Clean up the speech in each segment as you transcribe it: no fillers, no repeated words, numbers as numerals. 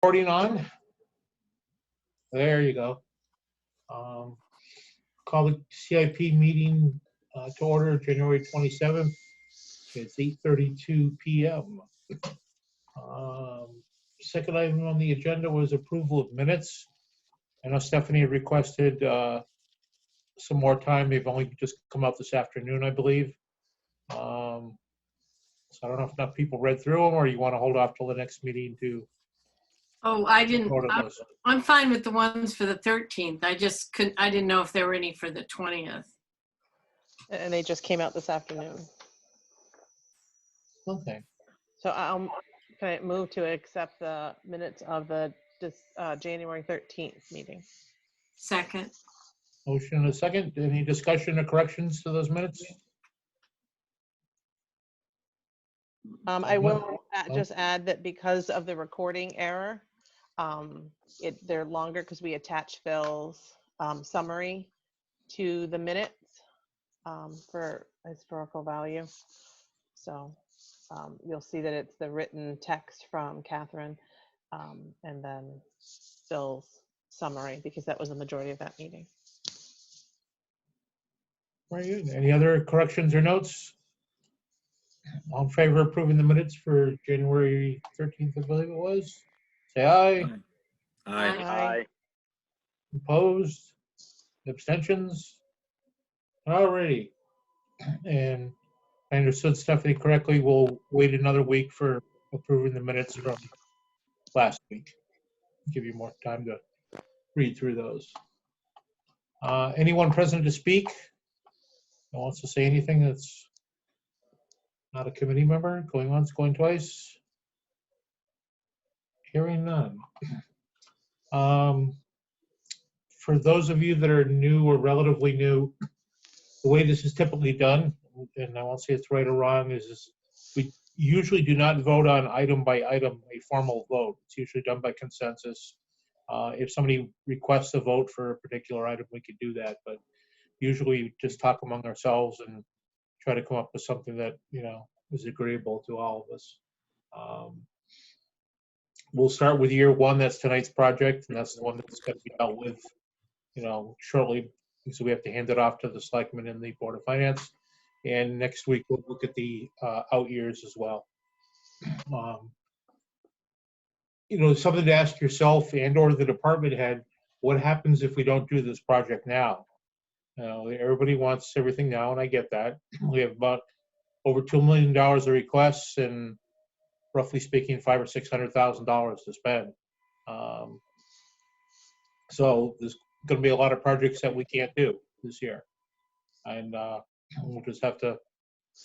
Recording on. There you go. Call the CIP meeting to order January 27th. It's 8:32 p.m. Second item on the agenda was approval of minutes. I know Stephanie requested some more time. They've only just come out this afternoon, I believe. So I don't know if enough people read through them, or you want to hold off till the next meeting to. Oh, I didn't. order those. I'm fine with the ones for the 13th. I just couldn't. I didn't know if there were any for the 20th. And they just came out this afternoon. Okay. So can I move to accept the minutes of the January 13th meeting? Second. Motion and a second. Any discussion or corrections to those minutes? I will just add that because of the recording error, they're longer because we attach Phil's summary to the minutes for historical value. So you'll see that it's the written text from Catherine and then Phil's summary, because that was the majority of that meeting. Very good. Any other corrections or notes? All in favor of approving the minutes for January 13th, I believe it was? Say aye. Aye. Aye. Opposed? Abstentions? Alrighty. And I understood Stephanie correctly. We'll wait another week for approving the minutes from last week. Give you more time to read through those. Anyone present to speak that wants to say anything that's not a committee member? Going once, going twice? Hearing none. For those of you that are new or relatively new, the way this is typically done, and I won't say it's right or wrong, is we usually do not vote on item by item, a formal vote. It's usually done by consensus. If somebody requests a vote for a particular item, we could do that, but usually we just talk among ourselves and try to come up with something that, you know, is agreeable to all of us. We'll start with year one. That's tonight's project, and that's the one that's going to be dealt with, you know, shortly, so we have to hand it off to the selectmen and the Board of Finance. And next week we'll look at the out years as well. You know, something to ask yourself and or the department head: what happens if we don't do this project now? You know, everybody wants everything now, and I get that. We have about over $2 million of requests, and roughly speaking, $500,000 or $600,000 to spend. So there's going to be a lot of projects that we can't do this year, and we'll just have to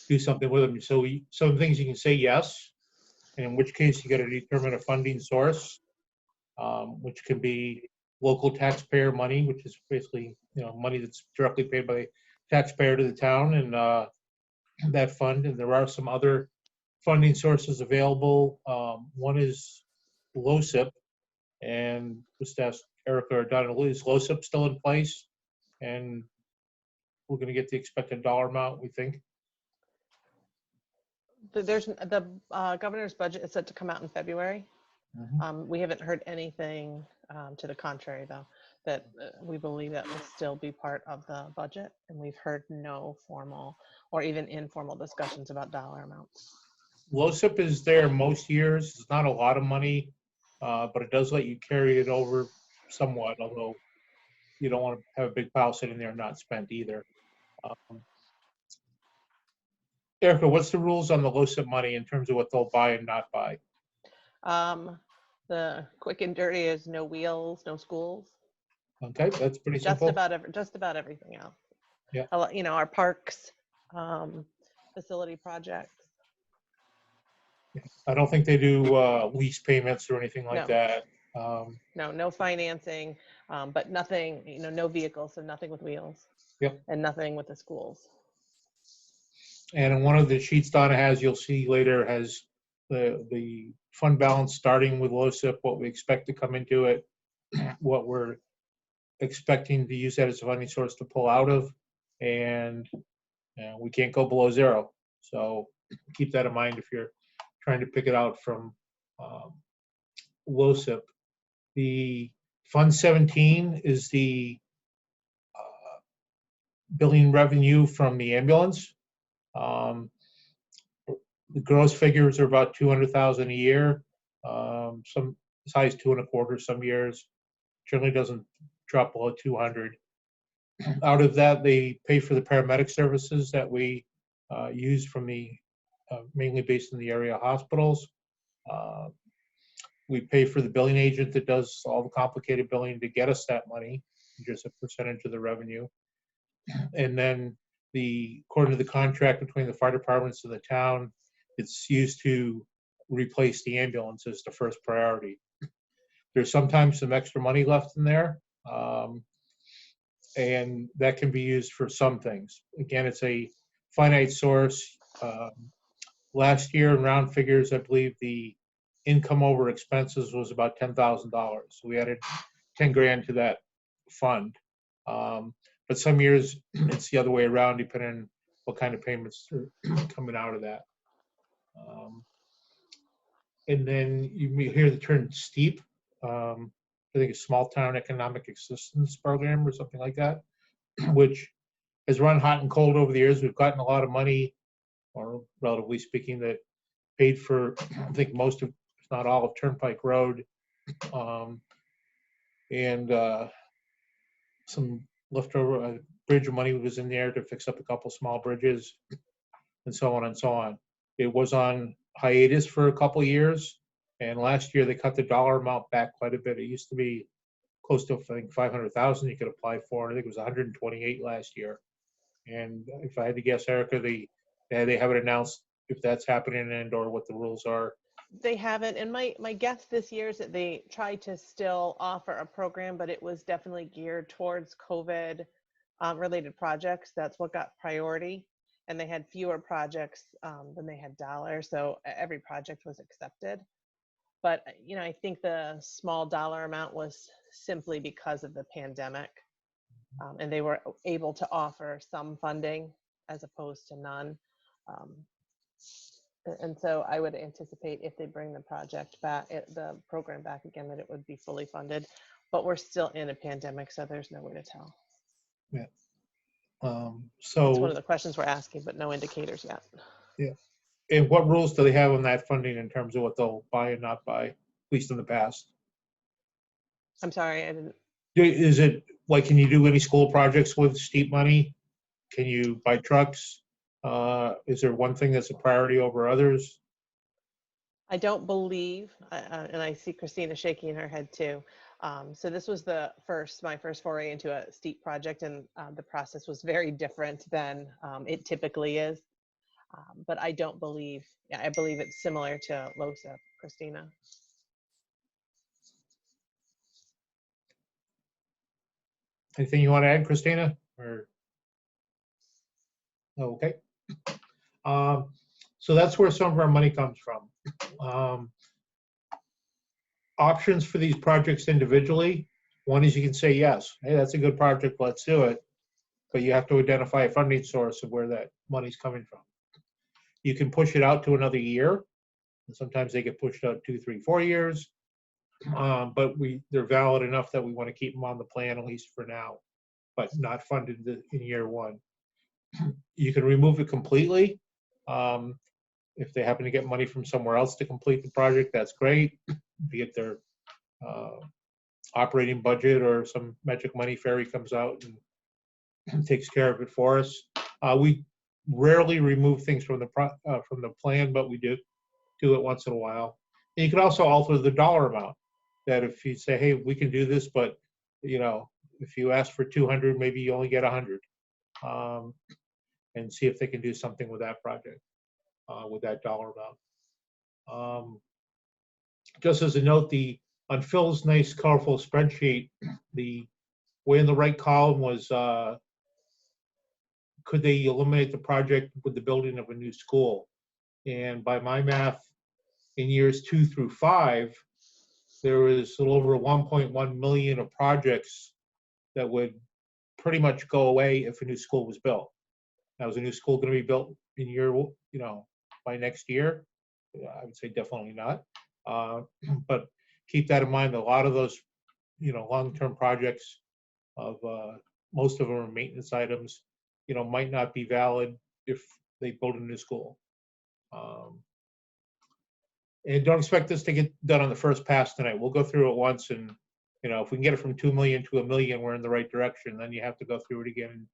do something with them. So some things you can say yes, and in which case you got to determine a funding source, which can be local taxpayer money, which is basically, you know, money that's directly paid by the taxpayer to the town, and that fund. And there are some other funding sources available. One is LoCIP, and just ask Erica or Donna, is LoCIP still in place? And we're going to get the expected dollar amount, we think. There's the governor's budget is set to come out in February. Mm-hmm. We haven't heard anything to the contrary, though, that we believe that will still be part of the budget, and we've heard no formal or even informal discussions about dollar amounts. LoCIP is there most years. It's not a lot of money, but it does let you carry it over somewhat, although you don't want to have a big pile sitting there not spent either. Erica, what's the rules on the LoCIP money in terms of what they'll buy and not buy? The quick and dirty is no wheels, no schools. Okay, that's pretty simple. Just about everything else. Yeah. You know, our parks, facility projects. I don't think they do lease payments or anything like that. No financing, but nothing, you know, no vehicles, so nothing with wheels. Yep. And nothing with the schools. And in one of the sheets Donna has, you'll see later, has the fund balance starting with LoCIP, what we expect to come into it, what we're expecting to use that as a funding source to pull out of, and we can't go below zero. So keep that in mind if you're trying to pick it out from LoCIP. The Fund 17 is the billing revenue from the ambulance. The gross figures are about 200,000 a year. Some as high as 2.25 some years. Generally doesn't drop below 200. Out of that, they pay for the paramedic services that we use from the mainly based in the area hospitals. We pay for the billing agent that does all the complicated billing to get us that money, just a percentage of the revenue. And then according to the contract between the fire departments and the town, it's used to replace the ambulance as the first priority. There's sometimes some extra money left in there, and that can be used for some things. Again, it's a finite source. Last year, in round figures, I believe the income over expenses was about $10,000. So we added 10 grand to that fund. But some years it's the other way around, depending on what kind of payments are coming out of that. And then you hear the term STEEP. I think a small town economic assistance program or something like that, which has run hot and cold over the years. We've gotten a lot of money, or relatively speaking, that paid for, I think, most of, if not all, of Turnpike Road, and some leftover bridge money was in there to fix up a couple small bridges, and so on and so on. It was on hiatus for a couple years, and last year they cut the dollar amount back quite a bit. It used to be close to, I think, 500,000 you could apply for, and I think it was 128 last year. And if I had to guess, Erica, they haven't announced if that's happening and or what the rules are. They haven't, and my guess this year is that they tried to still offer a program, but it was definitely geared towards COVID related projects. That's what got priority, and they had fewer projects than they had dollars, so every project was accepted. But I think the small dollar amount was simply because of the pandemic, and they were able to offer some funding as opposed to none. And so I would anticipate if they bring the project back, the program back again, that it would be fully funded. But we're still in a pandemic, so there's no way to tell. Yeah. It's one So, of the questions we're asking, but no indicators yet. yeah. And what rules do they have on that funding in terms of what they'll buy and not buy, at least in the past? I'm sorry, I didn't. Is it like, can you do any school projects with STEEP money? Can you buy trucks? Is there one thing that's a priority over others? I don't believe, and I see Christina shaking her head too. So this was my first foray into a STEEP project, and the process was very different than it typically is. But I don't believe, I believe it's similar to LoCIP, Christina. Anything you want to add, Christina? Or okay. So that's where some of our money comes from. Options for these projects individually. One is you can say, yes, hey, that's a good project, let's do it. But you have to identify a funding source of where that money's coming from. You can push it out to another year. And sometimes they get pushed out 2, 3, 4 years. But they're valid enough that we want to keep them on the plan, at least for now, but not funded in year one. You can remove it completely. If they happen to get money from somewhere else to complete the project, that's great. Be it their operating budget or some magic money fairy comes out and takes care of it for us. We rarely remove things from the plan, but we do it once in a while. And you can also alter the dollar amount. That if you say, hey, we can do this, but if you ask for 200, maybe you only get 100, and see if they can do something with that project, with that dollar amount. Just as a note, on Phil's nice, colorful spreadsheet, the way in the right column was, could they eliminate the project with the building of a new school? And by my math, in years 2 through 5, there was a little over 1.1 million of projects that would pretty much go away if a new school was built. Now, is a new school going to be built by next year? I would say definitely not. But keep that in mind. A lot of those, long-term projects of, most of them are maintenance items, might not be valid if they build a new school. And don't expect this to get done on the first pass tonight. We'll go through it once, and, if we can get it from 2 million to 1 million, we're in the right direction. Then you have to go through it again and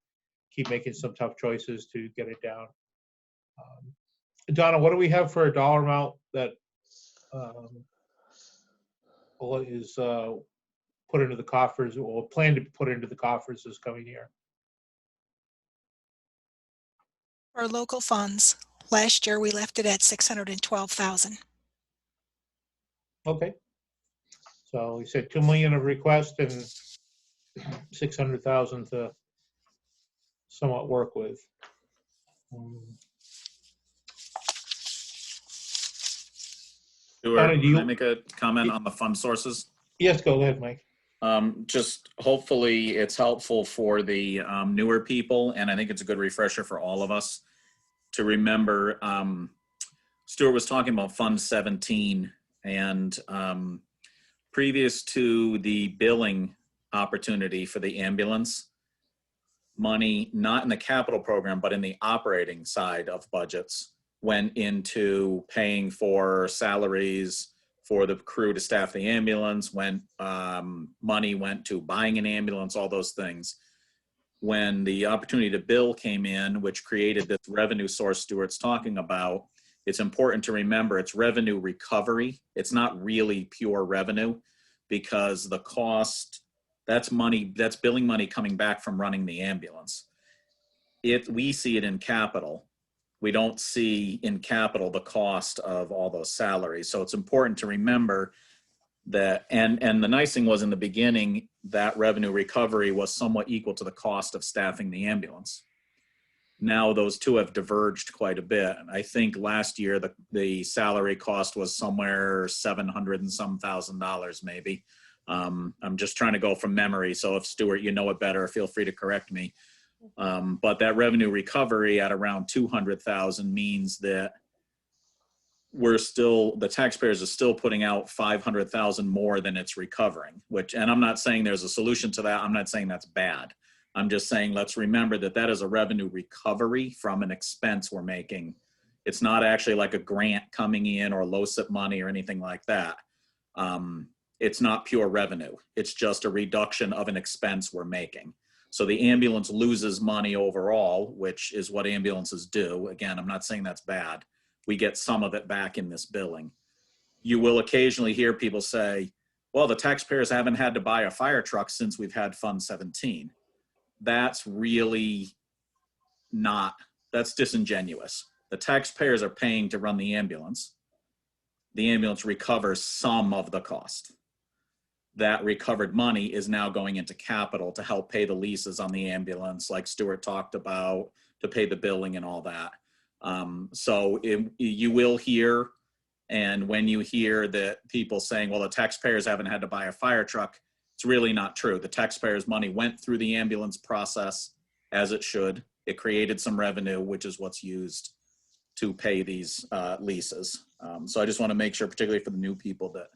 keep making some tough choices to get it down. Donna, what do we have for a dollar amount that is put into the coffers, or plan to put into the coffers this coming year? For local funds, last year we left it at 612,000. Okay. So we said 2 million of request and 600,000 to somewhat work with. Stuart, Donna, do can I you- make a comment on the fund sources? Yes, go ahead, Mike. Just hopefully it's helpful for the newer people, and I think it's a good refresher for all of us to remember. Stuart was talking about Fund 17, and previous to the billing opportunity for the ambulance, money, not in the capital program, but in the operating side of budgets, went into paying for salaries for the crew to staff the ambulance, money went to buying an ambulance, all those things. When the opportunity to bill came in, which created this revenue source Stuart's talking about, it's important to remember it's revenue recovery. It's not really pure revenue, because the cost, that's money, that's billing money coming back from running the ambulance. We see it in capital. We don't see in capital the cost of all those salaries. So it's important to remember that, and the nice thing was in the beginning, that revenue recovery was somewhat equal to the cost of staffing the ambulance. Now those two have diverged quite a bit. I think last year the salary cost was somewhere $700 and some thousand maybe. I'm just trying to go from memory. So if Stuart, you know it better, feel free to correct me. But that revenue recovery at around 200,000 means that the taxpayers are still putting out 500,000 more than it's recovering, and I'm not saying there's a solution to that. I'm not saying that's bad. I'm just saying, let's remember that is a revenue recovery from an expense we're making. It's not actually like a grant coming in or LoCIP money or anything like that. It's not pure revenue. It's just a reduction of an expense we're making. So the ambulance loses money overall, which is what ambulances do. Again, I'm not saying that's bad. We get some of it back in this billing. You will occasionally hear people say, well, the taxpayers haven't had to buy a fire truck since we've had Fund 17. That's really that's disingenuous. The taxpayers are paying to run the ambulance. The ambulance recovers some of the cost. That recovered money is now going into capital to help pay the leases on the ambulance, like Stuart talked about, to pay the billing and all that. So you will hear, and when you hear that people saying, well, the taxpayers haven't had to buy a fire truck, it's really not true. The taxpayers' money went through the ambulance process as it should. It created some revenue, which is what's used to pay these leases. So I just want to make sure, particularly for the new people, that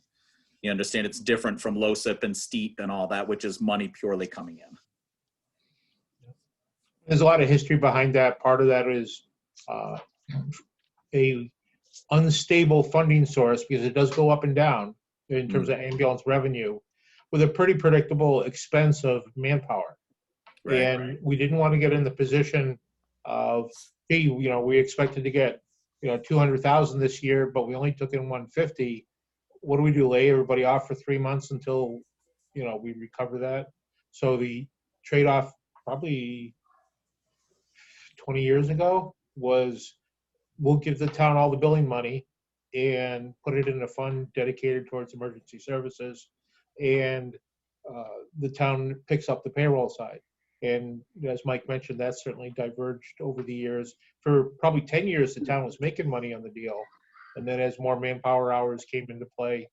you understand it's different from LoCIP and STEEP and all that, which is money purely coming in. There's a lot of history behind that. Part of that is a unstable funding source, because it does go up and down in terms of ambulance revenue, with a pretty predictable expense of manpower. Right, and we didn't want to get in the position of, hey, we expected to get 200,000 this year, but we only took in 150. What do we do? Lay everybody off for 3 months until we recover that? So the trade-off probably 20 years ago was, we'll give the town all the billing money and put it in a fund dedicated towards emergency services, and the town picks up the payroll side. And as Mike mentioned, that's certainly diverged over the years. For probably 10 years, the town was making money on the deal. And then as more manpower hours came into play,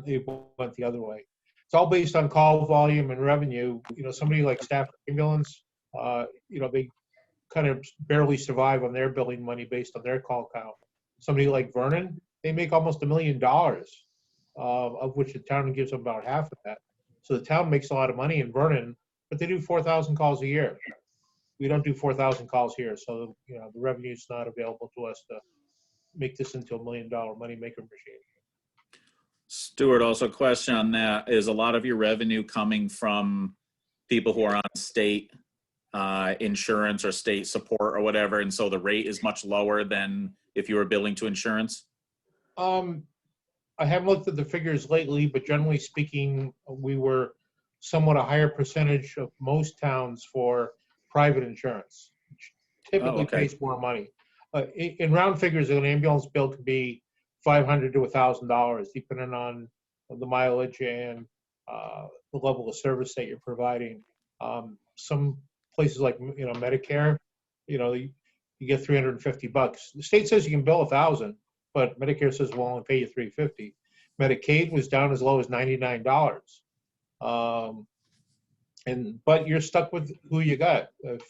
it went the other way. It's all based on call volume and revenue. Somebody like Staff Ambulance, they kind of barely survive on their billing money based on their call count. Somebody like Vernon, they make almost $1 million of which the town gives them about half of that. So the town makes a lot of money in Vernon, but they do 4,000 calls a year. We don't do 4,000 calls here, so the revenue's not available to us to make this into $1 million moneymaker machine. Stuart, also a question on that. Is a lot of your revenue coming from people who are on state insurance or state support or whatever, and so the rate is much lower than if you were billing to insurance? I haven't looked at the figures lately, but generally speaking, we were somewhat a higher percentage of most towns for private insurance, which typically okay. pays more money. In round figures, an ambulance bill could be $500 to $1,000, depending on the mileage and the level of service that you're providing. Some places like Medicare, you get $350. The state says you can bill $1,000, but Medicare says we'll only pay you $350. Medicaid was down as low as $99. But you're stuck with who you got. If,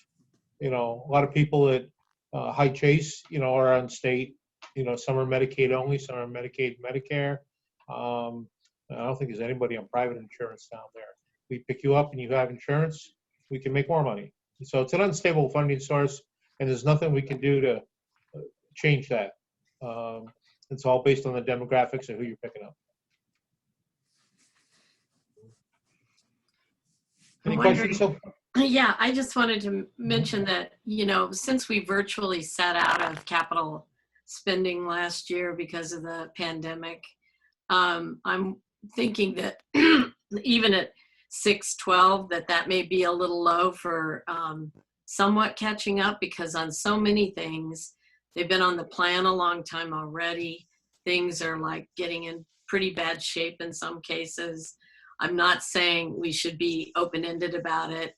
a lot of people at High Chase, are on state. Some are Medicaid only, some are Medicaid, Medicare. I don't think there's anybody on private insurance down there. We pick you up and you have insurance, we can make more money. So it's an unstable funding source, and there's nothing we can do to change that. It's all based on the demographics of who you're picking up. Any questions? Yeah, I just wanted to mention that, since we virtually sat out of capital spending last year because of the pandemic, I'm thinking that even at 612, that may be a little low for somewhat catching up, because on so many things, they've been on the plan a long time already. Things are like getting in pretty bad shape in some cases. I'm not saying we should be open-ended about it,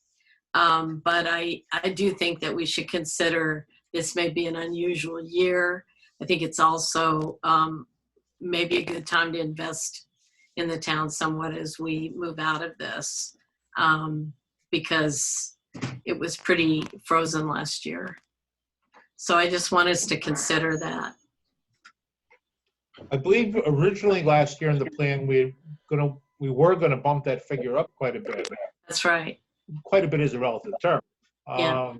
but I do think that we should consider this may be an unusual year. I think it's also maybe a good time to invest in the town somewhat as we move out of this, because it was pretty frozen last year. So I just want us to consider that. I believe originally last year in the plan, we were gonna bump that figure up quite a bit. That's right. Quite a bit is a relative term. Yeah.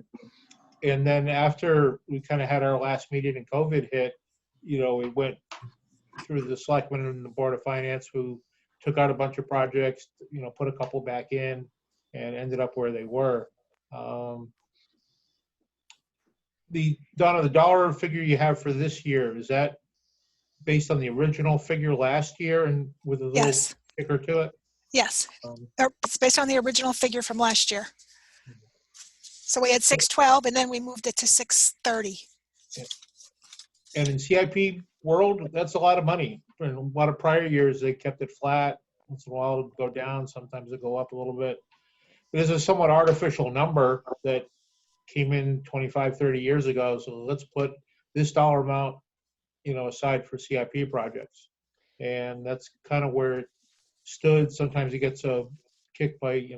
And then after we kind of had our last meeting and COVID hit, we went through the selectmen and the Board of Finance, who took out a bunch of projects, put a couple back in, and ended up where they were. Donna, the dollar figure you have for this year, is that based on the original figure last year and with a little Yes. kicker to it? Yes, it's based on the original figure from last year. So we had 612 and then we moved it to 630. And in CIP world, that's a lot of money. In a lot of prior years, they kept it flat. Once in a while, it would go down. Sometimes it go up a little bit. It is a somewhat artificial number that came in 25, 30 years ago. So let's put this dollar amount, aside for CIP projects. And that's kind of where it stood. Sometimes it gets a kick by,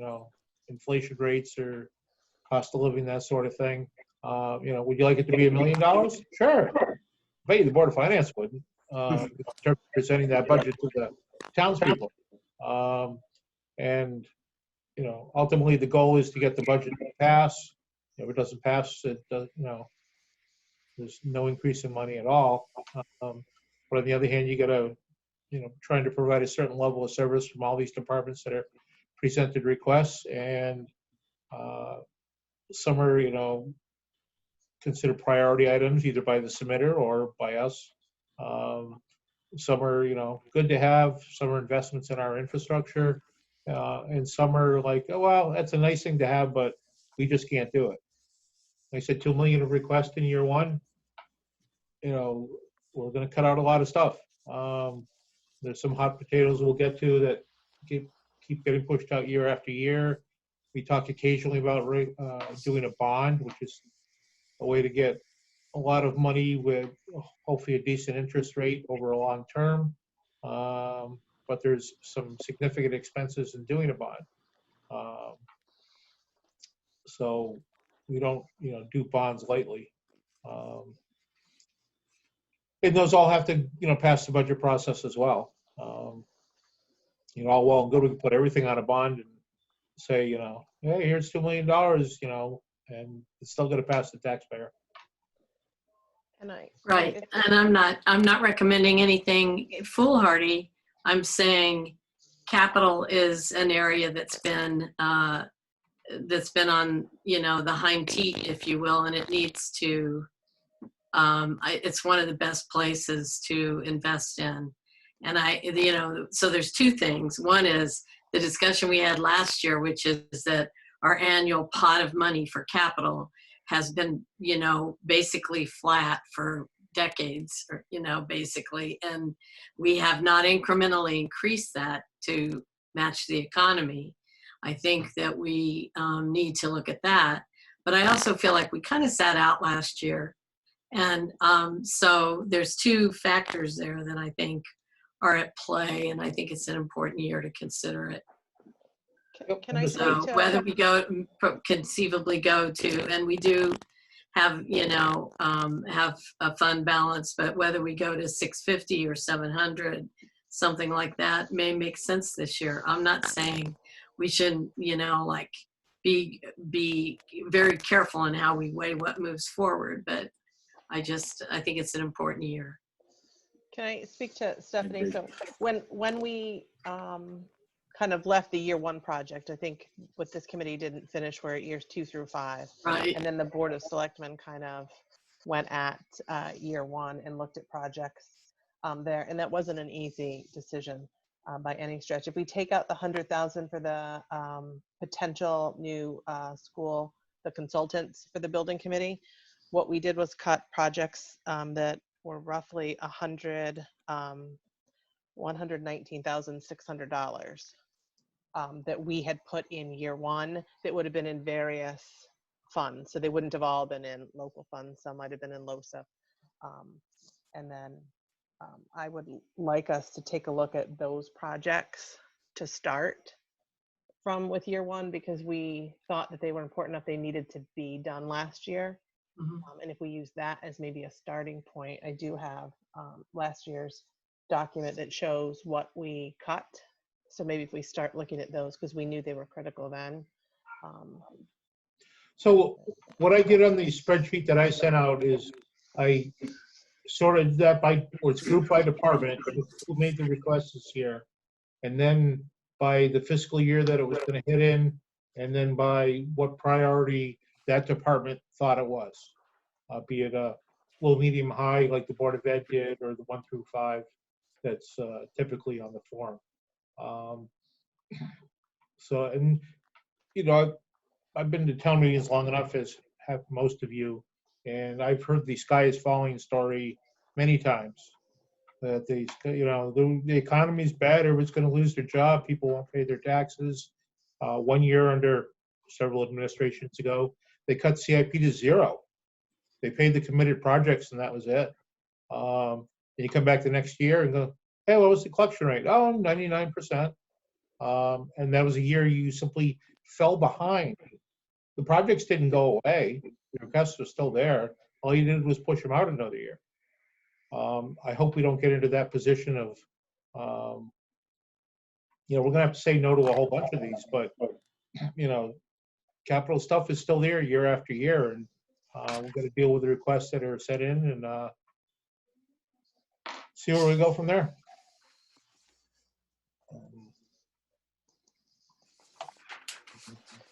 inflation rates or cost of living, that sort of thing. Would you like it to be $1 million? Sure. Maybe the Board of Finance wouldn't, in terms of presenting that budget to the townspeople. And ultimately the goal is to get the budget to pass. If it doesn't pass, it does, there's no increase in money at all. But on the other hand, you got to, trying to provide a certain level of service from all these departments that are presented requests, and some are, considered priority items either by the submitter or by us. Some are, good to have. Some are investments in our infrastructure, and some are like, oh well, that's a nice thing to have, but we just can't do it. Like I said, 2 million of requests in year one. We're going to cut out a lot of stuff. There's some hot potatoes we'll get to that keep getting pushed out year after year. We talk occasionally about doing a bond, which is a way to get a lot of money with hopefully a decent interest rate over a long term. But there's some significant expenses in doing a bond. So we don't, do bonds lightly. And those all have to, pass the budget process as well. you know, all well and good, we can put everything on a bond and say, you know, hey, here's $2 million, you know, and it's still gonna pass the taxpayer. And I. Right, and I'm not recommending anything foolhardy. I'm saying capital is an area that's been on, you know, the hind teat, if you will, and it needs to, it's one of the best places to invest in. And you know, so there's two things. One is the discussion we had last year, which is that our annual pot of money for capital has been, you know, basically flat for decades, or, you know, basically, and we have not incrementally increased that to match the economy. I think that we need to look at that. But I also feel like we kind of sat out last year. And so there's two factors there that I think are at play, and I think it's an important year to consider it. Can I speak So to? whether we conceivably go to, and we do have, you know, have a fund balance, but whether we go to 650 or 700, something like that may make sense this year. I'm not saying we shouldn't, you know, like be very careful in how we weigh what moves forward, but I think it's an important year. Can I speak to Stephanie? So when we kind of left the year one project, I think what this committee didn't finish were years 2 through 5. Right. And then the Board of Selectmen kind of went at year one and looked at projects there. And that wasn't an easy decision by any stretch. If we take out the 100,000 for the potential new school, the consultants for the building committee, what we did was cut projects that were roughly $119,600 that we had put in year one that would have been in various funds. So they wouldn't have all been in local funds. Some might have been in LoSiP. And then I would like us to take a look at those projects to start from with year one, because we thought that they were important enough. They needed to be done last year. And if we use that as maybe a starting point, I do have last year's document that shows what we cut. So maybe if we start looking at those, because we knew they were critical then. So what I did on the spreadsheet that I sent out is I sorted that by, or it's grouped by department, who made the requests this year, and then by the fiscal year that it was going to hit in, and then by what priority that department thought it was, be it a low, medium, high, like the Board of Ed did, or the 1 through 5 that's typically on the form. So, and you know, I've been to town meetings long enough, as have most of you, and I've heard the sky is falling story many times. That you know, the economy's bad, everyone's going to lose their job, people won't pay their taxes. 1 year under several administrations ago, they cut CIP to 0. They paid the committed projects and that was it. And you come back the next year and go, hey, what was the collection rate? Oh, 99%. And that was a year you simply fell behind. The projects didn't go away. The requests are still there. All you did was push them out another year. I hope we don't get into that position of, you know, we're gonna have to say no to a whole bunch of these, but, you know, capital stuff is still there year after year, and we've got to deal with the requests that are set in and see where we go from there.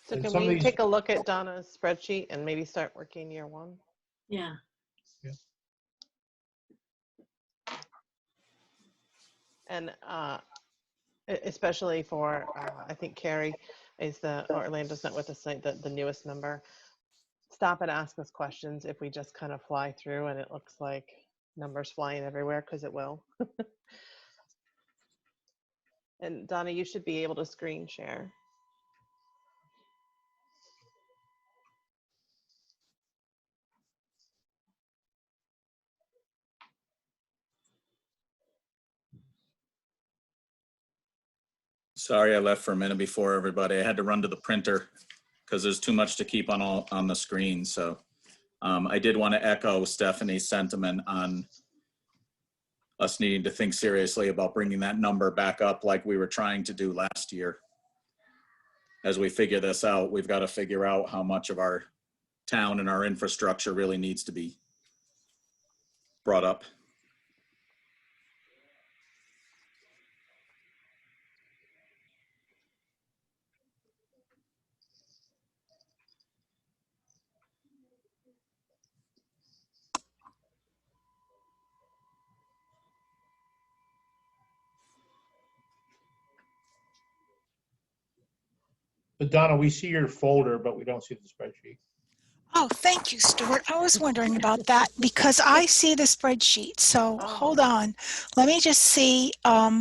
So And can some of we these- take a look at Donna's spreadsheet and maybe start working year one? Yeah. And especially for, I think Carrie is Orlando's not with us tonight, the newest member. Stop and ask us questions if we just kind of fly through and it looks like numbers flying everywhere, because it will. And Donna, you should be able to screen share. Sorry, I left for a minute before everybody. I had to run to the printer because there's too much to keep on the screen. So I did want to echo Stephanie's sentiment on us needing to think seriously about bringing that number back up like we were trying to do last year. As we figure this out, we've got to figure out how much of our town and our infrastructure really needs to be brought up. But Donna, we see your folder, but we don't see the spreadsheet. Oh, thank you, Stuart. I was wondering about that because I see the spreadsheet. So hold on. Let me just see.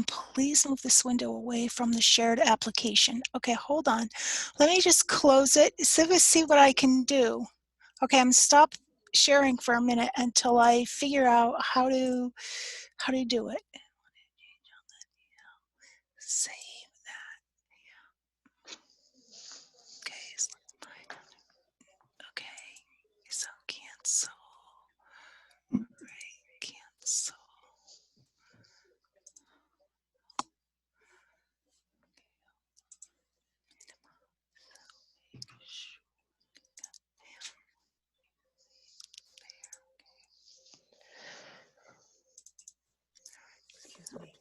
Please move this window away from the shared application. Okay, hold on. Let me just close it. See what I can do. Okay, I'm stop sharing for a minute until I figure out how to do it. Save that. Okay, so cancel. Right, cancel. Excuse me.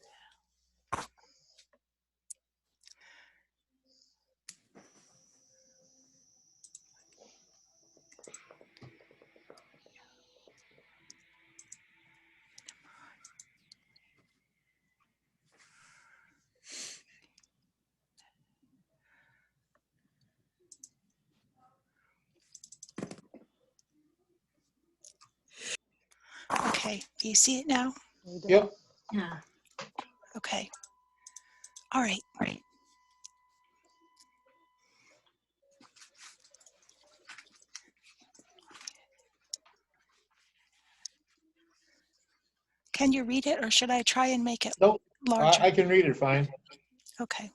Okay, do you see it now? We do. Yep. Yeah. Okay. All right. Can you read it or should I try and make it Nope. larger? I can read it fine. Okay.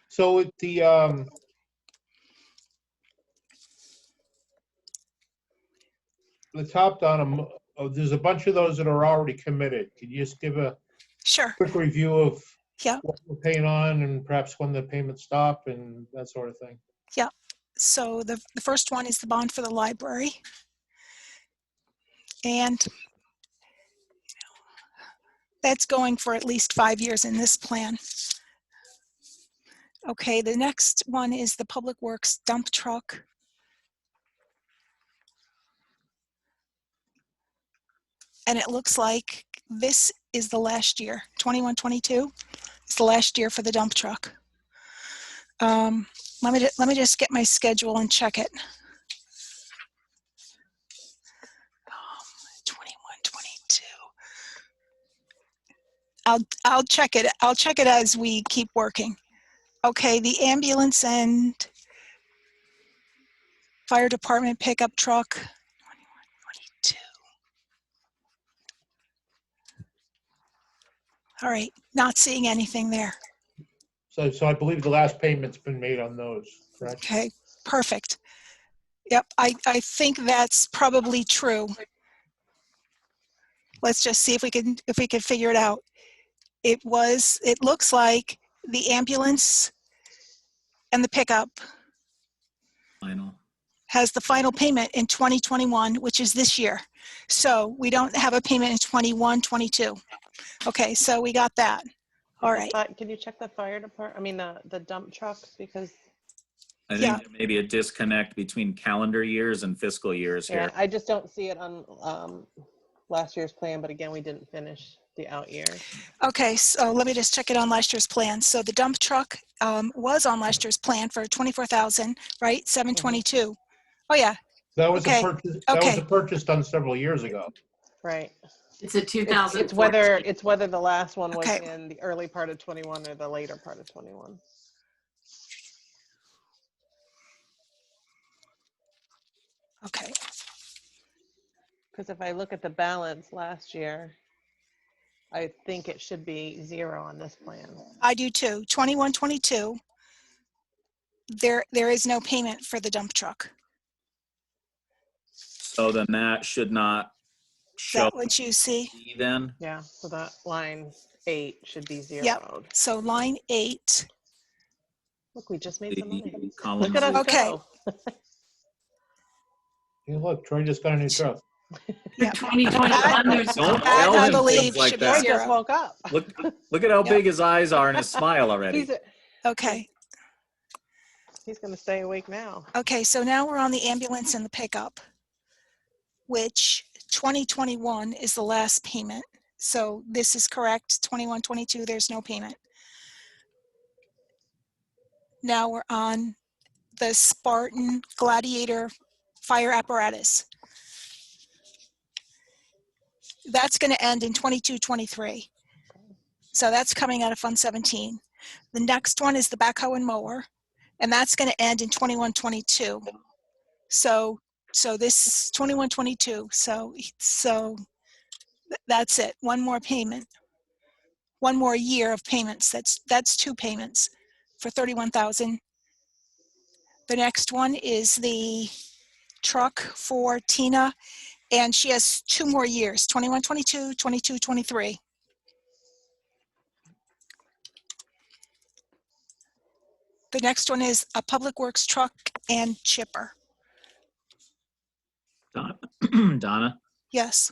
So at the top, Donna, there's a bunch of those that are already committed. Can you just give a Sure. quick review of Yeah. what we're paying on and perhaps when the payments stop and that sort of thing? Yeah. So the first one is the bond for the library. And that's going for at least 5 years in this plan. Okay, the next one is the Public Works dump truck. And it looks like this is the last year, 21-22. It's the last year for the dump truck. Let me just get my schedule and check it. 21-22. I'll check it. I'll check it as we keep working. Okay, the ambulance and fire department pickup truck. 21-22. All right, not seeing anything there. So I believe the last payment's been made on those, correct? Okay, perfect. Yep, I think that's probably true. Let's just see if we can figure it out. It looks like the ambulance and the pickup Final. has the final payment in 2021, which is this year. So we don't have a payment in 21-22. Okay, so we got that. All right. Can you check the fire department? I mean, the dump truck, because I think Yeah. there may be a disconnect between calendar years and fiscal years yeah, here. I just don't see it on last year's plan. But again, we didn't finish the out years. Okay, so let me just check it on last year's plan. So the dump truck was on last year's plan for 24,000, right? 722. Oh yeah. That was a Okay. purchase. That was Okay. a purchase done several years ago. Right. It's a 2014. It's whether the last one was Okay. in the early part of 21 or the later part of 21. Okay. Because if I look at the balance last year, I think it should be 0 on this plan. I do too. 21-22. There is no payment for the dump truck. So then that should not Is show that what you see? B then? Yeah, so that line 8 should be Yep. zeroed. So line 8. Look, we just made some money. The Look column at us Okay. go. Hey, look, Troy just got a new truck. For Yep. 2021, there's Don't That, tell I him believe, things like should be Troy that. just zero. woke up. Look at how Yep. big his eyes are and his smile already. Okay. He's going to stay awake now. Okay, so now we're on the ambulance and the pickup, which 2021 is the last payment. So this is correct. 21, 22, there's no payment. Now we're on the Spartan Gladiator fire apparatus. That's going to end in 22, 23. So that's coming out of Fund 17. The next one is the backhoe and mower, and that's going to end in 21, 22. So this 21, 22. So that's it. One more payment. One more year of payments. That's 2 payments for 31,000. The next one is the truck for Tina, and she has 2 more years, 21, 22, 22, 23. The next one is a public works truck and chipper. Donna, Yes,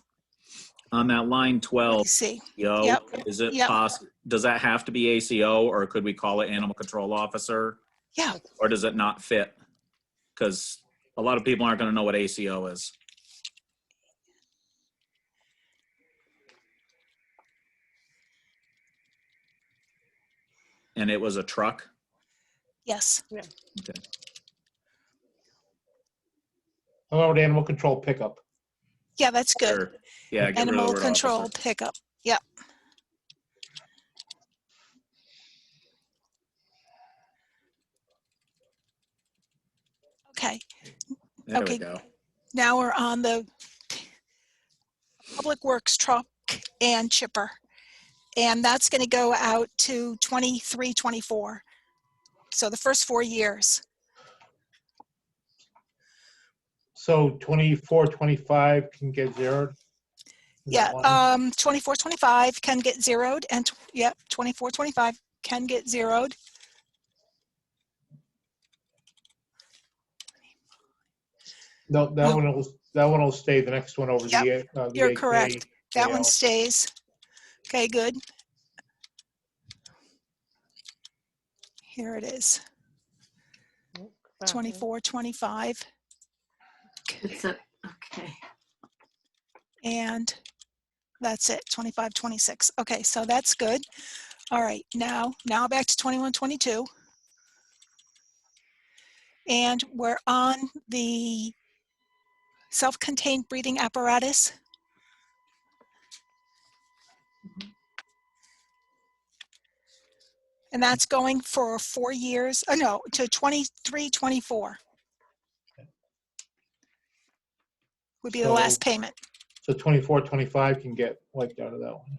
on that line what do 12, you see? ACO, Yep. is it Yep. possible? Does that have to be ACO, or could we call it animal control officer? Yeah. Or does it not fit? Because a lot of people aren't going to know what ACO is. And it was a truck. Yes. Okay. How about animal control pickup? Yeah, that's good. Sure. Yeah, get rid of the Animal word control officer. pickup. Yep. Okay. There Okay. we go. Now we're on the public works truck and chipper. And that's going to go out to 23, 24. So the first 4 years. So 24, 25 can get zeroed? Is Yeah. that one? 24, 25 can get zeroed, and yep, 24, 25 can get zeroed. No, that one will stay. The next one over Yep, the you're AK correct. That one AL. stays. Okay, good. Here it is. 24, 25. it's a, okay. And that's it, 25, 26. Okay, so that's good. All right, now back to 21, 22. And we're on the self-contained breathing apparatus. And that's going for 4 years, oh no, to 23, 24. Would be the last payment. So 24, 25 can get wiped out of that one.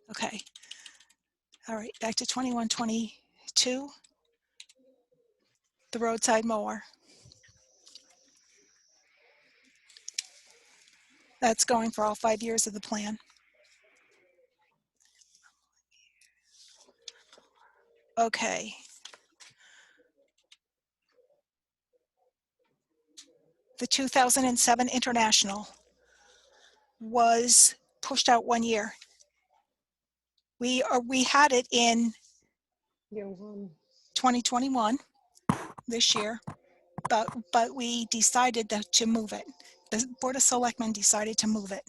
Okay. All right, back to 21, 22. The roadside mower. That's going for all 5 years of the plan. Okay. The 2007 International was pushed out 1 year. We had it in 2021 this year, but we decided to move it. The Board of Selectmen decided to move it.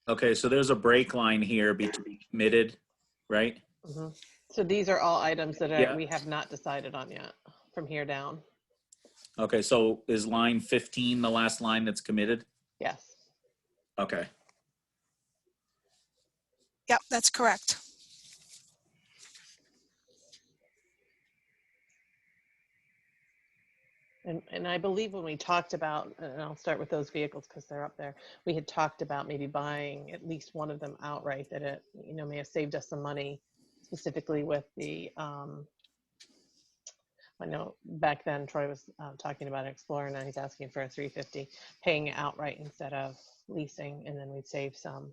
Okay, so there's a break line here between committed, right? Mhm. So these are all items that Yeah. we have not decided on yet from here down. Okay, so is line 15 the last line that's committed? Yes. Okay. Yep, that's correct. And I believe when we talked about, and I'll start with those vehicles because they're up there, we had talked about maybe buying at least one of them outright, that it, may have saved us some money specifically with the, I know back then Troy was talking about Explorer, now he's asking for a 350, paying it outright instead of leasing, and then we'd save some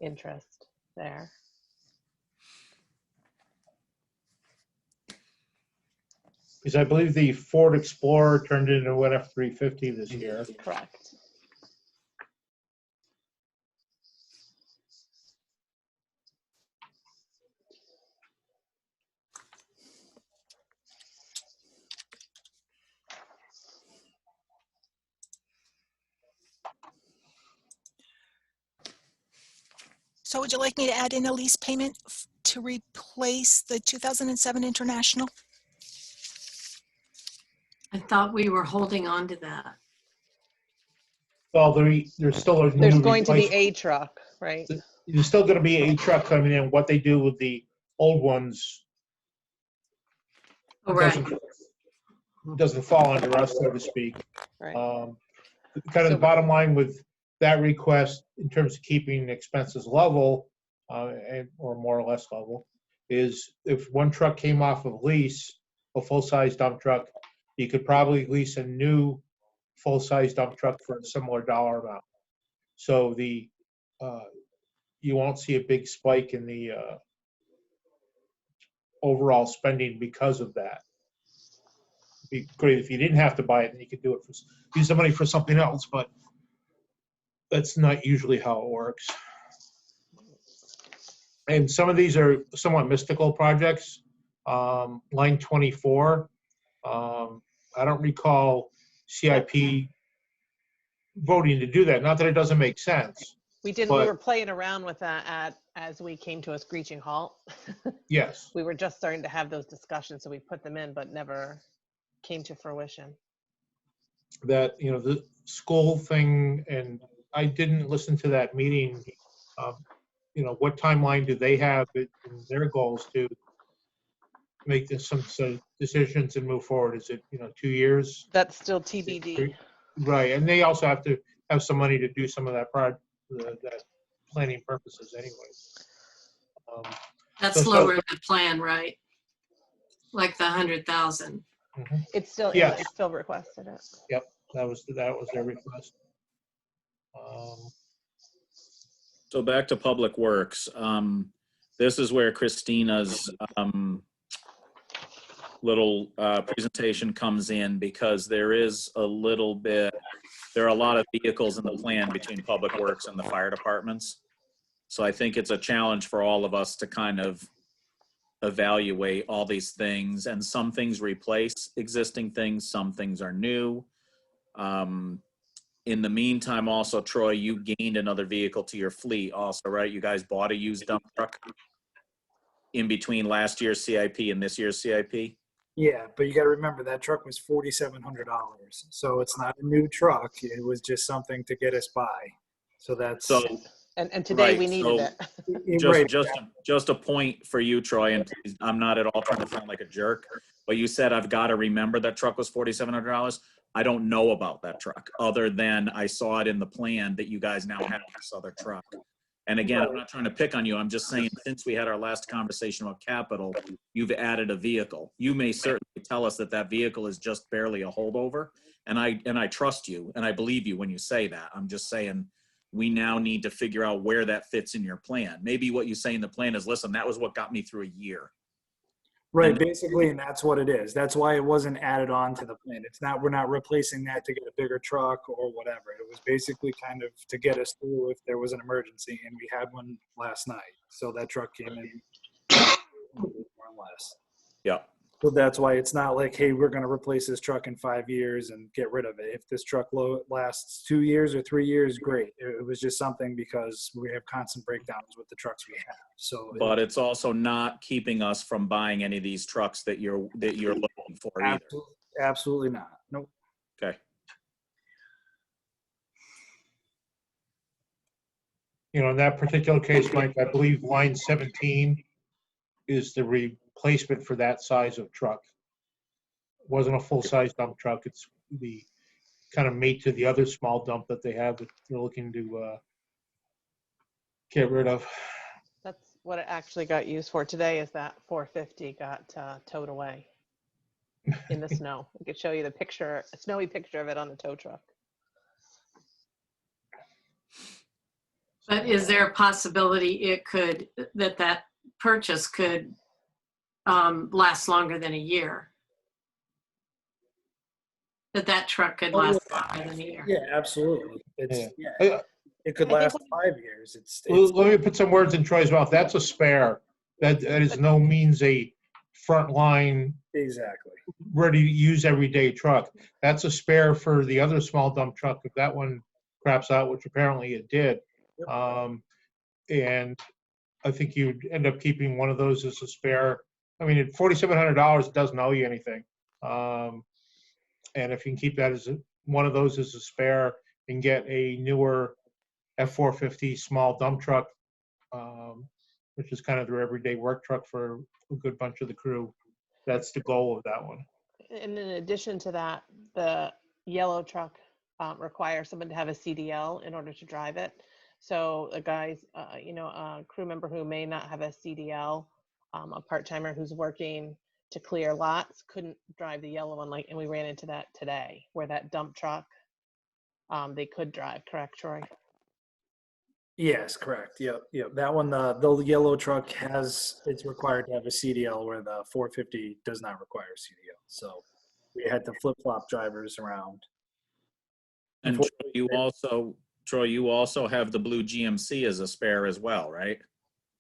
interest there. Because I believe the Ford Explorer turned into an F-350 this year. Correct. So would you like me to add in a lease payment to replace the 2007 International? I thought we were holding on to that. Well, there's still a There's new going to be replacement. a truck, right? There's still gonna be a truck coming in. What they do with the old ones Oh, right. doesn't fall under us, so to speak. Right. Kind of the So- bottom line with that request in terms of keeping expenses level, or more or less level, is if one truck came off of lease, a full-size dump truck, you could probably lease a new full-size dump truck for a similar dollar amount. So you won't see a big spike in the overall spending because of that. It'd be great if you didn't have to buy it and you could do it use the money for something else, but that's not usually how it works. And some of these are somewhat mystical projects. Line 24, I don't recall CIP voting to do that. Not that it doesn't make sense. We did, But- we were playing around with that as we came to a screeching halt. Yes, We were just starting to have those discussions, so we put them in, but never came to fruition. that, the school thing, and I didn't listen to that meeting. What timeline do they have in their goals to make some decisions and move forward? Is it, 2 years? That's still TBD. Right, and they also have to have some money to do some of that that planning purposes anyways. That's So- lower the plan, right? Like the 100,000. It's still, Yes. it's still requested it. That was their request. So back to Public Works. This is where Christina's little presentation comes in, because there are a lot of vehicles in the plan between Public Works and the fire departments. So I think it's a challenge for all of us to kind of evaluate all these things, and some things replace existing things, some things are new. In the meantime, also, Troy, you gained another vehicle to your fleet also, right? You guys bought a used dump truck in between last year's CIP and this year's CIP? Yeah, but you got to remember that truck was $4,700, so it's not a new truck. It was just something to get us by. So that's So And today we Right, needed so- it. right. just a point for you, Troy, and please, I'm not at all trying to sound like a jerk, but you said I've got to remember that truck was $4,700. I don't know about that truck, other than I saw it in the plan that you guys now have this other truck. And again, I'm not trying to pick on you. I'm just saying, since we had our last conversation about capital, you've added a vehicle. You may certainly tell us that that vehicle is just barely a holdover, and I trust you, and I believe you when you say that. I'm just saying, we now need to figure out where that fits in your plan. Maybe what you say in the plan is, listen, that was what got me through a year. Right, basically, and that's what it is. That's why it wasn't added on to the plan. It's not, we're not replacing that to get a bigger truck or whatever. It was basically kind of to get us through if there was an emergency, and we had one last night. So that truck came in more or less. Yeah. So that's why it's not like, hey, we're going to replace this truck in 5 years and get rid of it. If this truck lasts 2 years or 3 years, great. It was just something because we have constant breakdowns with the trucks we have. So, But it's also not keeping us from buying any of these trucks that you're looking for either. absolutely not. Nope. Okay. In that particular case, Mike, I believe line 17 is the replacement for that size of truck. It wasn't a full-size dump truck. It's the kind of mate to the other small dump that they have that they're looking to get rid of. what it actually got used for today is that 450 got towed away in the snow. I could show you the picture, a snowy picture of it on the tow truck. But is there a possibility that purchase could last longer than a year? That truck could Oh, yeah. last longer than a year? Yeah, absolutely. It's, Yeah. yeah, it could I think last 5 years. It's Let me put some words in Troy's mouth. That's a spare. That is no means a frontline, exactly. ready to use everyday truck. That's a spare for the other small dump truck if that one craps out, which apparently it did. And I think you'd end up keeping one of those as a spare. I mean, at $4,700, it doesn't owe you anything. And if you can keep that as one of those as a spare and get a newer F450 small dump truck, which is kind of their everyday work truck for a good bunch of the crew, that's the goal of that one. And in addition to that, the yellow truck requires someone to have a CDL in order to drive it. So a guy's, a crew member who may not have a CDL, a part-timer who's working to clear lots, couldn't drive the yellow one. And we ran into that today, where that dump truck, they could drive. Correct, Troy? Yes, correct. Yep. That one, the yellow truck it's required to have a CDL, where the 450 does not require a CDL. So we had to flip-flop drivers around. And Troy, you also have the blue GMC as a spare as well, right?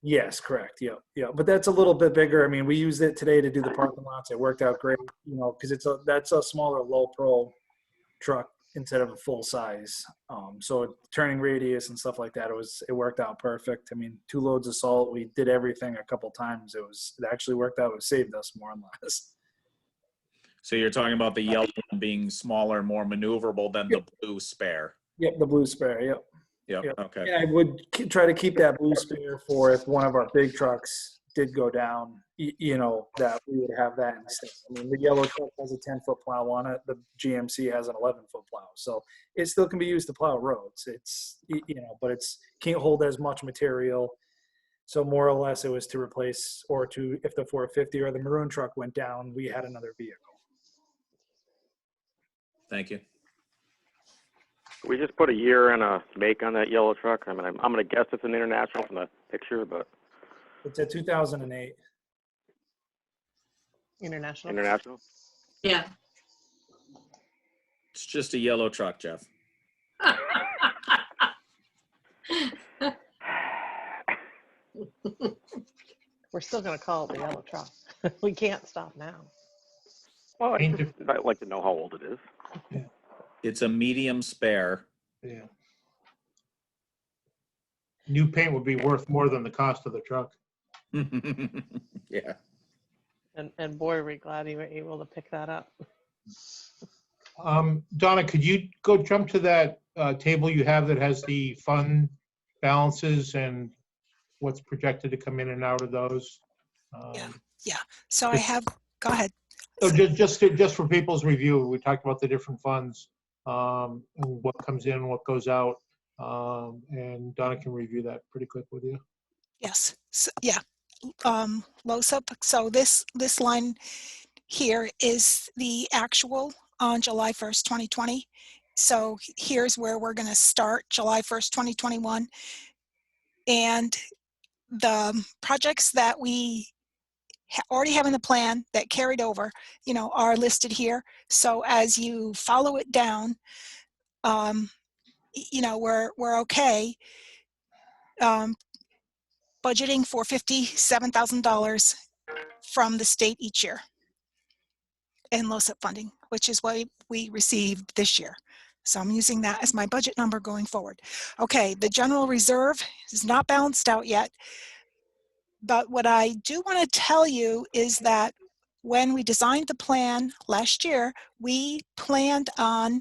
Yes, correct. Yep. But that's a little bit bigger. I mean, we used it today to do the parking lots. It worked out great, because that's a smaller low pro truck instead of a full size. So turning radius and stuff like that, it worked out perfect. I mean, 2 loads of salt. We did everything a couple times. It actually worked out. It saved us more or less. So you're talking about the yellow one being smaller, more maneuverable than the blue spare. Yep, the blue spare. Yep. Yep. Okay. And I would try to keep that blue spare for if one of our big trucks did go down, that we would have that instead. I mean, the yellow truck has a 10-foot plow on it. The GMC has an 11-foot plow. So it still can be used to plow roads. It's, but it's can't hold as much material. So more or less it was to replace, or to, if the 450 or the maroon truck went down, we had another vehicle. Thank you. We just put a year and a make on that yellow truck. I mean, I'm going to guess it's an international from the picture, but It's a 2008. International. international. Yeah. It's just a yellow truck, Jeff. We're still going to call it the yellow truck. We can't stop now. Well, I'd like to know how old it is. It's a medium spare. Yeah. New paint would be worth more than the cost of the truck. Yeah. And boy, are we glad you were able to pick that up. Donna, could you go jump to that table you have that has the fund balances and what's projected to come in and out of those? Yeah. So I have, go ahead. So just for people's review, we talked about the different funds, and what comes in, what goes out, and Donna can review that pretty quick with you. Yes. So, yeah. LOSUP. So this line here is the actual on July 1st, 2020. So here's where we're going to start, July 1st, 2021. And the projects that we already have in the plan that carried over, are listed here. So as you follow it down, we're okay. Budgeting for $57,000 from the state each year in LOSUP funding, which is what we received this year. So I'm using that as my budget number going forward. Okay, the general reserve is not balanced out yet. But what I do want to tell you is that when we designed the plan last year, we planned on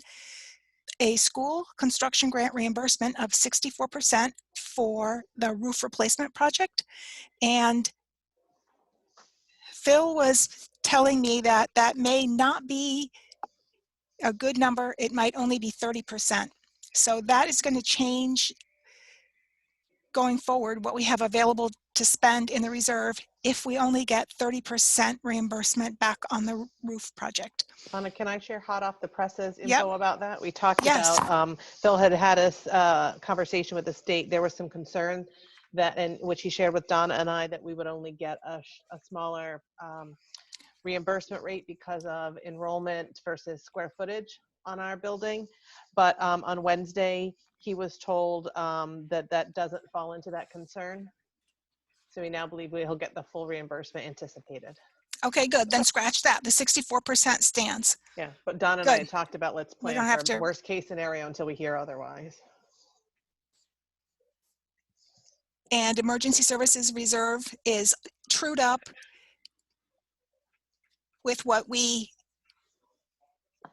a school construction grant reimbursement of 64% for the roof replacement project. And Phil was telling me that that may not be a good number. It might only be 30%. So that is going to change going forward, what we have available to spend in the reserve if we only get 30% reimbursement back on the roof project. Donna, can I share hot off the presses Yep. info about that? We talked Yes. about, Phil had a conversation with the state. There was some concern that, and which he shared with Donna and I, that we would only get a smaller reimbursement rate because of enrollment versus square footage on our building. But on Wednesday, he was told that that doesn't fall into that concern. So we now believe he'll get the full reimbursement anticipated. Okay, good. Then scratch that. The 64% stands. Yeah, but Don and I Good. had talked about let's We plan don't have for to- worst case scenario until we hear otherwise. And emergency services reserve is trued up with what we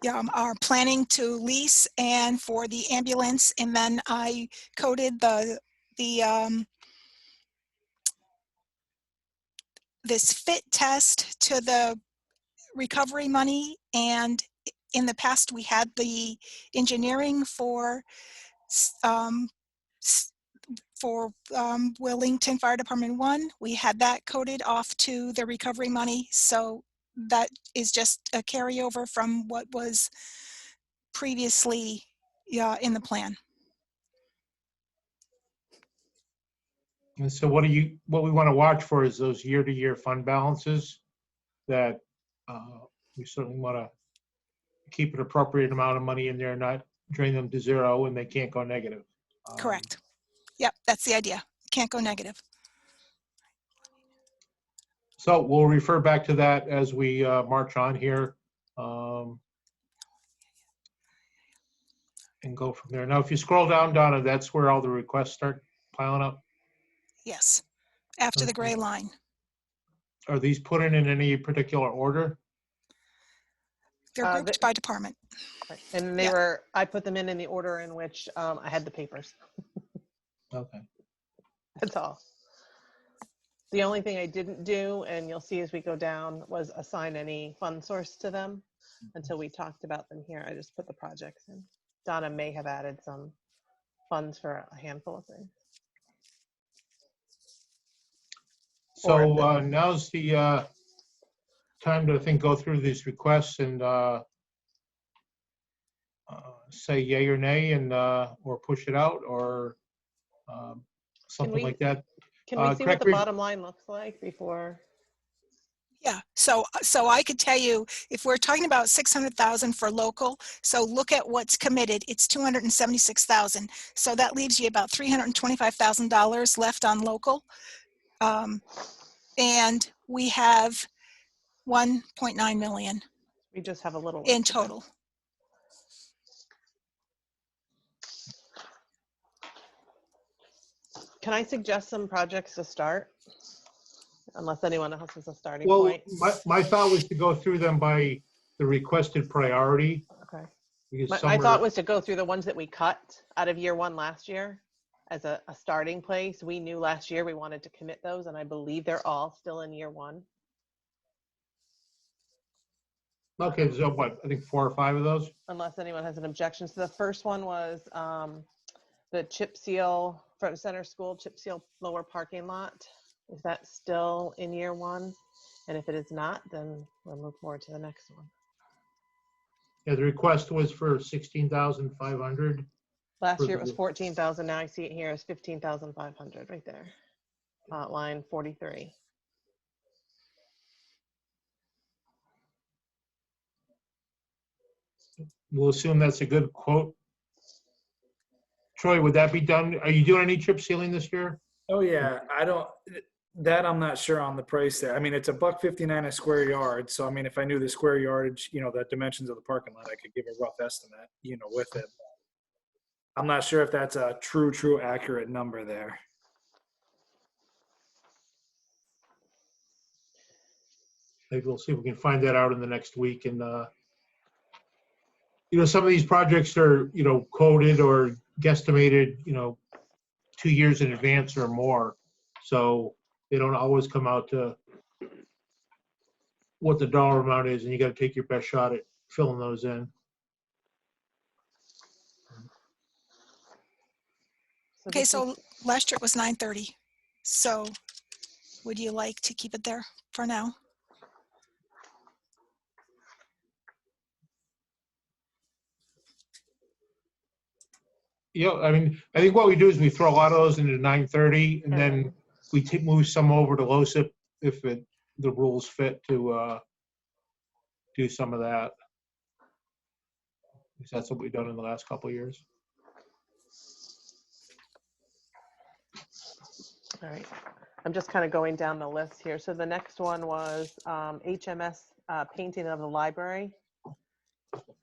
are planning to lease and for the ambulance. And then I coded this fit test to the recovery money. And in the past, we had the engineering for Wellington Fire Department 1. We had that coded off to the recovery money. So that is just a carryover from what was previously in the plan. And so what we want to watch for is those year-to-year fund balances that we certainly want to keep an appropriate amount of money in there, not drain them to zero and they can't go negative. Correct. Yep, that's the idea. Can't go negative. So we'll refer back to that as we march on here and go from there. Now, if you scroll down, Donna, that's where all the requests start piling up. Yes, after the Okay. gray line. Are these put in any particular order? They're grouped by department. And they Yeah. were, I put them in the order in which I had the papers. Okay. That's all. The only thing I didn't do, and you'll see as we go down, was assign any fund source to them until we talked about them here. I just put the projects in. Donna may have added some funds for a handful of things. So now's the time to, I think, go through these requests and say yay or nay and or push it out or something like that. Can we see what the Gregory? bottom line looks like before? Yeah, so I could tell you if we're talking about 600,000 for local, so look at what's committed, it's 276,000. So that leaves you about $325,000 left on local. And we have 1.9 million We just have a little in left to go. total. Can I suggest some projects to start? Unless anyone else has a starting Well, point. my thought was to go through them by the requested priority. Okay. Because My some thought are, was to go through the ones that we cut out of year one last year as a starting place. We knew last year we wanted to commit those, and I believe they're all still in year one. okay, so what, I think 4 or 5 of those? Unless anyone has an objection. So the first one was the chip seal front center school, chip seal lower parking lot. Is that still in year one? And if it is not, then we'll move forward to the next one. Yeah, the request was for 16,500. Last For year it was the- 14,000. Now I see it here as 15,500 right there. Line 43. We'll assume that's a good quote. Troy, would that be done? Are you doing any chip sealing this year? Oh yeah, I'm not sure on the price there. I mean, it's $1.59 a square yard. So I mean, if I knew the square yardage, the dimensions of the parking lot, I could give a rough estimate, with it. I'm not sure if that's a true accurate number there. Maybe we'll see if we can find that out in the next week. And, some of these projects are, quoted or guesstimated, 2 years in advance or more. So they don't always come out to what the dollar amount is, and you got to take your best shot at filling those in. Okay, so Last year it was 9:30. So would you like to keep it there for now? Yeah, I mean, I think what we do is we throw a lot of those into 9:30, and then we move some over to LoSiP if the rules fit to do some of that. Because that's what we've done in the last couple of years. All right. I'm just kind of going down the list here. So the next one was HMS painting of the library.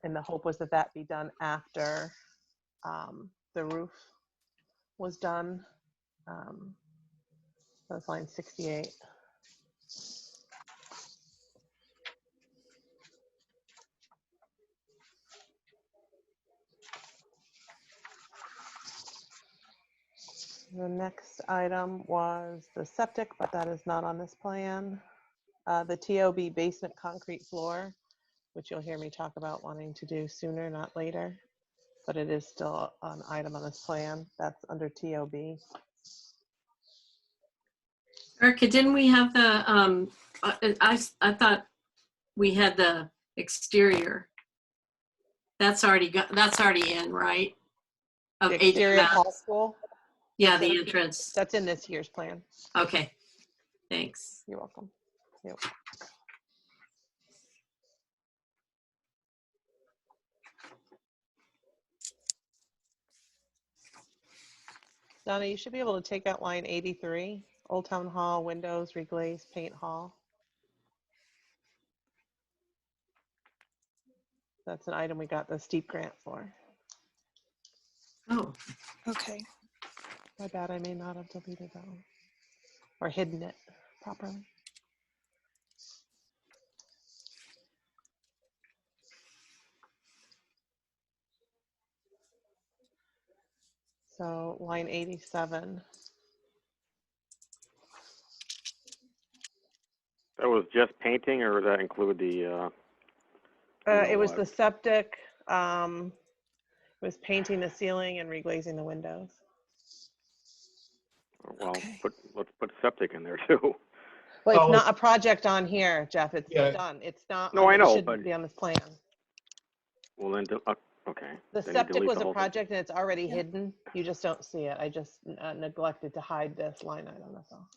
And the hope was that that be done after the roof was done. That's line 68. The next item was the septic, but that is not on this plan. The TOB basement concrete floor, which you'll hear me talk about wanting to do sooner, not later. But it is still an item on this plan. That's under TOB. Erica, didn't we have the, I thought we had the exterior. That's already in, right? Of The exterior HMS. hall school, Yeah, that's the in- entrance. that's in this year's plan. Okay, thanks. You're welcome. Yep. Donna, you should be able to take out line 83, Old Town Hall, windows, reglaze, paint hall. That's an item we got the steep grant for. Oh, Okay. My bad, I may not have deleted that one. Or hidden it properly. So line 87. That was just painting, or would that include the? It was the septic. It was painting the ceiling and reglazing the windows. Well, Okay. let's put septic in there too. Well, it's Oh, not a project on here, Jeff. It's Yeah. done. It's not. No, I it know, shouldn't but- be on this plan. Well, then, okay. The Then you septic delete was the a whole thing. project and it's already Yeah. hidden. You just don't see it. I just neglected to hide this line item. That's all.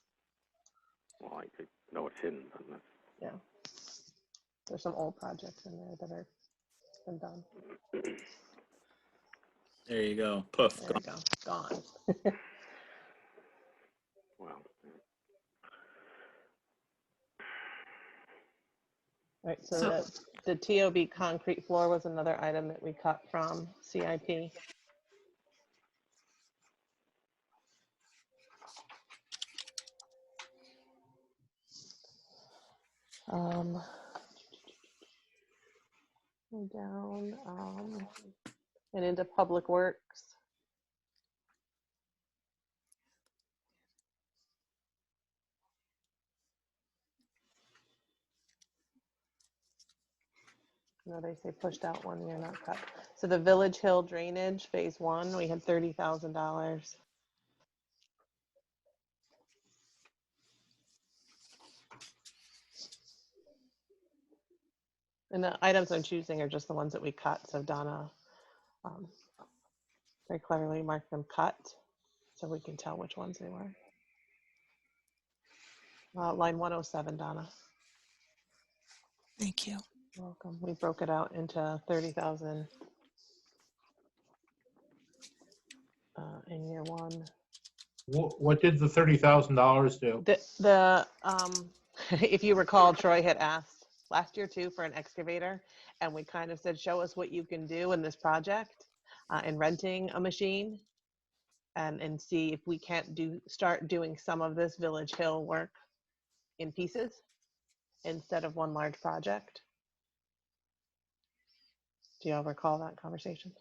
Well, I could know it's hidden. But that's- Yeah. There's some old projects in there that are been done. There you go. Poof. There we go. Gone. Well, Right. So, So- the TOB concrete floor was another item that we cut from CIP. Go down and into public works. No, they say pushed out 1 year, not cut. So the Village Hill drainage, phase 1, we had $30,000. And the items I'm choosing are just the ones that we cut. So Donna very cleverly marked them cut so we can tell which ones they were. Line 107, Donna. Thank you. You're welcome. We broke it out into 30,000 in year 1. What did the $30,000 do? If you recall, Troy had asked last year too for an excavator, and we kind of said, show us what you can do in this project in renting a machine and see if we can't start doing some of this Village Hill work in pieces instead of one large project. Do y'all recall that conversation?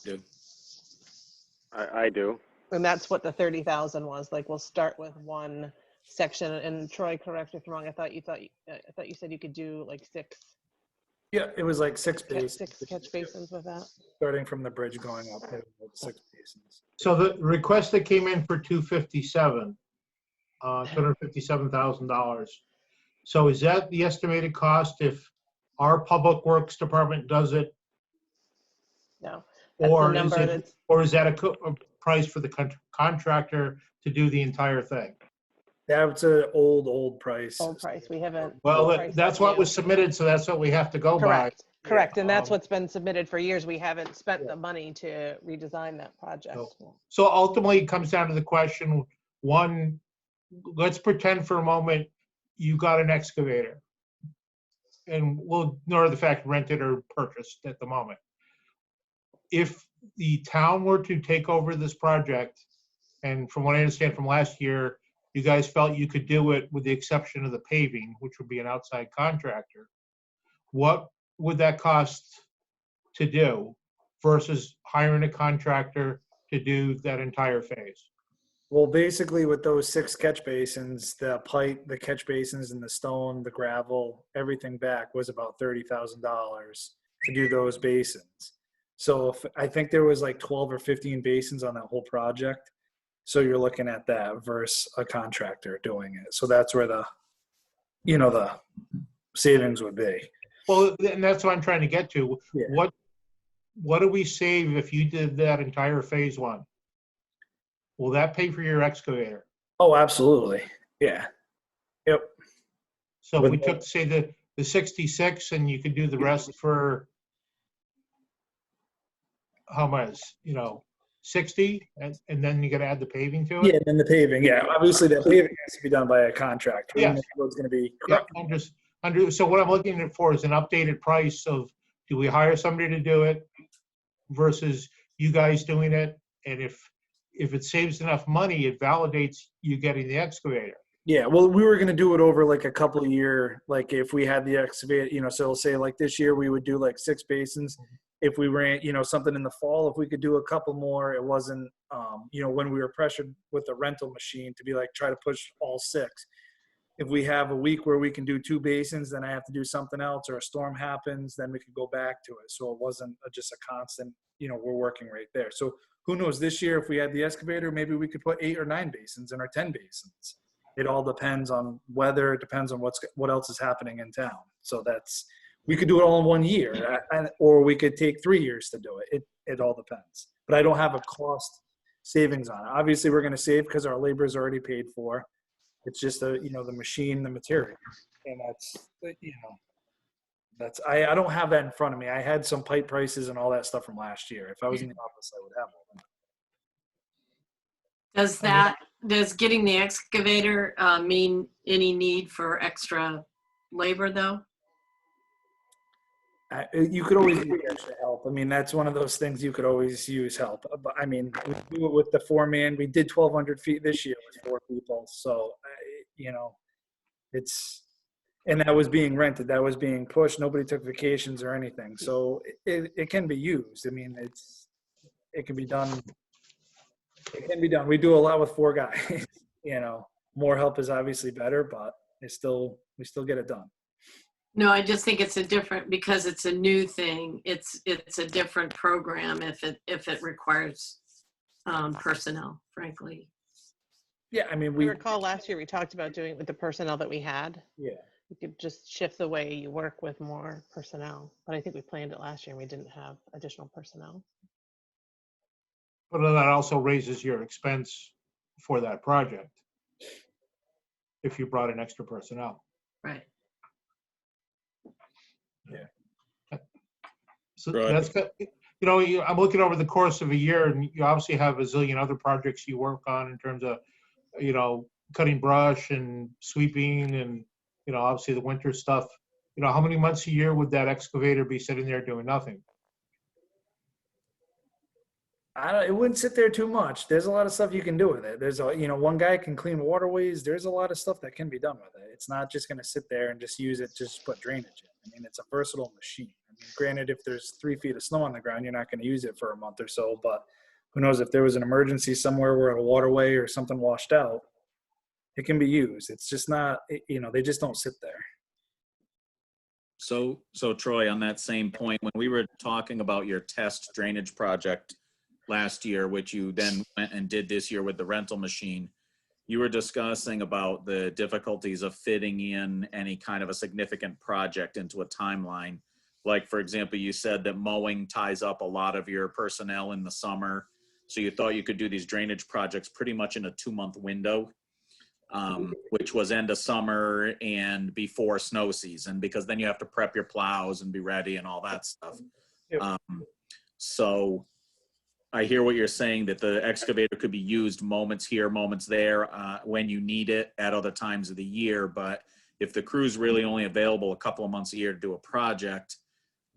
Dude. I do. And that's what the 30,000 was. Like, we'll start with one section. And Troy, correct me if I'm wrong. I thought you said you could do like 6 Yeah, it was like 6 Yeah, basins. 6 catch basins with that. Starting from the bridge going up, it was 6 basins. So the request that came in for 257, $257,000. So is that the estimated cost if our Public Works Department does it? No, that's the Or is number it, that's, or is that a price for the contractor to do the entire thing? That's an old price. old price. We haven't. Well, priced that's that what new. was submitted, so that's what we have to go by. Correct. And that's Um, what's been submitted for years. We haven't spent the money to redesign that project. So ultimately, it comes down to the question, one, let's pretend for a moment you got an excavator. And we'll ignore the fact rented or purchased at the moment. If the town were to take over this project, and from what I understand from last year, you guys felt you could do it with the exception of the paving, which would be an outside contractor, what would that cost to do versus hiring a contractor to do that entire phase? Well, basically with those 6 catch basins, the pipe, the catch basins and the stone, the gravel, everything back was about $30,000 to do those basins. So I think there was like 12 or 15 basins on that whole project. So you're looking at that versus a contractor doing it. So that's where the savings would be. Well, and that's what I'm trying to get to. Yeah. What do we save if you did that entire phase 1? Will that pay for your excavator? Oh, absolutely. Yeah. Yep. So if we took, say, the 66 and you could do the rest for how much, 60, and then you gotta add the paving to it? Yeah, and then the paving. Yeah, obviously that paving has to be done by a contractor. Yes. The road's going to be Yeah, so what I'm looking for is an updated price of, do we hire somebody to do it versus you guys doing it? And if it saves enough money, it validates you getting the excavator. Yeah, well, we were going to do it over like a couple of year, like if we had the excavator, so say like this year we would do like 6 basins. If we ran, something in the fall, if we could do a couple more, it wasn't, when we were pressured with the rental machine to be like, try to push all 6. If we have a week where we can do 2 basins, then I have to do something else, or a storm happens, then we could go back to it. So it wasn't just a constant, we're working right there. So who knows, this year, if we had the excavator, maybe we could put 8 or 9 basins in our 10 basins. It all depends on weather. It depends on what else is happening in town. So we could do it all in 1 year, or we could take 3 years to do it. It all depends. But I don't have a cost savings on it. Obviously, we're going to save because our labor is already paid for. It's just the machine, the material, and I don't have that in front of me. I had some pipe prices and all that stuff from last year. If I was in the office, I would have all that. Does getting the excavator mean any need for extra labor though? You could always use extra help. I mean, that's one of those things you could always use help. But I mean, we do it with the 4-man. We did 1,200 feet this year with 4 people. So, and that was being rented. That was being pushed. Nobody took vacations or anything. So it can be used. I mean, it can be done. It can be done. We do a lot with 4 guys. More help is obviously better, but we still get it done. No, I just think it's because it's a new thing. It's a different program if it requires personnel, frankly. Yeah, I mean, I recall last year we talked about doing it with the personnel that we had. Yeah. You could just shift the way you work with more personnel. But I think we planned it last year and we didn't have additional personnel. But then that also raises your expense for that project if you brought in extra personnel. Right. Yeah. So Right. that's, I'm looking over the course of a year, and you obviously have a zillion other projects you work on in terms of, cutting brush and sweeping and, obviously the winter stuff. How many months a year would that excavator be sitting there doing nothing? It wouldn't sit there too much. There's a lot of stuff you can do with it. There's one guy can clean waterways. There's a lot of stuff that can be done with it. It's not just going to sit there and just use it to just put drainage in. I mean, it's a versatile machine. I mean, granted, if there's 3 feet of snow on the ground, you're not going to use it for a month or so, but who knows, if there was an emergency somewhere where a waterway or something washed out, it can be used. It's just not, they just don't sit there. So Troy, on that same point, when we were talking about your test drainage project last year, which you then went and did this year with the rental machine, you were discussing about the difficulties of fitting in any kind of a significant project into a timeline. Like, for example, you said that mowing ties up a lot of your personnel in the summer. So you thought you could do these drainage projects pretty much in a 2-month window, which was end of summer and before snow season, because then you have to prep your plows and be ready and all that stuff. Yep. So I hear what you're saying, that the excavator could be used moments here, moments there, when you need it at other times of the year. But if the crew's really only available a couple of months a year to do a project,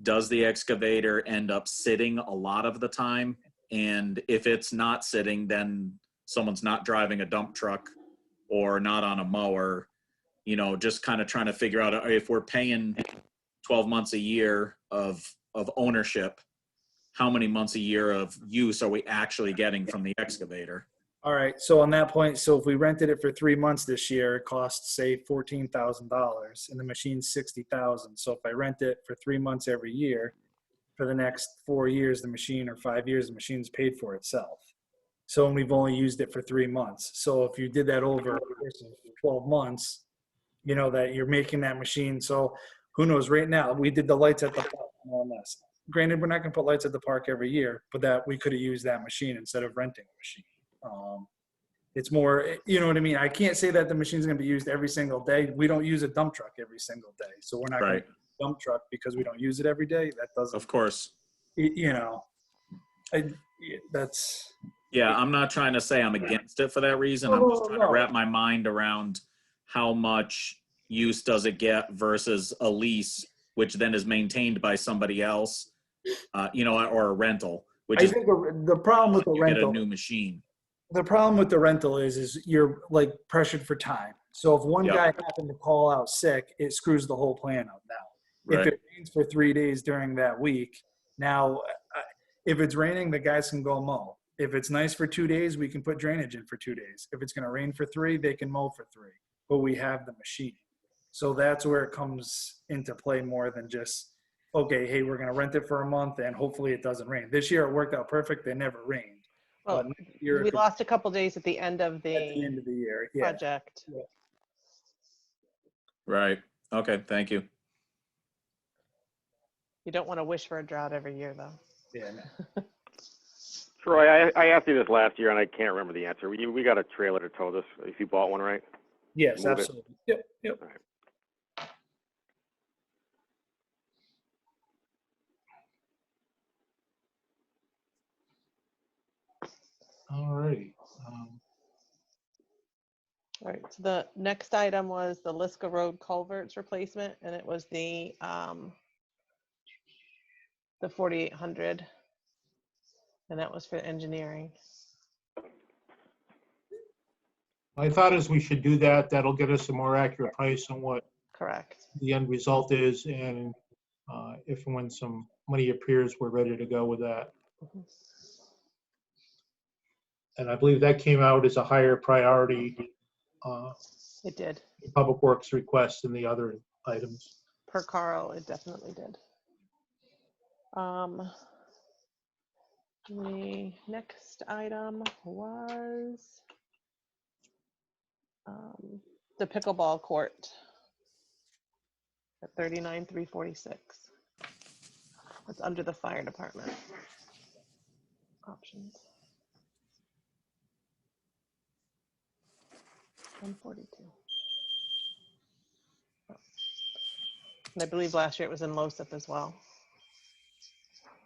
does the excavator end up sitting a lot of the time? And if it's not sitting, then someone's not driving a dump truck or not on a mower, you know, just kind of trying to figure out if we're paying 12 months a year of ownership, how many months a year of use are we actually getting from the excavator? All right. So on that point, so if we rented it for 3 months this year, it costs say $14,000 and the machine's $60,000. So if I rent it for 3 months every year, for the next 4 years, the machine, or 5 years, the machine's paid for itself. So, and we've only used it for 3 months. So if you did that over a course of 12 months, you know that you're making that machine. So who knows, right now, we did the lights at the park on this. Granted, we're not gonna put lights at the park every year, but that we could have used that machine instead of renting a machine. It's more, you know what I mean? I can't say that the machine's gonna be used every single day. We don't use a dump truck every single day. So we're not gonna Right. use a dump truck because we don't use it every day. That doesn't, Of course. you know, that's. Yeah, I'm not trying to say I'm against it for that reason. I'm just trying to wrap my mind around how much use does it get versus a lease, which then is maintained by somebody else, you know, or a rental, which I is think the problem with the you get a rental, new machine. the problem with the rental is you're like pressured for time. So if one Yep. guy happened to call out sick, it screws the whole plan up now. Right. If it rains for 3 days during that week, now if it's raining, the guys can go mow. If it's nice for 2 days, we can put drainage in for 2 days. If it's going to rain for 3, they can mow for 3. But we have the machine. So that's where it comes into play more than just, okay, hey, we're going to rent it for a month and hopefully it doesn't rain. This year it worked out perfect. They never rained. Well, But next year it we could- lost a couple days at the end of at the end the of the year. Yeah. project. Right. Okay. Thank you. You don't want to wish for a drought every year, though. Yeah. Troy, I asked you this last year and I can't remember the answer. We got a trailer to tow this if you bought one, right? Yes, Move it. absolutely. Yep. Yep. All righty. All right, so the next item was the Liska Road culverts replacement, and it was the 4,800, and that was for engineering. My thought is we should do that. That'll get us a more accurate price on what Correct. the end result is, and if and when some money appears, we're ready to go with that. Mhm. And I believe that came out as a higher priority It did. Public Works request than the other items. Per Carl, it definitely did. The next item was the pickleball court at 39,346. That's under the fire department options. 142. And I believe last year it was in LoSiP as well.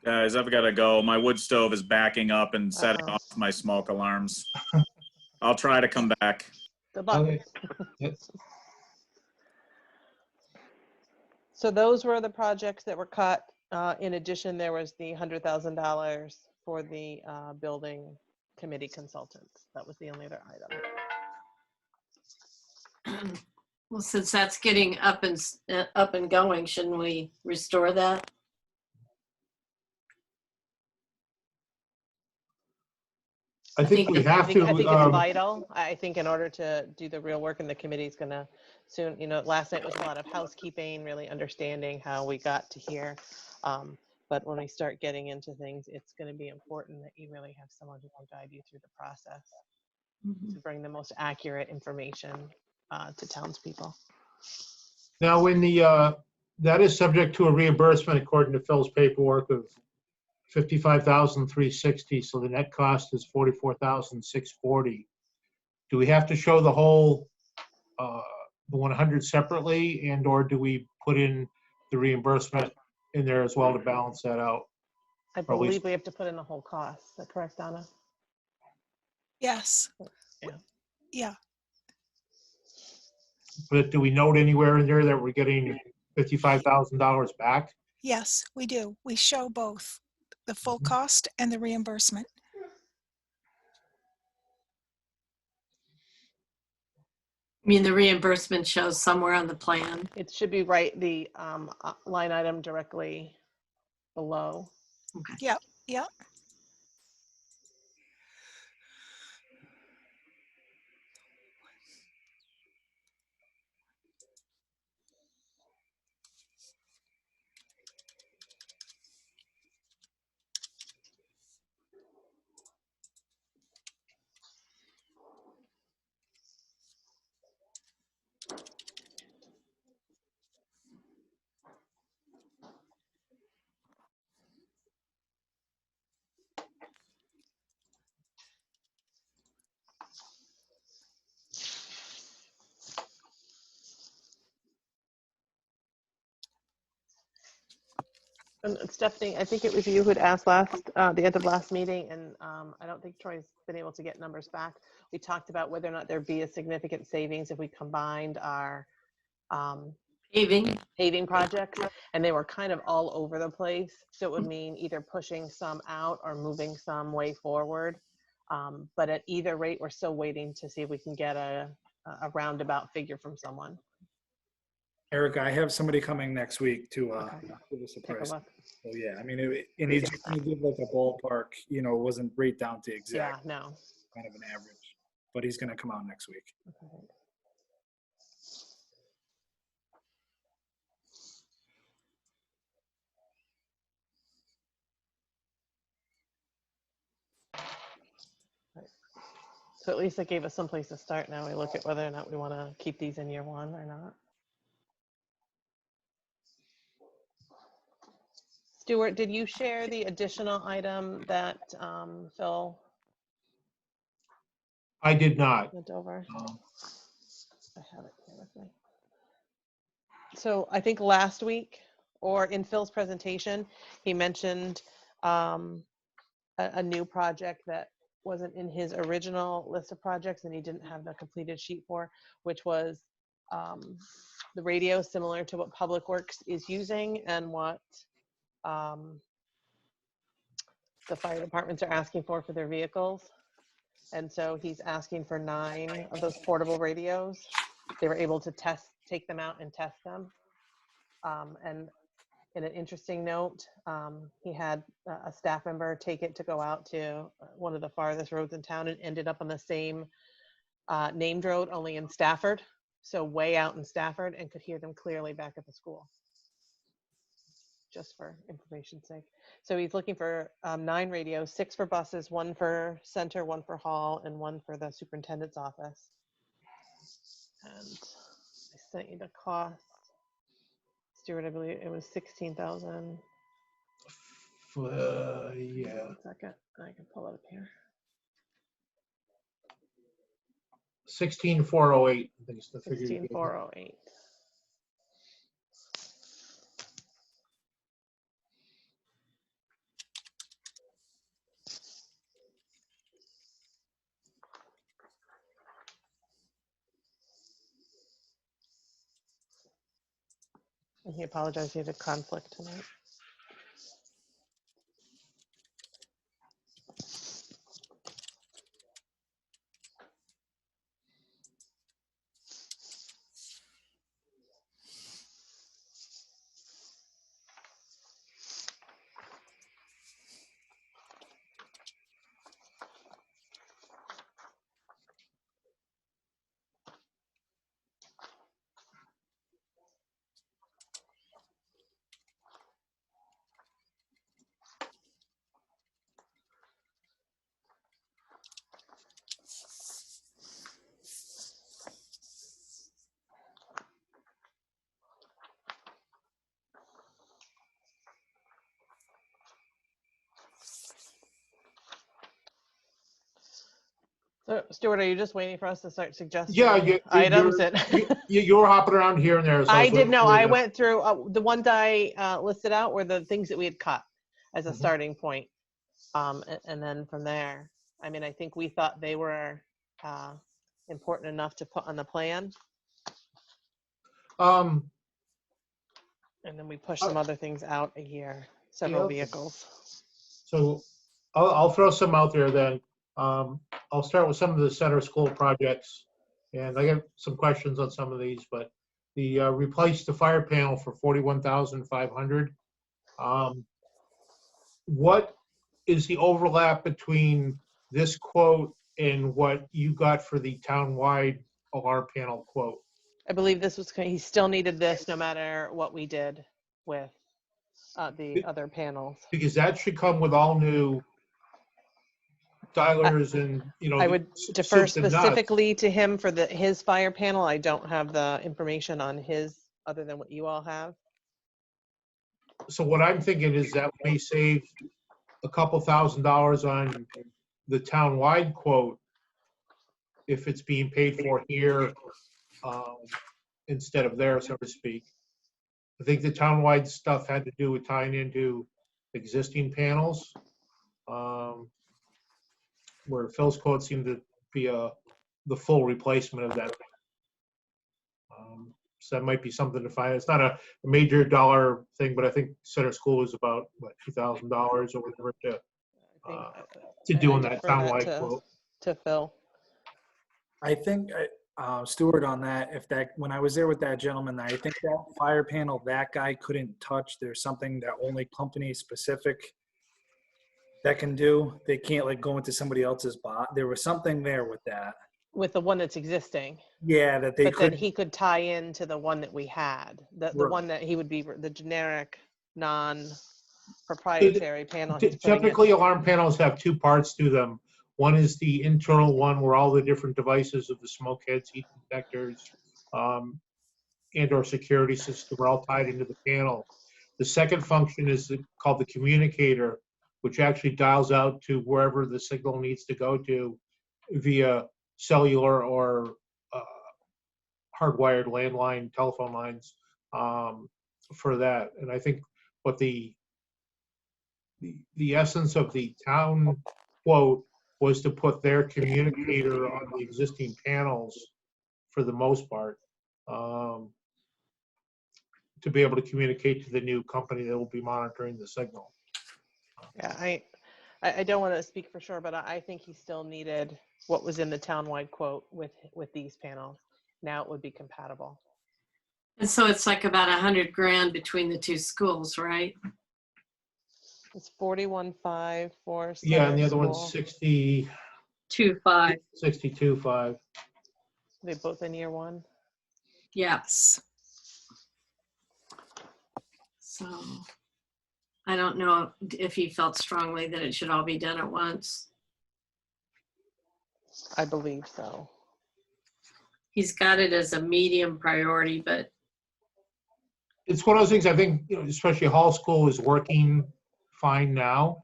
Guys, I've got to go. My wood stove is backing up and setting Uh-oh. off my smoke alarms. I'll try to come back. Good luck. Okay. Yep. So those were the projects that were cut. In addition, there was the $100,000 for the building committee consultants. That was the only other item. Well, since that's getting up and going, shouldn't we restore that? I think we have I think to. it's vital. I think in order to do the real work, and the committee is going to soon. You know, last night was a lot of housekeeping, really understanding how we got to here. But when we start getting into things, it's going to be important that you really have someone who can guide you through the process to bring the most accurate information to townspeople. Now, when the, that is subject to a reimbursement according to Phil's paperwork of $55,360, so the net cost is $44,640. Do we have to show the whole, the 100 separately, and or do we put in the reimbursement in there as well to balance that out? I Or at least- believe we have to put in the whole cost. Is that correct, Donna? Yes. Yeah. Yeah. But do we note anywhere in there that we're getting $55,000 back? Yes, we do. We show both the full cost and the reimbursement. I mean, the reimbursement shows somewhere on the plan. It should be right, the line item directly below. Yep. Yep. And Stephanie, I think it was you who had asked the end of last meeting, and I don't think Troy's been able to get numbers back. We talked about whether or not there'd be a significant savings if we combined our paving projects, and they were kind of all over the place. So it would mean either pushing some out or moving some way forward. But at either rate, we're still waiting to see if we can get a roundabout figure from someone. Erica, I have somebody coming next week to Okay. give us a Take a price. look. So yeah, I mean, and he's just gonna give like a ballpark, you know, it wasn't right down to Yeah, exact, no. kind of an average, but he's gonna come out next week. Okay. So at least it gave us some place to start. Now we look at whether or not we want to keep these in year one or not. Stuart, did you share the additional item that Phil I did not. went over? Um, I have it here with me. So I think last week, or in Phil's presentation, he mentioned a new project that wasn't in his original list of projects and he didn't have the completed sheet for, which was the radio, similar to what Public Works is using and what the fire departments are asking for their vehicles. And so he's asking for 9 of those portable radios. They were able to take them out and test them. And in an interesting note, he had a staff member take it to go out to one of the farthest roads in town and ended up on the same named road, only in Stafford. So way out in Stafford, and could hear them clearly back at the school. Just for information's sake. So he's looking for 9 radios, 6 for buses, 1 for center, 1 for hall, and 1 for the superintendent's office. And I sent you the cost. Stuart, I believe it was 16,000. Yeah. 1 second, I can pull it up here. 16,408, I think is the figure. you gave me. 16,408. And he apologized, he had a conflict tonight. So, Stuart, are you just waiting for us to start suggesting Yeah, items? you were hopping around here and there. So I was did waiting know. for you I to- went through the ones I listed out were the things that we had cut as a Mhm. starting point. And then from there, I mean, I think we thought they were important enough to put on the plan. Um, And then we pushed some other things out a year, several Yeah. vehicles. So I'll throw some out there then. I'll start with some of the center school projects. And I got some questions on some of these, but the replace the fire panel for 41,500. What is the overlap between this quote and what you got for the town-wide alarm panel quote? I believe this was, he still needed this no matter what we did with the other panels. Because that should come with all new dialers and, I would defer soup and nuts. specifically to him for his fire panel. I don't have the information on his other than what you all have. So what I'm thinking is that may save a couple $1,000s on the town-wide quote if it's being paid for here instead of there, so to speak. I think the town-wide stuff had to do with tying into existing panels, where Phil's quote seemed to be the full replacement of that. So that might be something to find. It's not a major dollar thing, but I think center school was about, what, $2,000 or whatever to do on that defer town-wide quote. to Phil. I think, Stuart, on that, when I was there with that gentleman, I think that fire panel, that guy couldn't touch. There's something that only company specific that can do. They can't like go into somebody else's bot. There was something there with that. With the one that's existing, Yeah, that they but then could. he could tie into the one that we had, the Right. one that he would be the generic, non-proprietary panel. He's putting in. Typically, alarm panels have two parts to them. One is the internal one where all the different devices of the smoke heads, heat detectors, and or security system are all tied into the panel. The second function is called the communicator, which actually dials out to wherever the signal needs to go to via cellular or hardwired landline telephone lines for that. And I think what the essence of the town quote was to put their communicator on the existing panels for the most part, to be able to communicate to the new company that will be monitoring the signal. Yeah, I don't want to speak for sure, but I think he still needed what was in the townwide quote with these panels. Now it would be compatible. And so it's like about $100,000 between the two schools, right? It's 41.5 for Yeah, and the center other one's school. 2.5. 62.5. They both in year one. Yes. So I don't know if he felt strongly that it should all be done at once. I believe so. He's got it as a medium priority, but It's one of those things I think, especially Hall School is working fine now.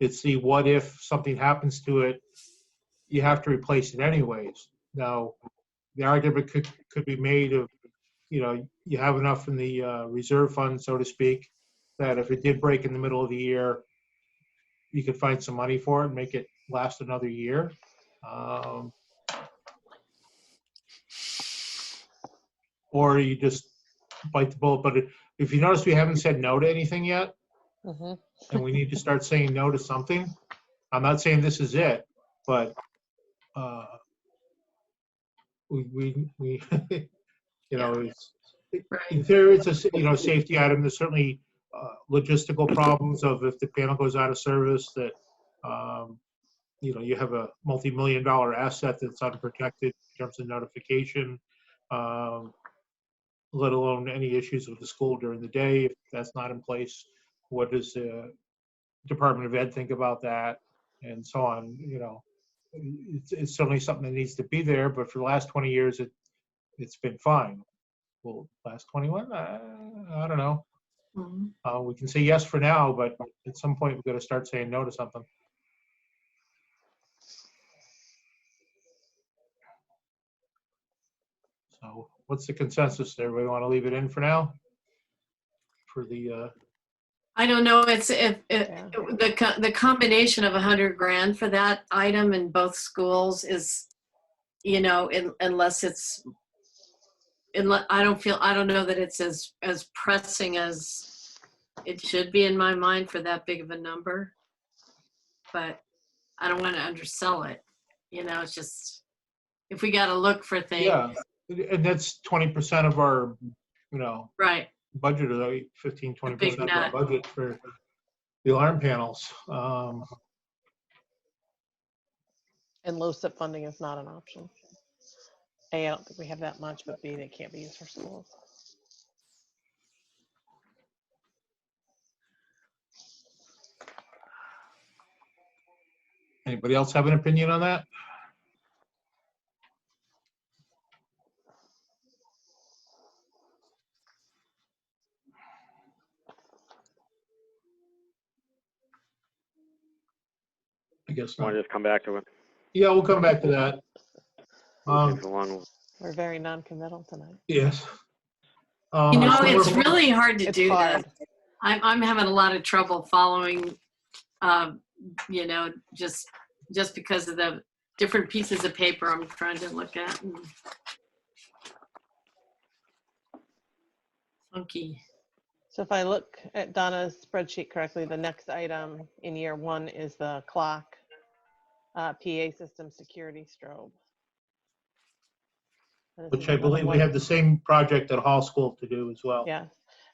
It's the what if something happens to it, you have to replace it anyways. Now, the argument could be made of, you have enough in the reserve fund, so to speak, that if it did break in the middle of the year, you could find some money for it and make it last another year. Or you just bite the bullet. But if you notice, we haven't said no to anything yet, Mm-hmm. and we need to start saying no to something. I'm not saying this is it, but we it's, in theory, it's a safety item. There's certainly logistical problems of if the panel goes out of service that you have a multi-million-dollar asset that's unprotected in terms of notification, let alone any issues with the school during the day. If that's not in place, what does the Department of Ed think about that, and so on? It's certainly something that needs to be there, but for the last 20 years, it's been fine. Well, last 21, I don't know. Mhm. We can say yes for now, but at some point we've got to start saying no to something. So what's the consensus there? We want to leave it in for now? For the, I don't know, it's, if, Yeah. the combination of 100 grand for that item in both schools is, you know, unless it's, I don't know that it's as pressing as it should be in my mind for that big of a number. But I don't want to undersell it. You know, it's just, if we got to look for things. yeah, and that's 20% of our, you know, Right. budget, or 15, 20% big of our nut. budget for the alarm panels. And low SIP funding is not an option. A, I don't think we have that much, but B, they can't be used for schools. Anybody else have an opinion on that? I guess Want not. to just come back to it? Yeah, we'll come back to that. It's a long. We're very non-committal tonight. Yes. You know, so it's we're- really hard to It's do hard. that. I'm having a lot of trouble following, you know, just because of the different pieces of paper I'm trying to look at. And funky. So if I look at Donna's spreadsheet correctly, the next item in year one is the clock, PA system security strobe. And this Which is I another believe we one- have the same project at Hall School to do as well. Yeah,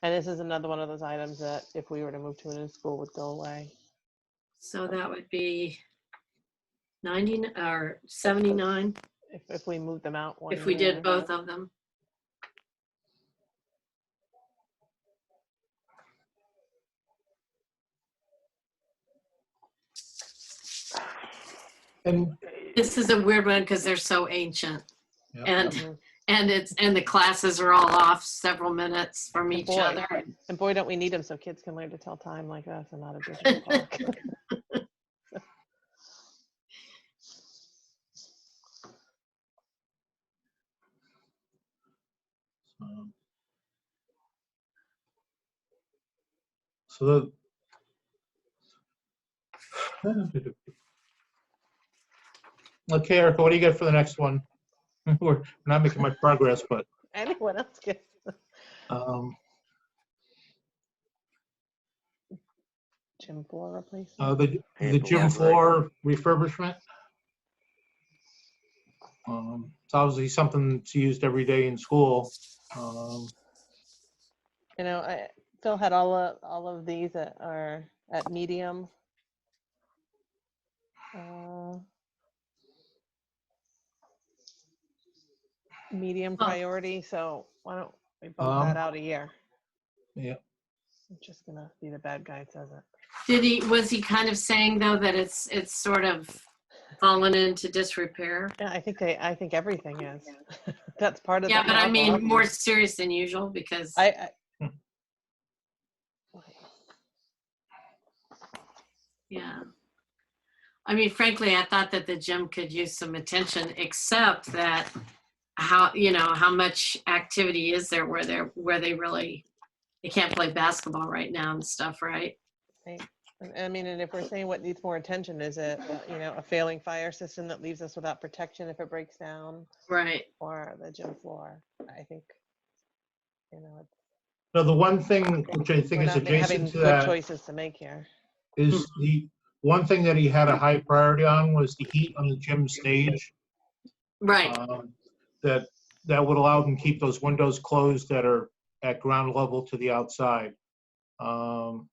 and this is another one of those items that if we were to move to a new school would go away. So that would be 90 or 79 If we moved them out one if we year. did both of them. And This is a weird one because they're so ancient. Yeah. And Mhm. and the classes are all off several minutes from each boy. other. And boy, don't we need them so kids can learn to tell time like us and not a digital clock. so okay, Erica, what do you got for the next one? We're not making much progress, but Anyone else get? um, Gym floor replacement? the gym floor refurbishment. It's obviously something that's used every day in school. You know, Phil had all of these that are at medium. Medium Oh. priority, so why don't we bump that out a year? Yeah. I'm just gonna be the bad guy, it says it. Was he kind of saying though that it's sort of fallen into disrepair? Yeah, I think everything is. That's part of Yeah, the but I mean problem. more serious than usual because yeah. I mean, frankly, I thought that the gym could use some attention, except that how much activity is there where they really, they can't play basketball right now and stuff, right? Right. I mean, and if we're saying what needs more attention, is it, a failing fire system that leaves us without protection if it breaks down, Right. or the gym floor? I think, it's, No, the one thing which I think we're is not having adjacent to good that choices to make here. is the one thing that he had a high priority on was the heat on the gym stage. Right. That would allow them to keep those windows closed that are at ground level to the outside. That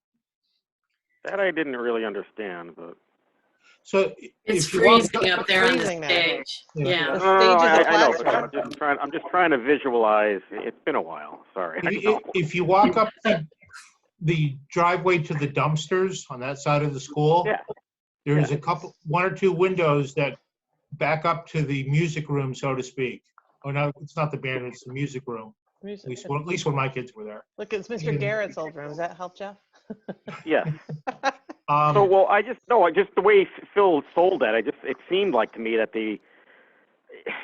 I didn't really understand, but. So It's if you walk freezing up there on the freezing there. stage. Yeah. Yeah. The No, stage is a I know, flat but structure. I'm just trying to visualize. It's been a while. Sorry. I know. if you walk up the driveway to the dumpsters on that side of the school, Yeah. there's one or two windows that back up to the music room, so to speak. Oh no, it's not the band room, it's the music room. At least when my kids were there. Look, it's Mr. Garrett's old room. Does that help, Jeff? Yes. Um, So, well, just the way Phil sold that, it seemed like to me that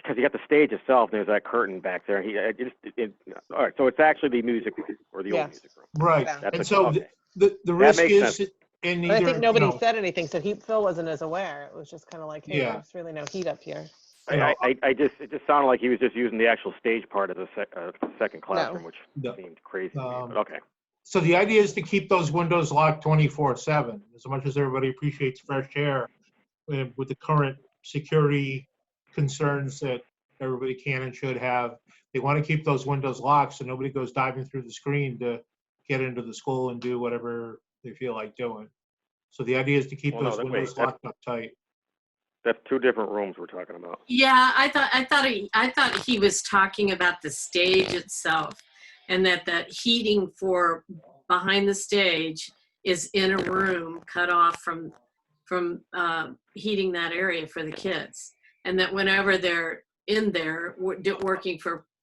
because you got the stage itself, and there's that curtain back there. All right, so it's actually the music room or the old Yes. music room. Right. Yeah. That's And so okay. the risk makes is sense. in But I either, think you nobody know, said anything, so Phil wasn't as aware. It was just kind of like, hey, Yeah. there's really no heat up here. you know, It just sounded like he was just using the actual stage part of the second classroom, which No. seemed crazy to me. Um, But okay. So the idea is to keep those windows locked 24/7. As much as everybody appreciates fresh air, with the current security concerns that everybody can and should have, they want to keep those windows locked so nobody goes diving through the screen to get into the school and do whatever they feel like doing. So the idea is to keep Well, no, those wait, windows locked up tight. That's two different rooms we're talking about. Yeah, I thought he was talking about the stage itself, and that the heating for behind the stage is in a room cut off from heating that area for the kids, and that whenever they're in there working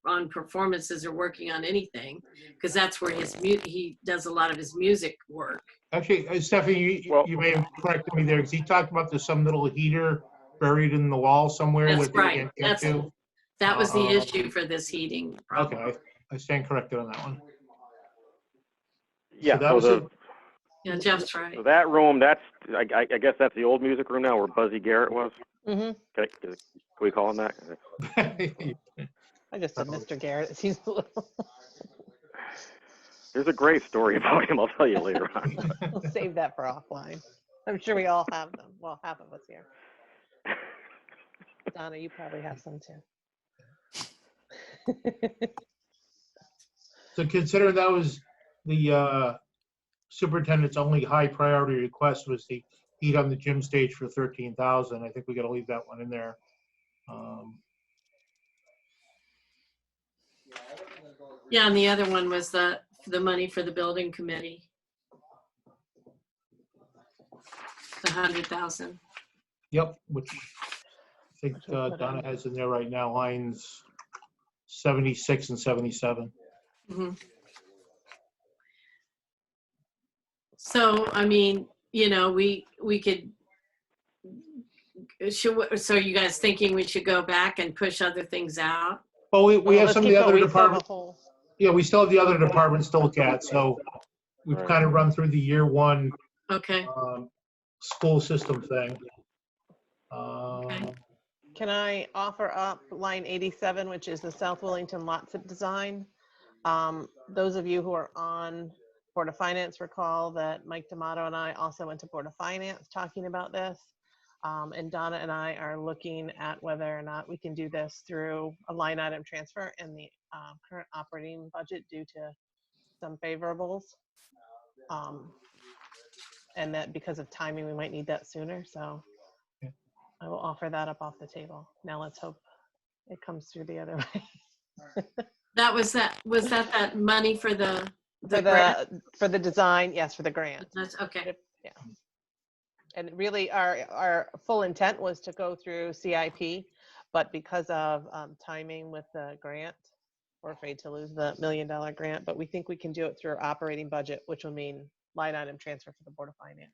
on performances or working on anything, because that's where he does a lot of his music work. Actually, Stephanie, Well- you may have corrected me there because he talked about there's some little heater buried in the wall somewhere That's that they right. can't get to. That was the issue for this heating problem. Okay, I stand corrected on that one. Yeah. that So was it. Yeah, Jeff's right. So that room, I guess that's the old music room now, where Buzzy Garrett was. Mm-hmm. Can we call him that? I just said Mr. Garrett. He's a little. There's a great story about him. I'll tell you later on. We'll save that for offline. I'm sure we all have them. Well, half of us here. Donna, you probably have some too. So considering that was the superintendent's only high priority request was the heat on the gym stage for 13,000, I think we got to leave that one in there. Yeah, and the other one was the money for the building committee. The 100,000. Yep, which I think Donna has in there right now, lines 76 and 77. Mm-hmm. So, I mean, we could, so you guys thinking we should go back and push other things out? Well, we have let's some of keep the other going. We still have a departments. whole- Yeah, we still have the other departments to look at. So we've Right. kind of run through the year one Okay. school system thing. Okay. Can I offer up line 87, which is the South Wellington lot zip design? Those of you who are on Board of Finance recall that Mike D'Amato and I also went to Board of Finance talking about this. And Donna and I are looking at whether or not we can do this through a line item transfer in the current operating budget due to some favorables. And that because of timing, we might need that sooner. So Yeah. I will offer that up off the table. Now let's hope it comes through the other way. Was that money for the For grant? for the design, yes, for the grant. That's okay. Yeah. And really our full intent was to go through CIP, but because of timing with the grant, we're afraid to lose the $1 million grant, but we think we can do it through our operating budget, which will mean line item transfer for the Board of Finance.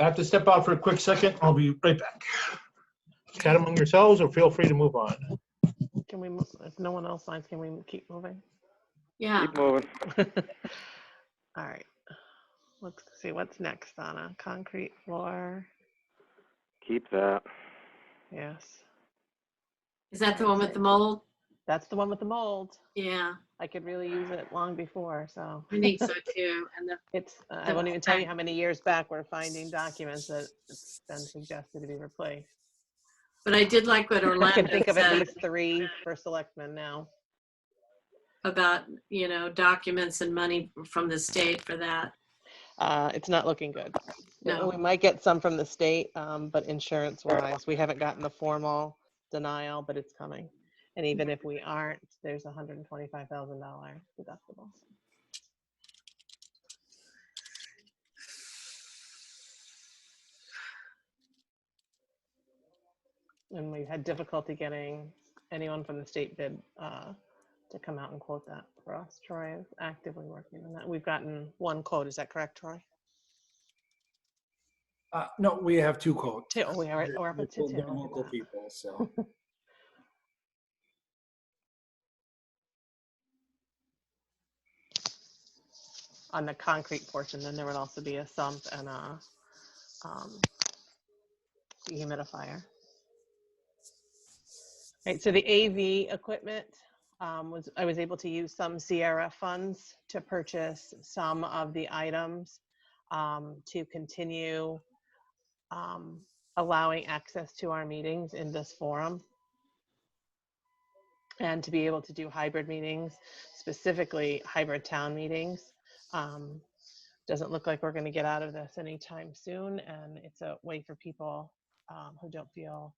I have to step out for a quick second. I'll be right back. Chat among yourselves or feel free to move on. Can we, if no one else signs, can we keep moving? Yeah. Keep moving. All right. Let's see what's next, Donna. Concrete floor. Keep that. Yes. Is that the one with the mold? That's the one with the mold. Yeah, I could really use it long before, so. I think so too. And It's, I won't even tell you how many years back we're finding documents that it's been suggested to be replaced. but I did like what I Orlando can think of at said least 3 for selectmen now. about, documents and money from the state for that. It's not looking good. No. We might get some from the state, but insurance wise, we haven't gotten the formal denial, but it's coming. And even if we aren't, there's a $125,000 deductible. And we've had difficulty getting anyone from the state bid to come out and quote that for us. Troy is actively working on that. We've gotten 1 quote. Is that correct, Troy? No, we have 2 quotes. Two. Oh, we're up We at two. pulled down Look at local that. people, so. On the concrete portion, then there would also be a sump and a dehumidifier. Right, so the AV equipment I was able to use some Sierra funds to purchase some of the items to continue allowing access to our meetings in this forum and to be able to do hybrid meetings, specifically hybrid town meetings. Doesn't look like we're going to get out of this anytime soon, and it's a way for people who don't feel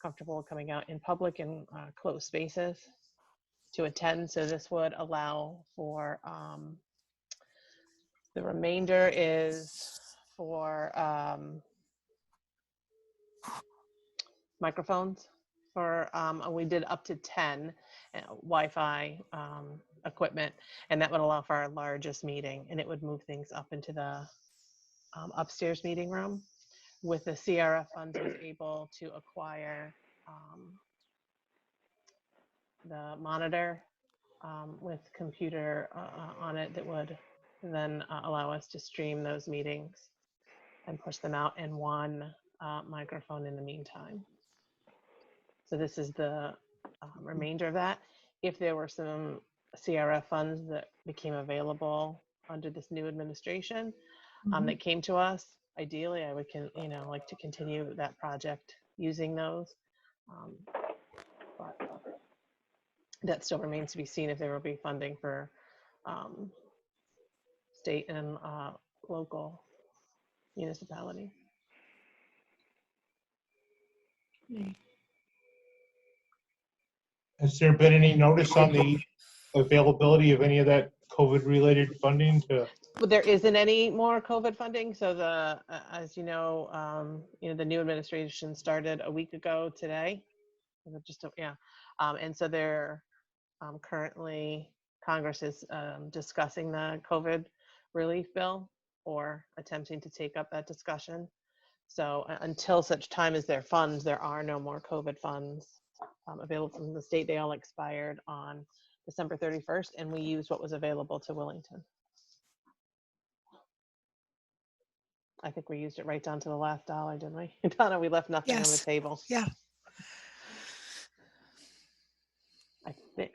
comfortable coming out in public in closed spaces to attend. So this would allow for the remainder is for microphones for we did up to 10 Wi-Fi equipment, and that would allow for our largest meeting, and it would move things up into the upstairs meeting room. With the CRF funds, I was able to acquire the monitor with computer on it that would then allow us to stream those meetings and push them out, and one microphone in the meantime. So this is the remainder of that. If there were some CRF funds that became available under this new administration that came to us, ideally I would like to continue that project using those. But that still remains to be seen if there will be funding for state and local municipality. Has there been any notice on the availability of any of that COVID-related funding to? But there isn't any more COVID funding. So the, as you know, the new administration started a week ago today. And so they're currently, Congress is discussing the COVID relief bill or attempting to take up that discussion. So until such time as there are funds, there are no more COVID funds available from the state. They all expired on December 31st, and we used what was available to Willington. I think we used it right down to the last dollar, didn't we? Donna, we left nothing on the Yes. table. Yeah.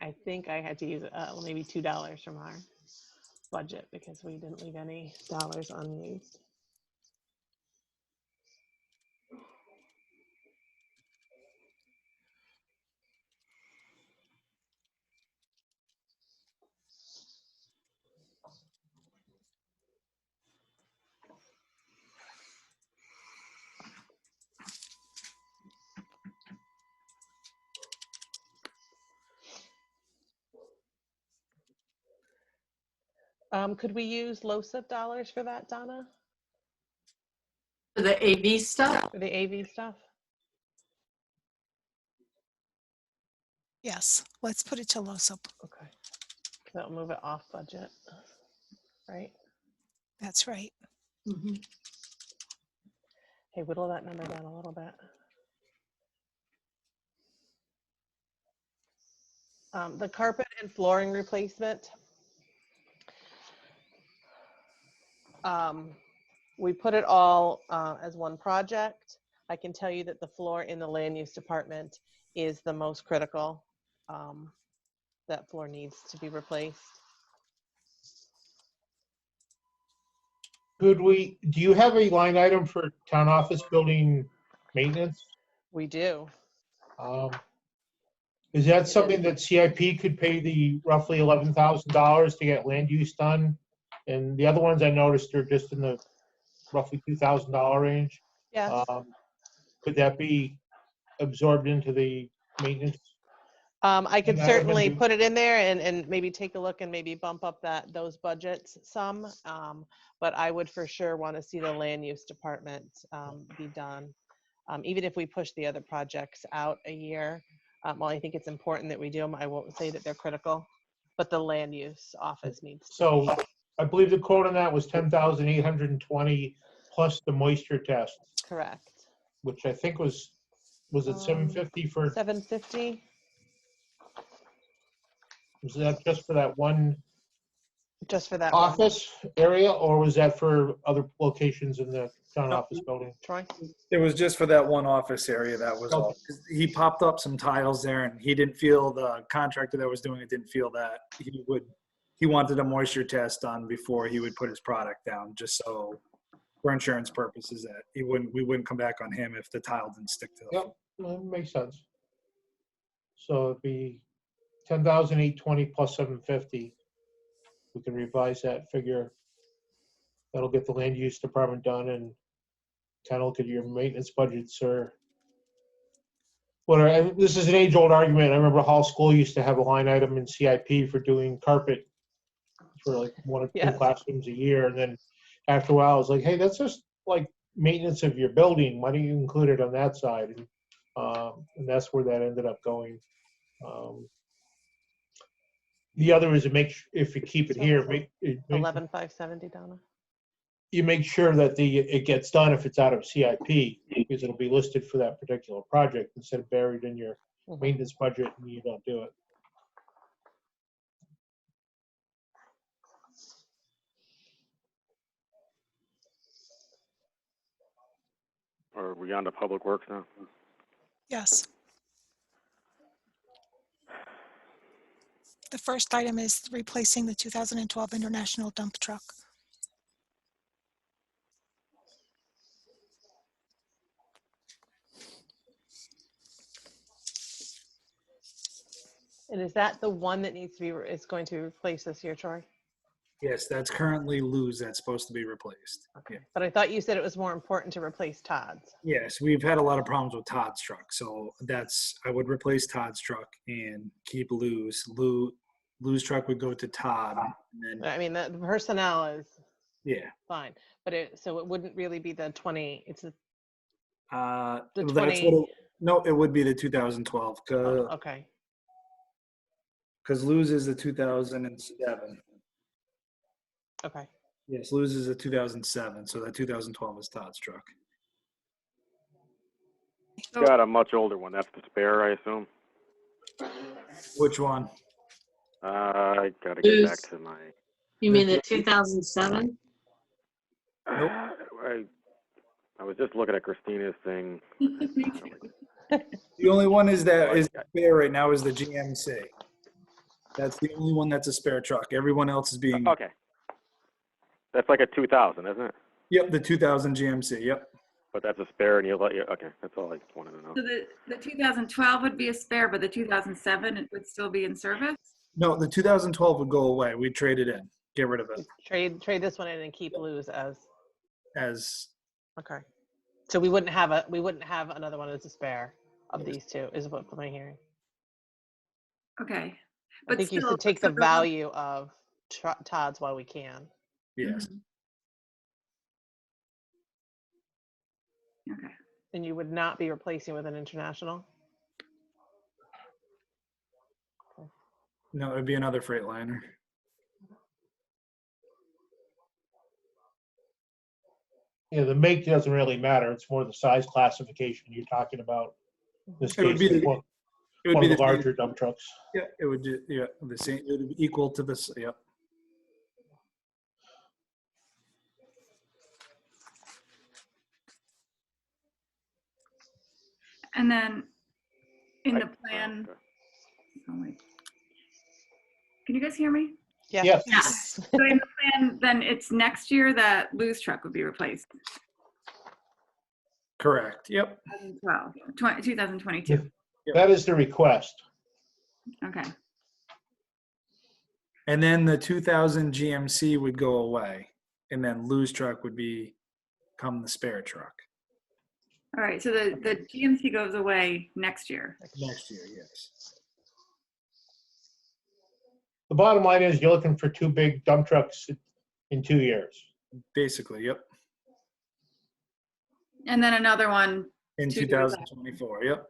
I think I had to use maybe $2 from our budget because we didn't leave any dollars unused. Could we use LoCIP dollars for that, Donna? For the AV stuff? For the AV stuff? Yes. Let's put it to LoCIP. Okay. That'll move it off budget, right? That's right. Mm-hmm. Hey, whittle that number down a little bit. The carpet and flooring replacement. We put it all as one project. I can tell you that the floor in the land use department is the most critical. That floor needs to be replaced. Do you have a line item for town office building maintenance? We do. Is that something that CIP could pay the roughly $11,000 to get land use done? And the other ones I noticed are just in the roughly $2,000 range. Yes. Could that be absorbed into the maintenance? I could And certainly put it in there and maybe take a look and maybe bump up those budgets some. But I would for sure want to see the land use department be done. Even if we push the other projects out a year, well, I think it's important that we do them. I won't say that they're critical, but the land use office needs to. So I believe the quote on that was $10,820 plus the moisture test, Correct. which I think was it 750 for, 750, was that just for that one just for that one. office area, or was that for other locations in the town office building? Troy? It was just for that one office area, that was all. 'Cause he popped up some tiles there and he didn't feel, the contractor that was doing it didn't feel that he wanted a moisture test done before he would put his product down, just so for insurance purposes that we wouldn't come back on him if the tile didn't stick to the Yep, that makes sense. So it'd be 10,820 plus 750. We can revise that figure. That'll get the land use department done and kind of look at your maintenance budgets or whatever. And this is an age-old argument. I remember Hall School used to have a line item in CIP for doing carpet for like 1 or 2 Yes. classrooms a year. And then after a while, I was like, hey, that's just like maintenance of your building. Why don't you include it on that side? And that's where that ended up going. The other is to if you keep it here, 11,570, Donna. you make sure that it gets done if it's out of CIP, because it'll be listed for that particular project instead of buried in your maintenance budget and you don't do it. Are we on to Public Works now? Yes. The first item is replacing the 2012 International dump truck. And is that the one that needs to be, is going to be replaced this year, Troy? Yes, that's currently Lou's that's supposed to be replaced. Yeah. But I thought you said it was more important to replace Todd's. Yes, we've had a lot of problems with Todd's truck, so I would replace Todd's truck and keep Lou's. Lou's truck would go to Todd, and then I mean, the personnel is yeah. fine, but so it wouldn't really be the 20, it's the That's 20. no, it would be the 2012 Okay. because Lou's is the 2007. Okay. Yes, Lou's is a 2007, so that 2012 is Todd's truck. Got a much older one. That's the spare, I assume. Which one? I gotta get back to my. You mean the 2007? Nope. I was just looking at Christina's thing. The only one is spare right now is the GMC. That's the only one that's a spare truck. Everyone else is being. Okay. That's like a 2000, isn't it? Yep, the 2000 GMC. Yep. But that's a spare, and okay. That's all I wanted to know. So the 2012 would be a spare, but the 2007 it would still be in service? No, the 2012 would go away. We'd trade it in, get rid of it. Trade this one in and keep Lou's as. Okay. So we wouldn't have another one as a spare of these two, is what am I hearing? Okay. I think you should take the value of Todd's while we can. Yes. Okay. And you would not be replacing with an International? No, it would be another Freightliner. Yeah, the make doesn't really matter. It's more the size classification you're talking about. In this It would case, be one the of the same- larger dump trucks. Yeah, it would do. Yeah, the same. It would be equal to this. Yep. And then in the plan, oh wait. Can you guys hear me? Yeah. Yes. Yes. So in the plan, then it's next year that Lou's truck would be replaced. Correct. Yep. 2022. That is the request. Okay. And then the 2000 GMC would go away, and then Lou's truck would become the spare truck All right. So the GMC goes away next year. next year. Yes. The bottom line is you're looking for 2 big dump trucks in 2 years. Basically, yep. And then another one. In 2 years 2024. Yep.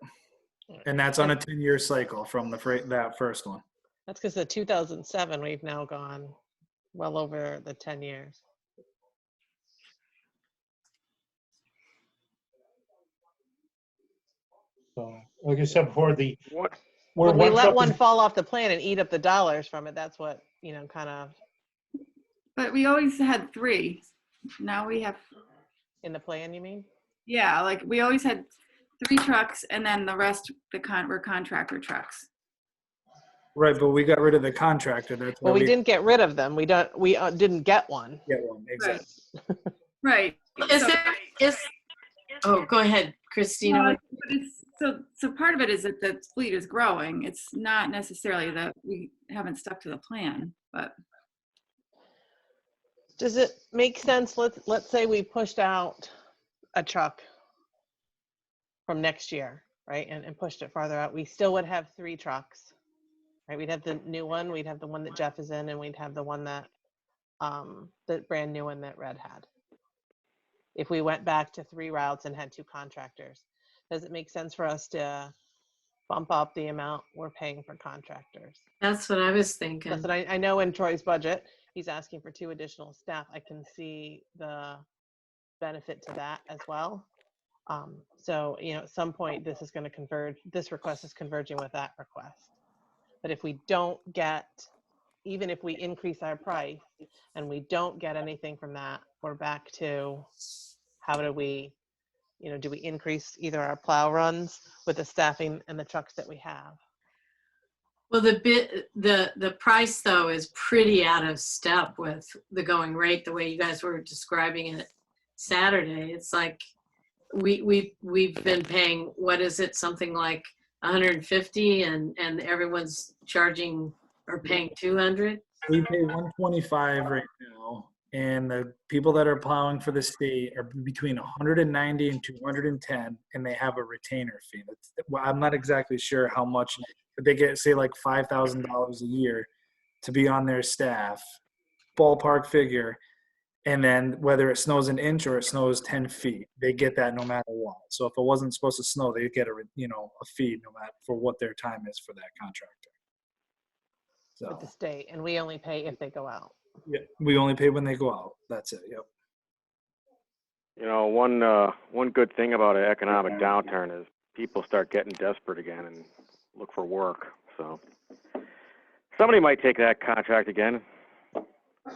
And that's on a 10-year cycle from that first one. That's because the 2007, we've now gone well over the 10 years. So, like I said before, What, we're When we let truck one is- fall off the plan and eat up the dollars from it, that's what, kind of But we always had 3. Now we have, in the plan, you mean? yeah, like we always had 3 trucks and then the rest were contractor trucks. Right, but we got rid of the contractor. That's why Well, we didn't get rid of them. We didn't get one. get one. Exactly. Right. Is So- there, is, oh, go ahead, Christina. No, but it's, so part of it is that the fleet is growing. It's not necessarily that we haven't stuck to the plan, but Does it make sense? Let's say we pushed out a truck from next year, right? And pushed it farther out. We still would have 3 trucks, right? We'd have the new one, we'd have the one that Jeff is in, and we'd have the one that, the brand new one that Red had. If we went back to 3 routes and had 2 contractors, does it make sense for us to bump up the amount we're paying for contractors? That's what I was thinking. That's what I know in Troy's budget, he's asking for 2 additional staff. I can see the benefit to that as well. So, at some point, this is going to converge, this request is converging with that request. But if we don't get, even if we increase our price and we don't get anything from that, we're back to how do we, do we increase either our plow runs with the staffing and the trucks that we have? Well, the price though is pretty out of step with the going rate, the way you guys were describing it Saturday. It's like we've been paying, what is it, something like 150 and everyone's charging or paying 200. We pay 125 right now, and the people that are plowing for the state are between 190 and 210, and they have a retainer fee. Well, I'm not exactly sure how much, but they get, say, like $5,000 a year to be on their staff, ballpark figure. And then whether it snows an inch or it snows 10 feet, they get that no matter what. So if it wasn't supposed to snow, they get a fee no matter for what their time is for that contractor. So With the state, and we only pay if they go out. yeah, we only pay when they go out. That's it. Yep. one good thing about an economic downturn is people start getting desperate again and look for work. So somebody might take that contract again.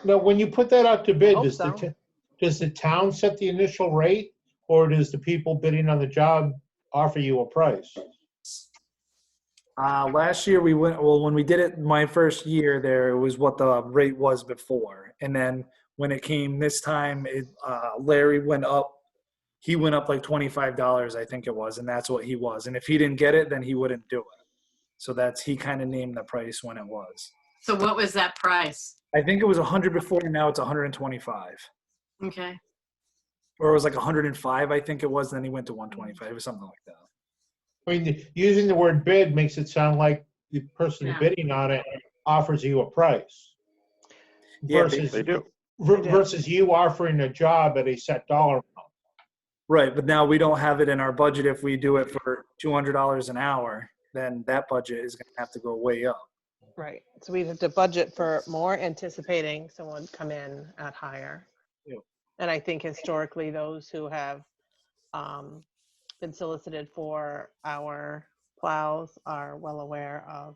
Now, when you put that out to bid, Hope does so. does the town set the initial rate, or does the people bidding on the job offer you a price? Last year when we did it my first year there, it was what the rate was before. And then when it came this time, Larry went up. He went up like $25, I think it was, and that's what he was. And if he didn't get it, then he wouldn't do it. So he kind of named the price when it was. So what was that price? I think it was 100 before, and now it's 125. Okay. Or it was like 105, I think it was, and then he went to 125. It was something like that. I mean, using the word bid makes it sound like the person Yeah. bidding on it offers you a price. Yeah, Versus, They do. versus you offering a job at a set dollar amount. Right, but now we don't have it in our budget. If we do it for $200 an hour, then that budget is going to have to go way up. Right. So we'd have to budget for more, anticipating someone would come in at higher. Yep. And I think historically, those who have been solicited for our plows are well aware of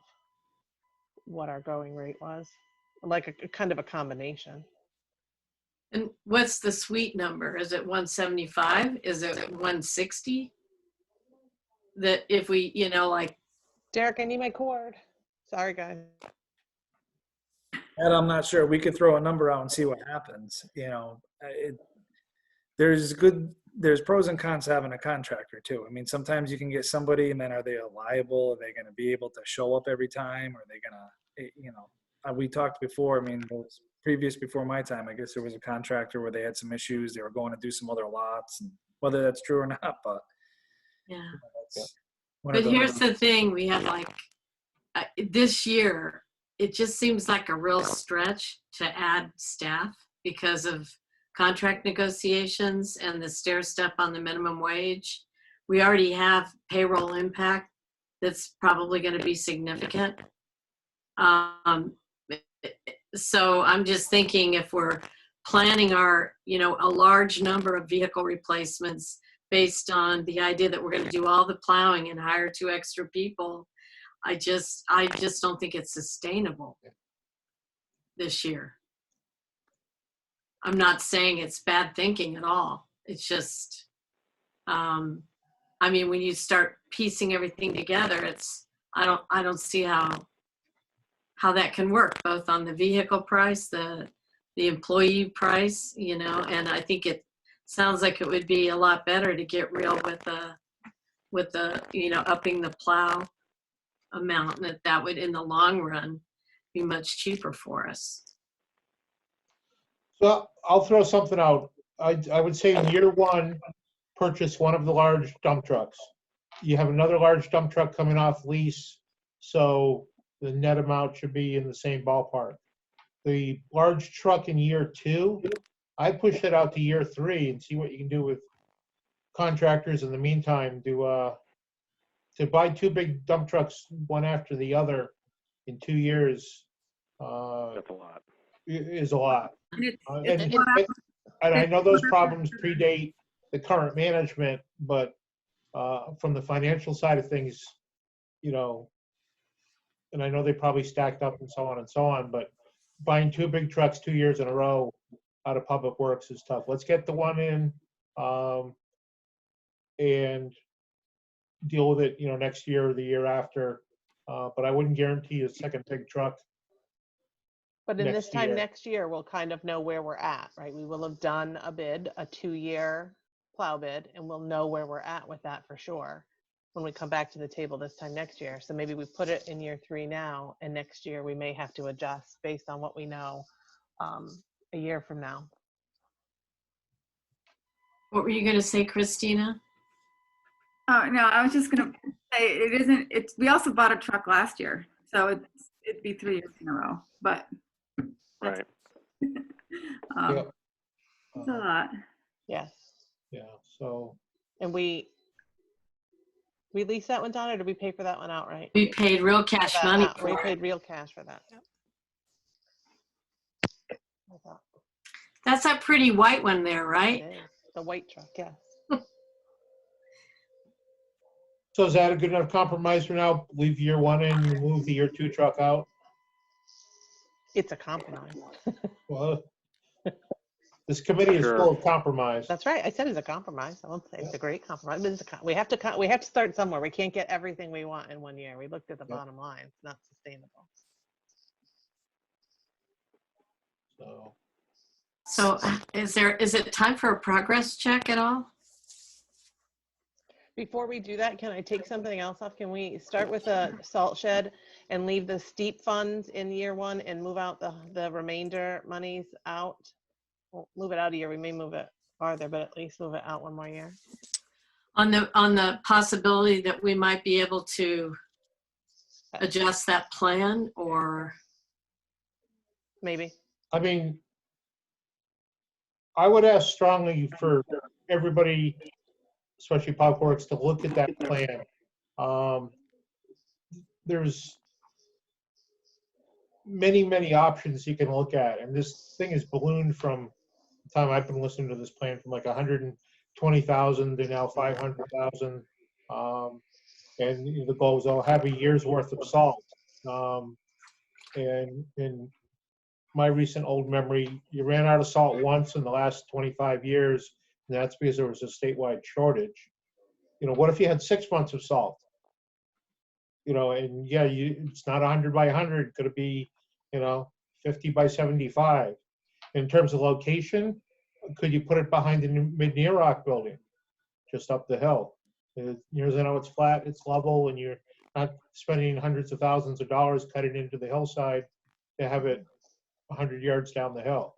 what our going rate was, like a kind of a combination. And what's the sweet number? Is it 175? Is it 160? That if we, like, Derek, I need my cord. Sorry, guys. And I'm not sure. We could throw a number out and see what happens. There's pros and cons to having a contractor too. I mean, sometimes you can get somebody, and then are they liable? Are they going to be able to show up every time? Are they going to, we talked before. I mean, before my time, I guess there was a contractor where they had some issues. They were going to do some other lots, and whether that's true or not, but yeah. that's one of But those. here's the thing, we have like, this year, it just seems like a real stretch to add staff because of contract negotiations and the stair step on the minimum wage. We already have payroll impact that's probably going to be significant. So I'm just thinking if we're planning our, a large number of vehicle replacements based on the idea that we're going to do all the plowing and hire 2 extra people. I just don't think it's sustainable this year. I'm not saying it's bad thinking at all. It's just, I mean, when you start piecing everything together, I don't see how that can work, both on the vehicle price, the employee price, you know, and I think it sounds like it would be a lot better to get real with the, you know, upping the plow amount, and that would, in the long run, be much cheaper for us. So I'll throw something out. I would say in year 1, purchase one of the large dump trucks. You have another large dump truck coming off lease, so the net amount should be in the same ballpark. The large truck in year 2, I push it out to year 3 and see what you can do with contractors in the meantime to buy 2 big dump trucks, one after the other, in 2 years. That's a lot. Is a lot. And it's, And I know those problems predate the current management, but from the financial side of things, you know, and I know they probably stacked up and so on, but buying 2 big trucks 2 years in a row out of Public Works is tough. Let's get the one in and deal with it, you know, next year or the year after. But I wouldn't guarantee a second big truck. But in this next time year. next year, we'll kind of know where we're at, right? We will have done a bid, a 2-year plow bid, and we'll know where we're at with that for sure when we come back to the table this time next year. So maybe we put it in year 3 now, and next year we may have to adjust based on what we know a year from now. What were you going to say, Christina? oh, no, I was just gonna say, we also bought a truck last year, so it'd be 3 years in a row, but. Right. Yeah. It's a lot. Yes. Yeah, so And we leased that one, Donna, or did we pay for that one outright? We paid real cash money We for it. paid real cash for that. I thought That's that pretty white one there, right? it is. The white truck, yes. So is that a good enough compromise for now? Leave year 1 in, move the year 2 truck out? It's a compromise. Well, this committee is full of compromise. That's right. I said it's a compromise. I won't say it's a great compromise. But it's we have to start somewhere. We can't get everything we want in 1 year. We looked at the bottom line. It's not sustainable. So is it time for a progress check at all? Before we do that, can I take something else off? Can we start with a salt shed and leave the steep funds in year 1 and move out the remainder monies out? We'll move it out a year. We may move it farther, but at least move it out 1 more year. On the possibility that we might be able to adjust that plan, or Maybe. I mean, I would ask strongly for everybody, especially Public Works, to look at that plan. There's many options you can look at, and this thing is ballooned from the time I've been listening to this plan from like 120,000 to now 500,000. And you know, the goal is I'll have a year's worth of salt. And in my recent old memory, you ran out of salt once in the last 25 years, and that's because there was a statewide shortage. You know, what if you had 6 months of salt? You know, and yeah, it's not 100 by 100. Could it be, you know, 50 by 75? In terms of location, could you put it behind the Mid-Near Rock building, just up the hill? You know, it's flat, it's level, and you're not spending hundreds of thousands of dollars cutting into the hillside to have it 100 yards down the hill.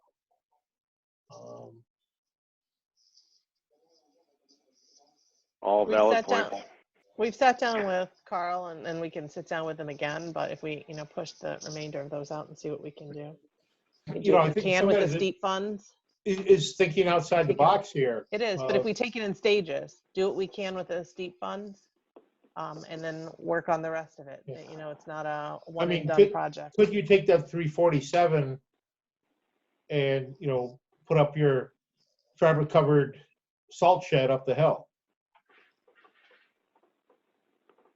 All valid points. We've sat down with Carl, and we can sit down with him again, but if we, you know, push the remainder of those out and see what we can do. You know, I We think can with the sometimes steep funds. is thinking outside the box here. It is, but if we take it in stages, do what we can with the steep funds, and then work on the rest of it. Yeah. You know, it's not a one mean, and done project. Could you take that 347 and, you know, put up your fiber covered salt shed up the hill?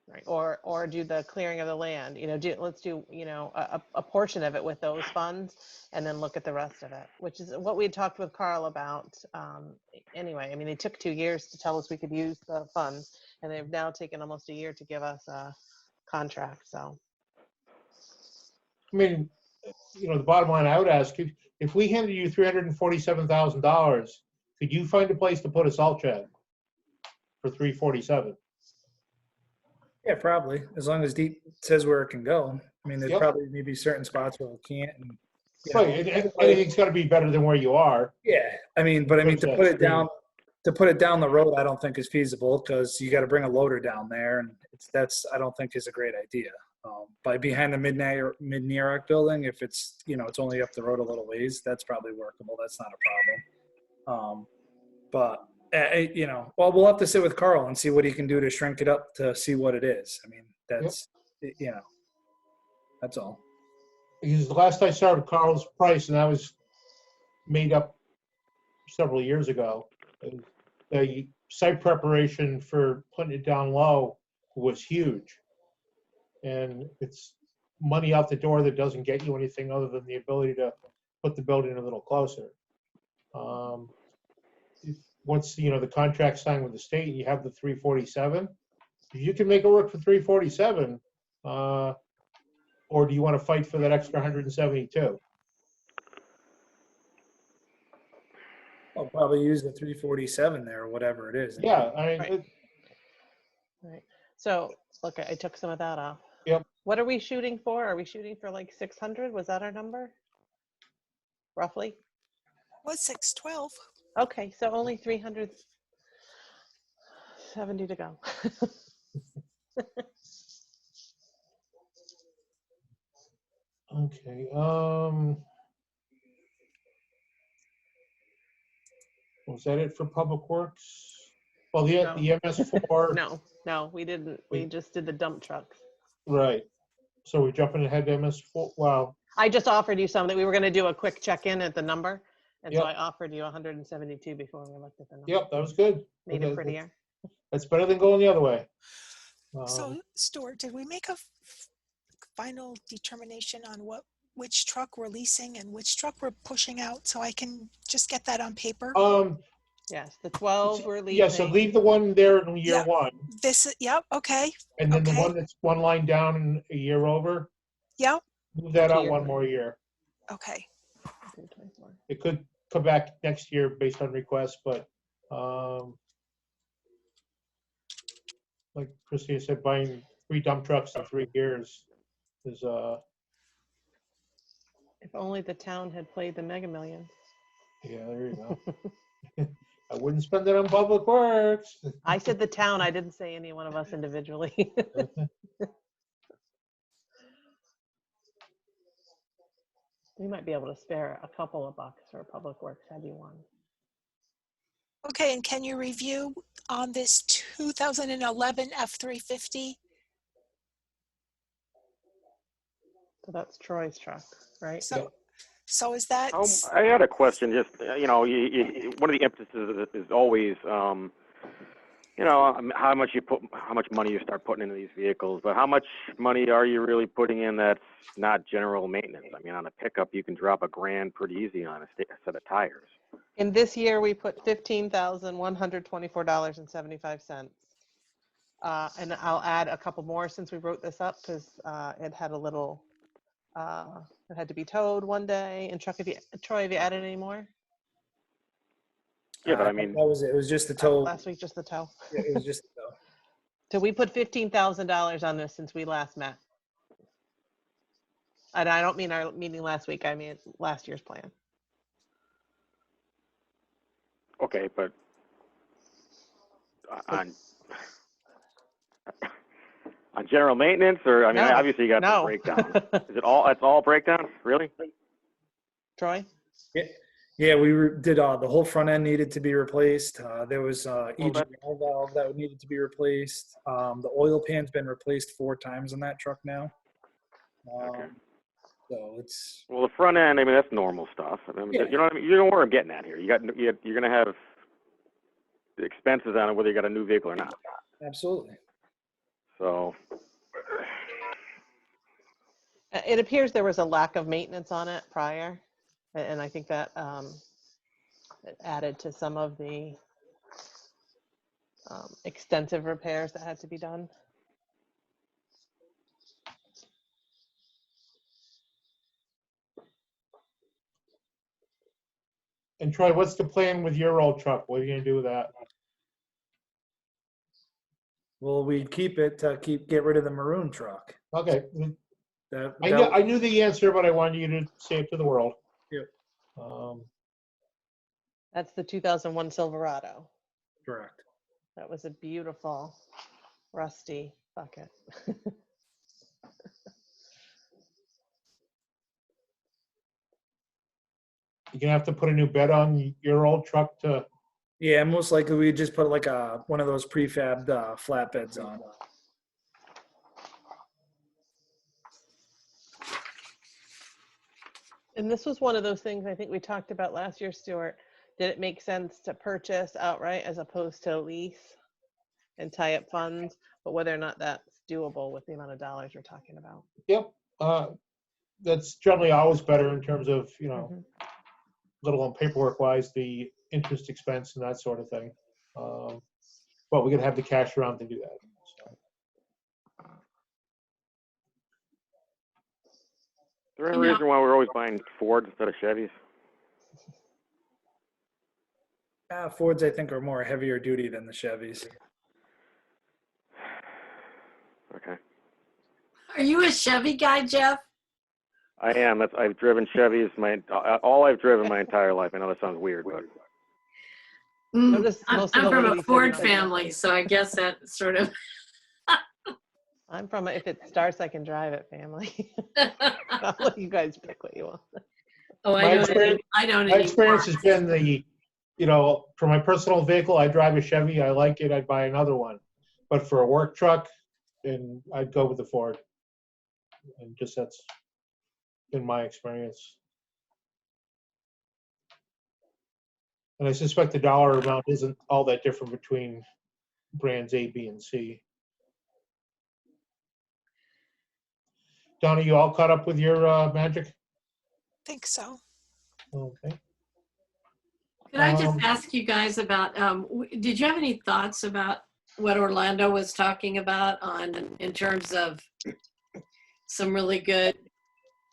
Right. Or do the clearing of the land, let's do, a portion of it with those funds and then look at the rest of it, which is what we had talked with Carl about. Anyway, I mean, they took 2 years to tell us we could use the funds, and they've now taken almost a year to give us a contract, so. I mean, the bottom line I would ask, if we handed you $347,000, could you find a place to put a salt shed for $347,000? Yeah, probably, as long as Deep says where it can go. I mean, there's Yep. probably maybe certain spots where it can't, and Right, anything's got to be better than where you are. yeah, I mean, to put it down, the road, I don't think is feasible, because you got to bring a loader down there, and I don't think is a great idea. By behind the mid-Nearok building, if it's it's only up the road a little ways, that's probably workable. That's not a problem. But well, we'll have to sit with Carl and see what he can do to shrink it up to see what it is. I mean, that's that's all. Because the last I saw Carl's price, and that was made up several years ago, the site preparation for putting it down low was huge. And it's money out the door that doesn't get you anything other than the ability to put the building a little closer. Once the contract signed with the state, you have the 347. If you can make it work for 347, or do you want to fight for that extra 172? I'll probably use the 347 there, or whatever it is. Yeah, I mean, Right. Right. So, look, I took some of that off. Yep. What are we shooting for? Are we shooting for like 600? Was that our number? Roughly? Was 612. Okay, so only 370 to go. okay. Was that it for Public Works? Well, the MS4. No, we didn't. We just did the dump trucks. Right. So we're jumping ahead to MS4. Wow. I just offered you some that we were going to do a quick check-in at the number. And so Yep. I offered you 172 before we looked at the number. Yep, that was good. Made it prettier. That's better than going the other way. So, Stuart, did we make a final determination on which truck we're leasing and which truck we're pushing out, so I can just get that on paper? Yes, the 12 we're leasing. Yeah, so leave the one there in year Yeah. one. Yep, okay. And then the Okay. one that's one line down and a year over, Yep, move that out Year. one more year. okay. It could come back next year based on requests, but like Christina said, buying 3 dump trucks in 3 years is If only the town had played the Mega Millions. yeah, there you go. I wouldn't spend it on Public Works. I said the town. I didn't say any one of us individually. We might be able to spare a couple of bucks for Public Works had you won. Okay, and can you review on this 2011 F-350? So that's Troy's truck, right? So is that? I had a question. Just one of the emphases is always, how much money you start putting into these vehicles, but how much money are you really putting in that's not general maintenance? I mean, on a pickup, you can drop $1,000 pretty easy on a set of tires. In this year, we put $15,124.75. And I'll add a couple more since we wrote this up because it had a little. It had to be towed one day. And Troy, have you added any more? Yeah, but I mean, that was it. It was just the tow. Last week, just the tow. Yeah, it was just the tow. So we put $15,000 on this since we last met. And I don't mean our meeting last week. I mean last year's plan. okay, but on general maintenance, or I mean, No, obviously you got the no. breakdown. Is it all? That's all breakdown, really? Troy? Yeah, we did the whole front end needed to be replaced. There was EGR valve that needed to be replaced. The oil pan's been replaced 4 times on that truck now. Okay. So it's Well, the front end, I mean, that's normal stuff. I mean, Yeah. you know what I mean? You know where I'm getting at here. You're going to have the expenses on it whether you got a new vehicle or not. absolutely. So, It appears there was a lack of maintenance on it prior, and I think that it added to some of the extensive repairs that had to be done. And Troy, what's the plan with your old truck? What are you gonna do with that? Well, we'd keep it to get rid of the maroon truck. Okay, That, I knew the answer, but I wanted you to say it to the world. Yep. That's the 2001 Silverado. correct. That was a beautiful rusty bucket. You're gonna have to put a new bed on your old truck to, Yeah, most likely we just put like one of those prefabbed flatbeds on. And this was one of those things I think we talked about last year, Stuart. Did it make sense to purchase outright as opposed to lease and tie up funds? But whether or not that's doable with the amount of dollars we're talking about. yep. That's generally always better in terms of, you know, Mhm. little on paperwork wise, the interest expense and that sort of thing. But we gotta have the cash around to do that. So. is there any You know- reason why we're always buying Fords instead of Chevys? Fords, I think, are more heavier duty than the Chevys. Okay. Are you a Chevy guy, Jeff? I am. I've driven Chevys all I've driven my entire life. I know that sounds weird, but Notice most of I'm the from a ladies Ford that- family, so I guess that sort of. I'm from a, if it starts, I can drive it family. I'll let you guys pick what you want. Oh, My experience- I don't. My experience has been you know, for my personal vehicle, I drive a Chevy, I like it, I'd buy another one. But for a work truck, then I'd go with the Ford. And just that's been my experience. And I suspect the dollar amount isn't all that different between brands A, B, and C. Donna, you all caught up with your magic? Think so. Okay. Could I just Um, ask you guys about, did you have any thoughts about what Orlando was talking about in terms of some really good,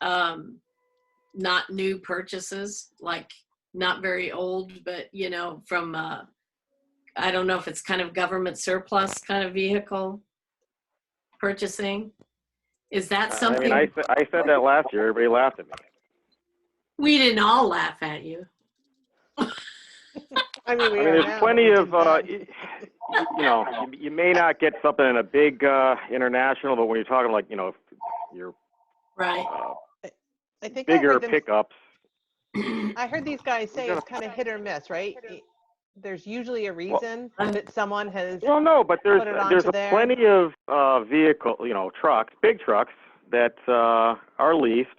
not new purchases, like not very old, but you know, from, I don't know if it's kind of government surplus kind of vehicle purchasing? Is that I something? mean, I said that last year. Everybody laughed at me. We didn't all laugh at you. I mean, we I mean, are there's now, plenty which of, is bad. you know, you may not get something in a big international, but when you're talking like, you know, your Right. I think I bigger heard them, pickups, I heard these guys say gotta- it's kind of hit or miss, right? There's usually a reason that someone has, well, no, but there's Put it onto there's there. plenty of vehicle, you know, trucks, big trucks that are leased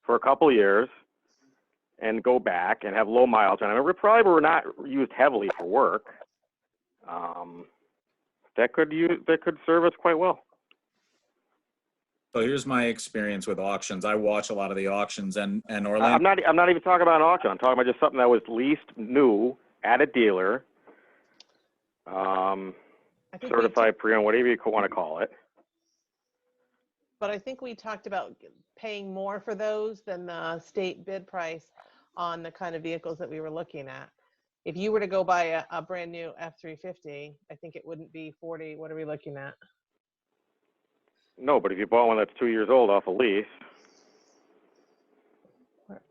for a couple years and go back and have low miles on them. We probably were not used heavily for work. That could serve us quite well. So here's my experience with auctions. I watch a lot of the auctions, and I'm Orlando. not even talking about an auction. I'm talking about just something that was leased new at a dealer, I think we certified pre-owned, whatever you want to call it. but I think we talked about paying more for those than the state bid price on the kind of vehicles that we were looking at. If you were to go buy a brand new F-350, I think it wouldn't be 40. What are we looking at? No, but if you bought one that's 2 years old off a lease,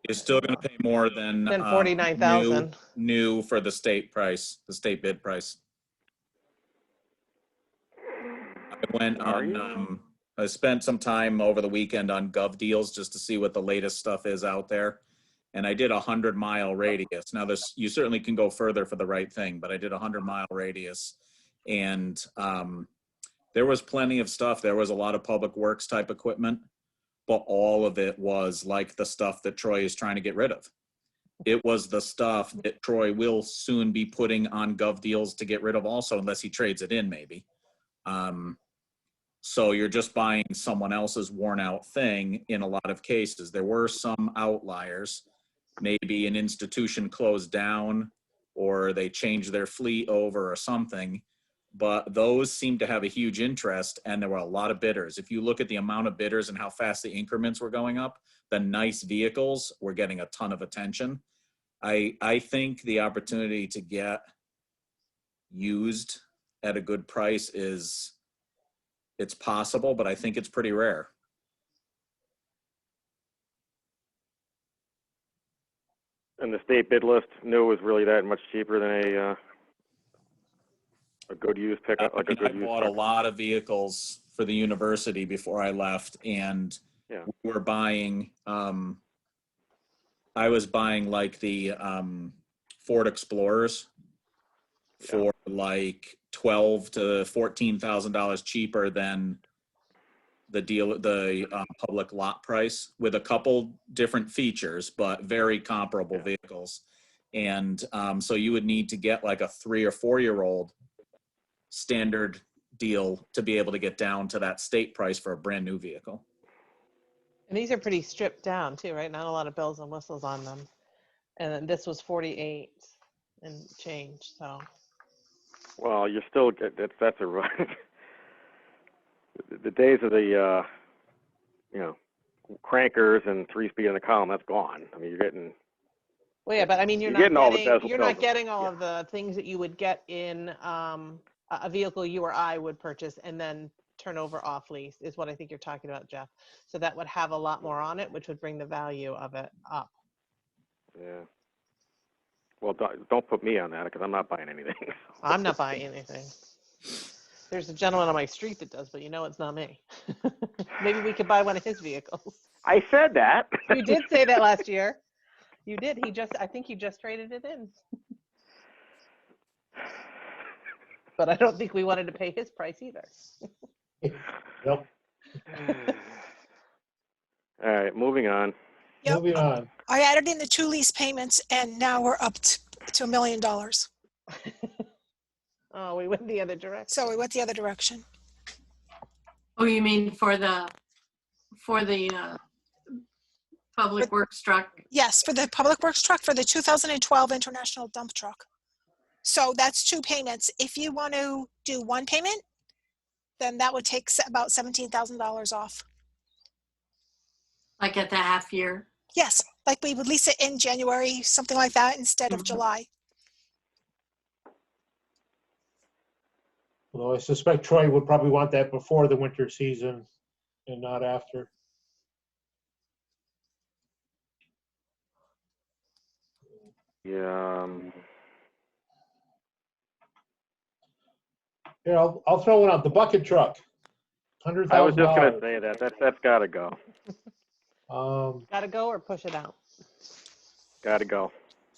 You're still going to pay more than Than 49,000. new for the state price, the state bid price. I went Are on. you? I spent some time over the weekend on Gov Deals just to see what the latest stuff is out there, and I did a 100-mile radius. Now, you certainly can go further for the right thing, but I did a 100-mile radius, and there was plenty of stuff. There was a lot of public works type equipment, but all of it was like the stuff that Troy is trying to get rid of. It was the stuff that Troy will soon be putting on Gov Deals to get rid of also, unless he trades it in maybe. So you're just buying someone else's worn out thing in a lot of cases. There were some outliers. Maybe an institution closed down or they changed their fleet over or something. But those seem to have a huge interest, and there were a lot of bidders. If you look at the amount of bidders and how fast the increments were going up, the nice vehicles were getting a ton of attention. I think the opportunity to get used at a good price it's possible, but I think it's pretty rare. And the state bid list knew was really that much cheaper than a good used pickup, like a good I used bought a truck. lot of vehicles for the university before I left, and Yeah. we were buying, I was buying like the Ford Explorers for like $12,000 to $14,000 cheaper than the public lot price, with a couple different features, but very comparable vehicles. And so you would need to get like a 3 or 4 year old standard deal to be able to get down to that state price for a brand new vehicle. And these are pretty stripped down too, right? Not a lot of bells and whistles on them. And then this was 48 and change, so. Well, you're still that's a the days of the crankers and 3-speed in the column, that's gone. I mean, you're getting. Well, yeah, but I mean, you're You're not getting all the getting, bells- you're bells not and- getting all yeah. of the things that you would get in a vehicle you or I would purchase and then turn over off lease is what I think you're talking about, Jeff. So that would have a lot more on it, which would bring the value of it up. Yeah. Well, don't put me on that because I'm not buying anything. I'm not buying anything. There's a gentleman on my street that does, but you know it's not me. Maybe we could buy one of his vehicles. I said that. You did say that last year. You did. I think he just traded it in. But I don't think we wanted to pay his price either. Yep. All right, moving on. Yep. Moving on. I added in the 2 lease payments, and now we're up to $1 million. Oh, we went the other direction. So we went the other direction. Oh, you mean for the public works truck? Yes, for the public works truck, for the 2012 International Dump Truck. So that's 2 payments. If you want to do 1 payment, then that would take about $17,000 off. Like at the half year? Yes, like we would lease it in January, something like that, instead of Mhm. July. Although I suspect Troy would probably want that before the winter season and not after. Yeah. Here, I'll throw one out. The bucket truck, $100,000. I was just gonna say that. That's got to go. Got to go or push it out? Got to go.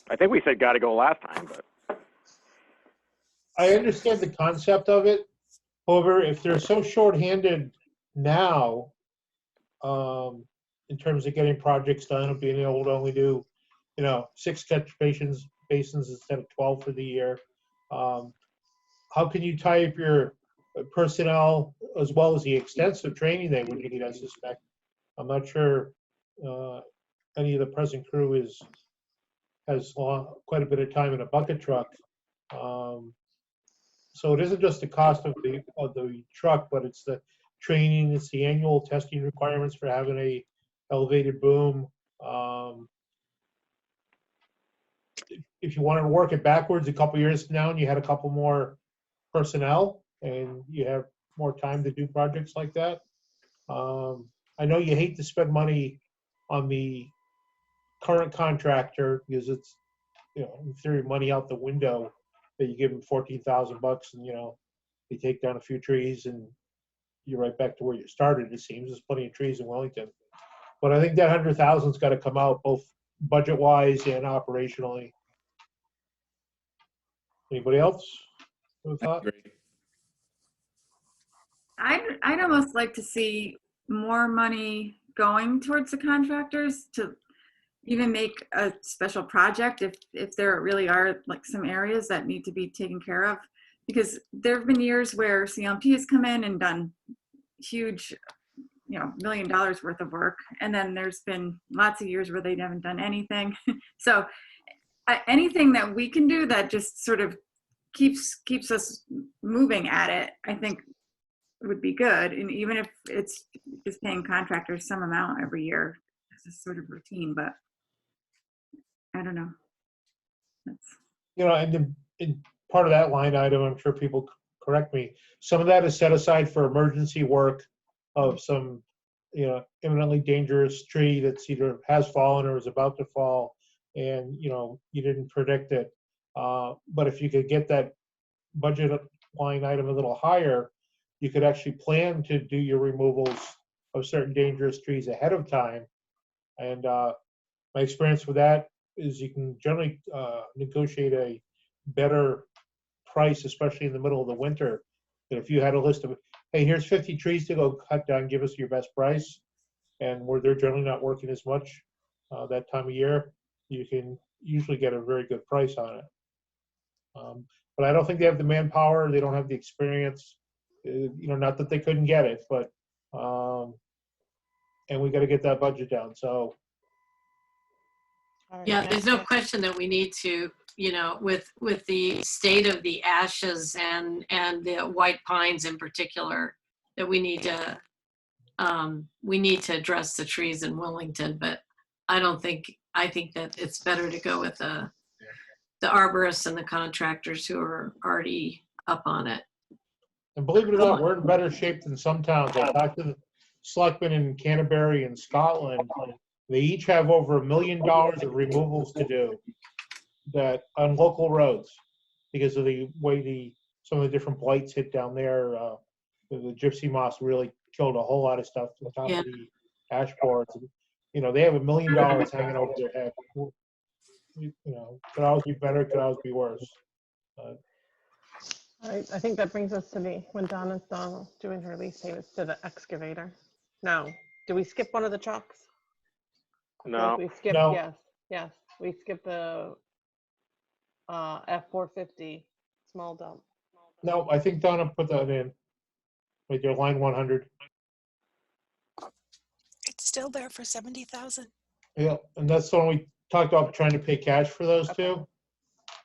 I think we said got to go last time, but I understand the concept of it. However, if they're so short-handed now, in terms of getting projects done, of being able to only do, 6 catch basins instead of 12 for the year, how can you tie up your personnel as well as the extensive training they would need, I suspect? I'm not sure any of the present crew has quite a bit of time in a bucket truck. So it isn't just the cost of the truck, but it's the training, it's the annual testing requirements for having a elevated boom. If you wanted to work it backwards a couple years from now and you had a couple more personnel and you have more time to do projects like that. I know you hate to spend money on the current contractor because it's, in theory, money out the window that you give them $14,000 and, you take down a few trees and you're right back to where you started, it seems. There's plenty of trees in Wellington. But I think that $100,000's got to come out both budget-wise and operationally. Anybody else with a thought? Great. I'd almost like to see more money going towards the contractors to even make a special project if there really are like some areas that need to be taken care of. Because there have been years where CMP has come in and done huge, $1 million worth of work. And then there's been lots of years where they haven't done anything. So anything that we can do that just sort of keeps us moving at it, I think would be good. And even if it's just paying contractors some amount every year, it's a sort of routine, but I don't know. That's, And part of that line item, I'm sure people correct me, some of that is set aside for emergency work of some, imminently dangerous tree that's either has fallen or is about to fall, and, you didn't predict it. But if you could get that budget line item a little higher, you could actually plan to do your removals of certain dangerous trees ahead of time. And my experience with that is you can generally negotiate a better price, especially in the middle of the winter. That if you had a list of, hey, here's 50 trees to go cut down, give us your best price, and where they're generally not working as much that time of year, you can usually get a very good price on it. But I don't think they have the manpower. They don't have the experience. Not that they couldn't get it, but and we got to get that budget down. So All right, Yeah, next there's no one. question that we need to, with the state of the ashes and the white pines in particular, that we need to address the trees in Wellington. But I think that it's better to go with the arborists and the contractors who are already up on it. And believe it or not, we're in better shape than some towns. I talked to the selectmen in Canterbury and Scotland. They each have over $1 million of removals to do that on local roads because of the way some of the different blights hit down there. The gypsy moss really killed a whole lot of stuff on top of the ash boards. And, they have $1 million hanging over their head. Could always be better, could always be worse. All right, I think that brings us to when Donna's done doing her lease payments to the excavator. No, do we skip one of the trucks? I feel like No. we skipped, No. yes, we skipped the F-450 small dump. No, I think Donna put that in. Right there, line 100. It's still there for 70,000. Yeah, and that's the one we talked about trying to pay cash for those Okay. two.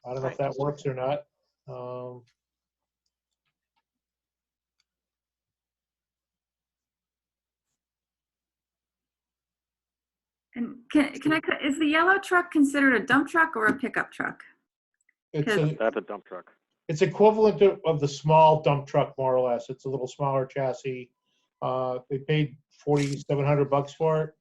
I don't know if that works or not. and is the yellow truck considered a dump truck or a pickup truck? That's a dump truck. It's equivalent of the small dump truck, more or less. It's a little smaller chassis. They paid $4,700 for it.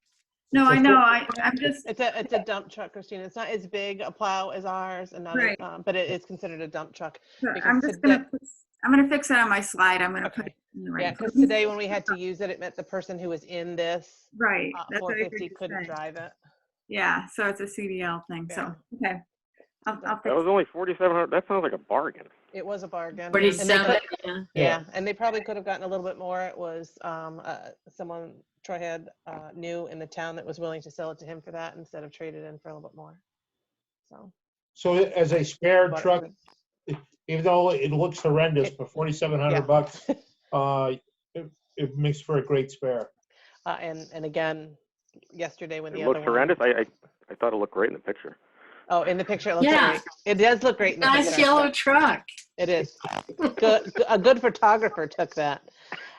No, I know. I'm just It's a dump truck, Christina. It's not as big a plow as ours, and not right. but it is considered a dump truck. I'm gonna fix it on my slide. I'm gonna put it in the right. Yeah, because today when we had to use it, it meant the person who was in this Right. That's what I 450 figured to couldn't say. drive it. Yeah, so it's a CDL thing. So okay, I'll That fix was only $4,700. That sounds like a bargain. It was a bargain. 47, Yeah, and they probably could have gotten a little bit more. It was someone Troy had knew in the town that was willing to sell it to him for that instead of trade it in for a little bit more. So as a spare But- truck, even though it looks horrendous, for $4,700, it makes for a great spare. And again, yesterday when the It other looks one. horrendous. I thought it looked great in the picture. Oh, in the picture, it looks Yeah. great. It does look great in the nice picture. yellow truck. It is. A good photographer took that.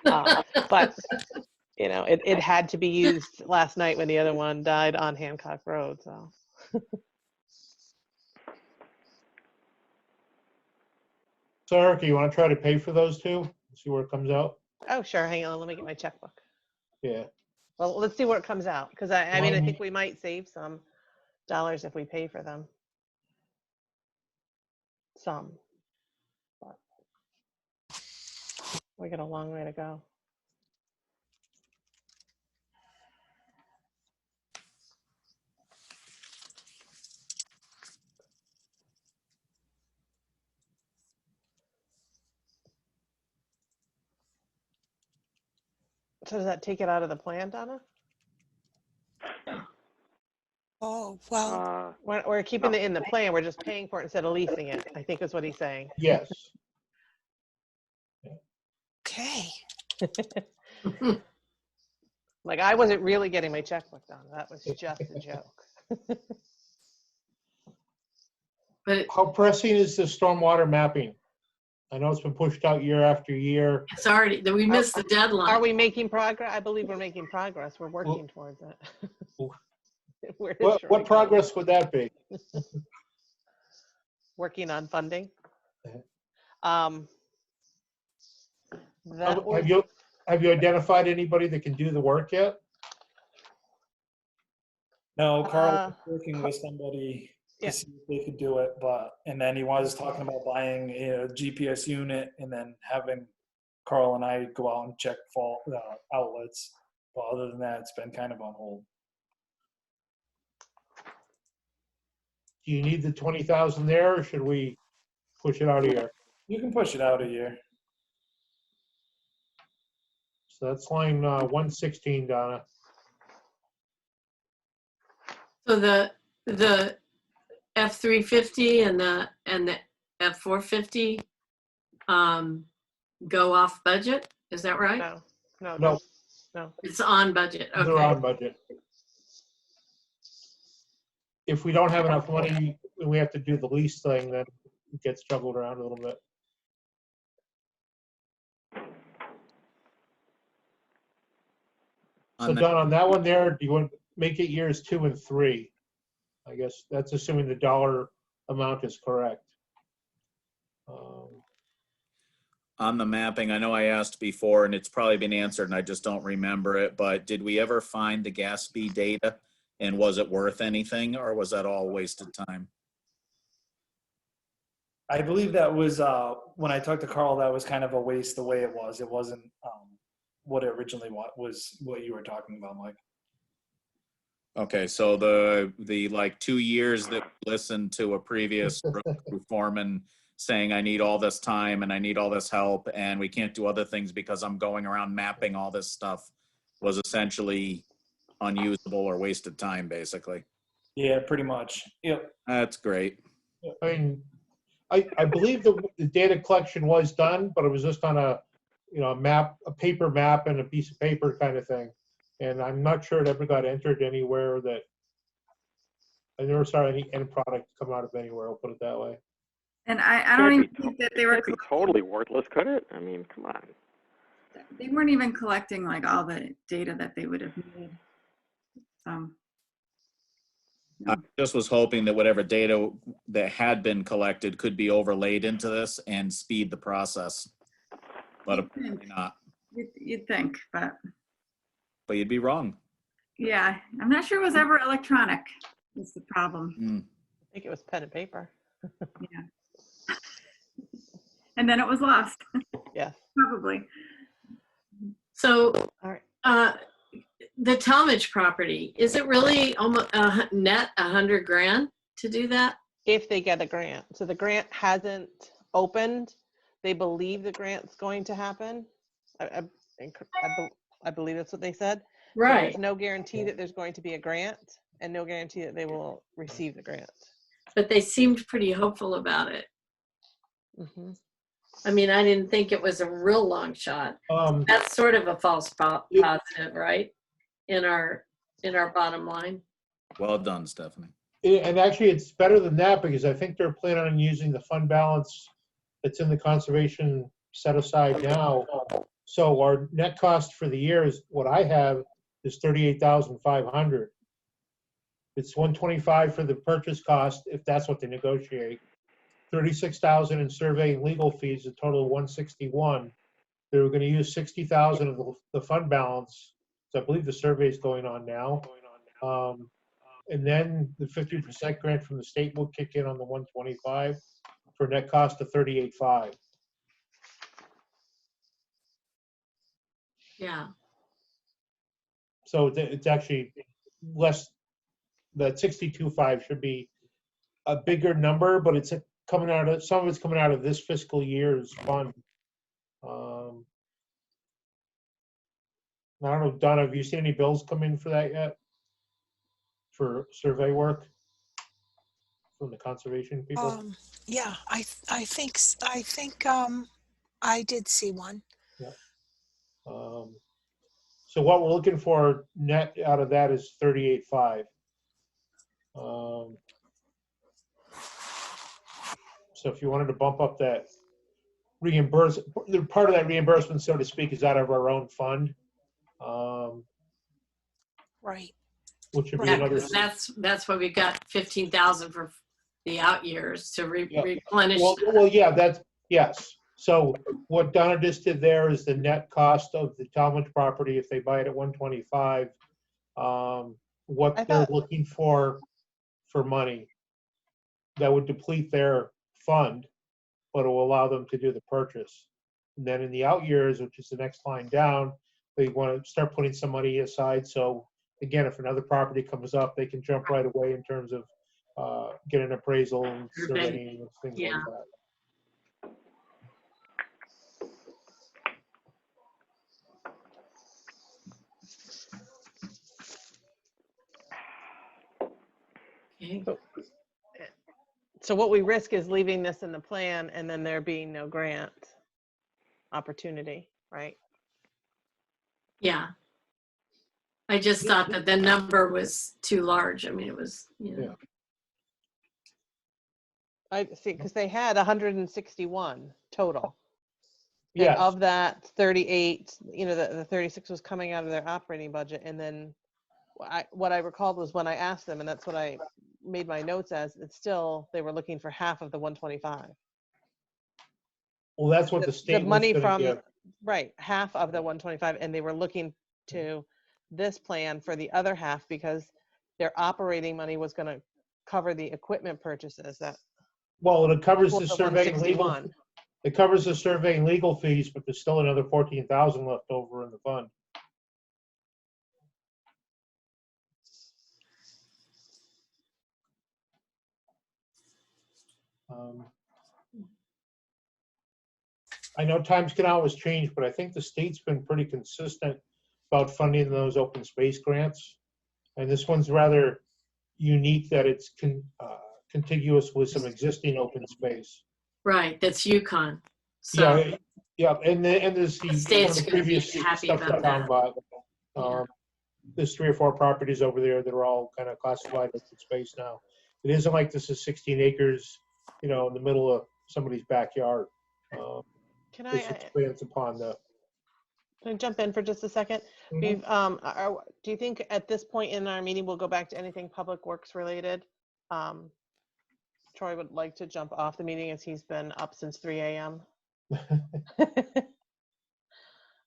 But, it had to be used last night when the other one died on Hancock Road, so. So Erica, you want to try to pay for those two? See where it comes out? Oh, sure, hang on, let me get my checkbook. Yeah. Well, let's see where it comes out, because I think we might save some dollars if we pay for them. Some. But we got a long way to go. So does that take it out of the plan, Donna? Oh, well, We're keeping it in the plan, we're just paying for it instead of leasing it, I think is what he's saying. Yes. okay. Like, I wasn't really getting my checkbook done. That was just a joke. But How pressing is the stormwater mapping? I know it's been pushed out year after year. it's already, we missed the deadline. Are we making progress? I believe we're making progress. We're working towards it. We're What surely progress would that be? working on funding. Uh-huh. That was, Have you identified anybody that can do the work yet? No, Carl was Uh, working with somebody yeah. to see if they could do it, and then he was talking about buying a GPS unit and then having Carl and I go out and check fault outlets. But other than that, it's been kind of on hold. Do you need the 20,000 there, or should we push it out a year? You can push it out a year. So that's line 116, Donna. So the F-350 and the F-450 go off budget? Is that right? no. It's on budget. They're Okay. on budget. If we don't have enough money, we have to do the lease thing, then it gets juggled around a little bit. So Don, on that one there, do you want to make it years 2 and 3? I guess that's assuming the dollar amount is correct. On the mapping, I know I asked before and it's probably been answered and I just don't remember it, but did we ever find the gas speed data? And was it worth anything, or was that all wasted time? I believe that was, when I talked to Carl, that was kind of a waste the way it was. It wasn't what it originally was what you were talking about, Mike. Okay, so the like 2 years that we listened to a previous foreman saying I need all this time and I need all this help and we can't do other things because I'm going around mapping all this stuff was essentially unusable or wasted time, basically. Yeah, pretty much. Yep. That's great. I mean, I believe the data collection was done, but it was just on a map, a paper map and a piece of paper kind of thing. And I'm not sure it ever got entered anywhere that, I never saw any end product come out of anywhere, I'll put it that way. And I don't even think that they were Can't be totally worthless, could it? I mean, come on. they weren't even collecting like all the data that they would have needed. No. I just was hoping that whatever data that had been collected could be overlaid into this and speed the process. But apparently not. You'd think, but But you'd be wrong. yeah, I'm not sure it was ever electronic. Is the problem. I think it was pen and paper. Yeah. And then it was lost. Yes. Probably. So All right. the Talmadge property, is it really almost net $100,000 to do that? If they get a grant. So the grant hasn't opened. They believe the grant's going to happen. I believe that's what they said. So Right. there's no guarantee that there's going to be a grant and no guarantee that they will receive the grant. But they seemed pretty hopeful about it. Mhm. I mean, I didn't think it was a real long shot. That's sort of a false positive, right? In our bottom line. Well done, Stephanie. And actually, it's better than that because I think they're planning on using the fund balance that's in the conservation set aside now. So our net cost for the year is, what I have is $38,500. It's $125 for the purchase cost, if that's what they negotiate. $36,000 in survey and legal fees, a total of $161. They were going to use $60,000 of the fund balance. So I believe the survey is going on now. And then the 50% grant from the state will kick in on the 125 for a net cost of $38,500. Yeah. So it's actually less. That 62.5 should be a bigger number, but it's coming out of, some of it's coming out of this fiscal year's fund. I don't know, Donna, have you seen any bills come in for that yet? For survey work from the conservation people? Yeah, I think I did see one. Yeah. So what we're looking for net out of that is 38.5. So if you wanted to bump up that part of that reimbursement, so to speak, is out of our own fund, Right. which would be Yeah, another. 'cause that's why we got 15,000 for the out years to Yeah. replenish. Well, yeah, yes. So what Donna just did there is the net cost of the Talmadge property if they buy it at 125. What I they're thought- looking for money that would deplete their fund, but it will allow them to do the purchase. And then in the out years, which is the next line down, they want to start putting some money aside. So again, if another property comes up, they can jump right away in terms of get an appraisal and surveying and things like Yeah. that. Okay. So what we risk is leaving this in the plan and then there being no grant opportunity, right? Yeah. I just thought that the number was too large. I mean, it was, you know. Yeah. I see, because they had 161 total. And Yes. of that 38, the 36 was coming out of their operating budget. And then what I recalled was when I asked them, and that's what I made my notes as, it's still, they were looking for half of the 125. Well, that's what the The state was money gonna from, give. right, half of the 125, and they were looking to this plan for the other half because their operating money was going to cover the equipment purchases that Well, it covers equaled the the survey and legal. 161. It covers the survey and legal fees, but there's still another 14,000 left over in the fund. I know times can always change, but I think the state's been pretty consistent about funding those open space grants. And this one's rather unique that it's contiguous with some existing open space. Right, that's Yukon. So Yeah, yeah, and there's the one state's of the gonna be previous happy stuff about that Tom that. bought. Yeah. There's 3 or 4 properties over there that are all kind of classified as open space now. It isn't like this is 16 acres, in the middle of somebody's backyard. Can This I expands upon the. Can I jump in for just a second? Mhm. We've, do you think at this point in our meeting, we'll go back to anything public works related? Troy would like to jump off the meeting as he's been up since 3 a.m.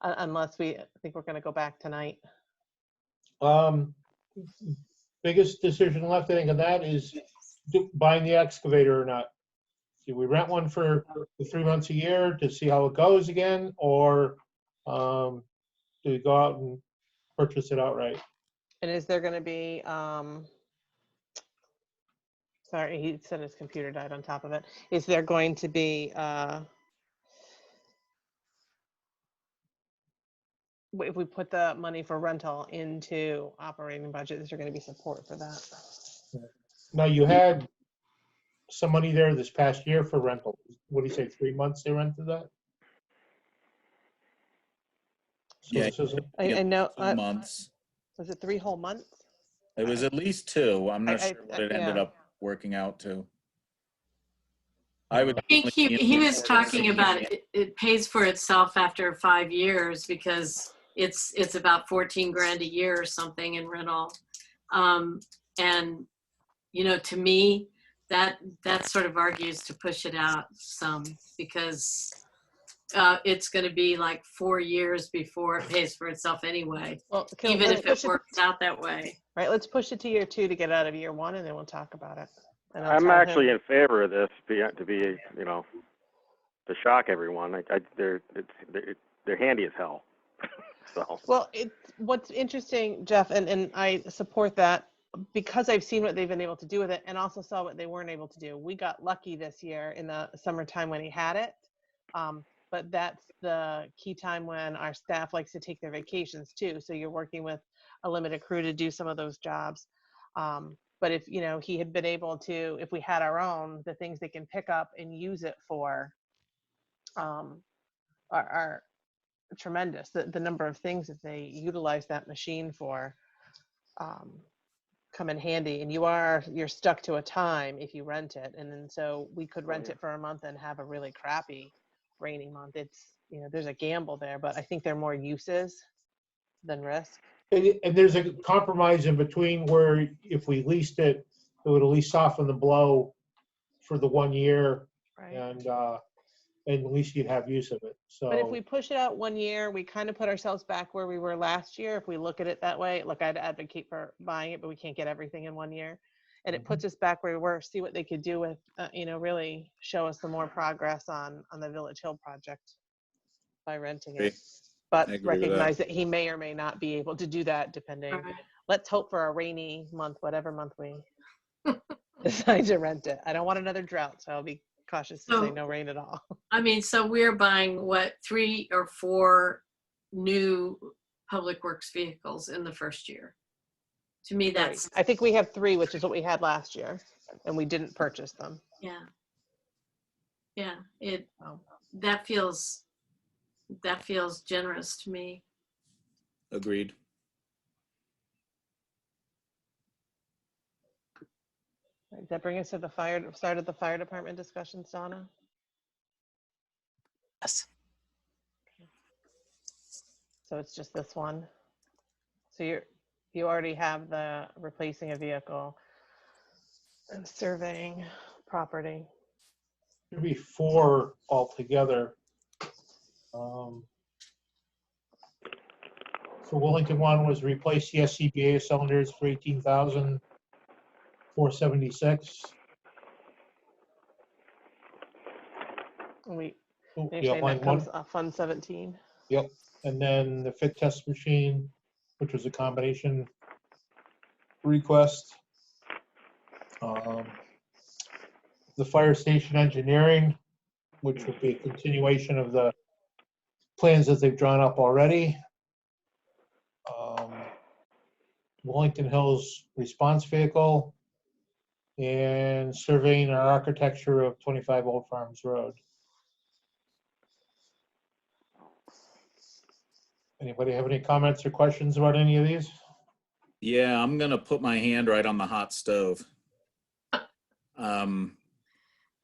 Unless I think we're going to go back tonight. Biggest decision left, I think, of that is buying the excavator or not. Do we rent one for the 3 months a year to see how it goes again, or do we go out and purchase it outright? And is there going to be, sorry, he said his computer died on top of it. Is there going to be, if we put the money for rental into operating budget, is there going to be support for that? Now, you had some money there this past year for rental. What do you say, 3 months they rented that? So Yeah. this isn't, I know, 2 months. was it 3 whole months? It was at least 2. I'm not I- sure what it ended yeah. up working out to. I would. I think he definitely was talking about it pays for itself after 5 years because it's about 14 grand a year or something in rental. And to me, that sort of argues to push it out some because it's going to be like 4 years before it pays for itself anyway, Well, even if it works out that way. Right, let's push it to year 2 to get out of year 1, and then we'll talk about it. And I'll I'm tell actually him- in favor of this to shock everyone. They're handy as hell. So Well, what's interesting, Jeff, and I support that because I've seen what they've been able to do with it and also saw what they weren't able to do. We got lucky this year in the summertime when he had it. But that's the key time when our staff likes to take their vacations too. So you're working with a limited crew to do some of those jobs. But if, he had been able to, if we had our own, the things they can pick up and use it for, our tremendous. The number of things that they utilize that machine for come in handy. And you're stuck to a time if you rent it. And then so we could rent it for a month and have a really crappy rainy month. It's, there's a gamble there, but I think there are more uses than risk. And there's a compromise in between where if we leased it, it would at least soften the blow for the 1 year, Right. and at least you'd have use of it. So, But if we push it out 1 year, we kind of put ourselves back where we were last year. If we look at it that way, look, I'd advocate for buying it, but we can't get everything in 1 year. And it puts us back where we were, see what they could do with, really show us some more progress on the Village Hill project by renting Agree. it. But I agree with that. recognize that he may or may not be able to do that depending. Right. Let's hope for a rainy month, whatever month we decide to rent it. I don't want another drought, so I'll be cautious to say So- no rain at all. I mean, so we're buying what, 3 or 4 new public works vehicles in the first year. To me, that's, I think we have 3, which is what we had last year, and we didn't purchase them. yeah. Yeah, Oh. that feels generous to me. Agreed. Does that bring us to the start of the fire department discussions, Donna? Yes. So it's just this one. So you already have the replacing a vehicle and surveying property. there'd be 4 altogether. So Wellington one was replace the SCBA cylinders for $18,476. And you're Yeah, saying line that one. comes off Fund 17? Yep, and then the fit test machine, which was a combination request. The fire station engineering, which would be a continuation of the plans that they've drawn up already. Wellington Hills response vehicle, and surveying our architecture of 25 Old Farms Road. Anybody have any comments or questions about any of these? Yeah, I'm gonna put my hand right on the hot stove.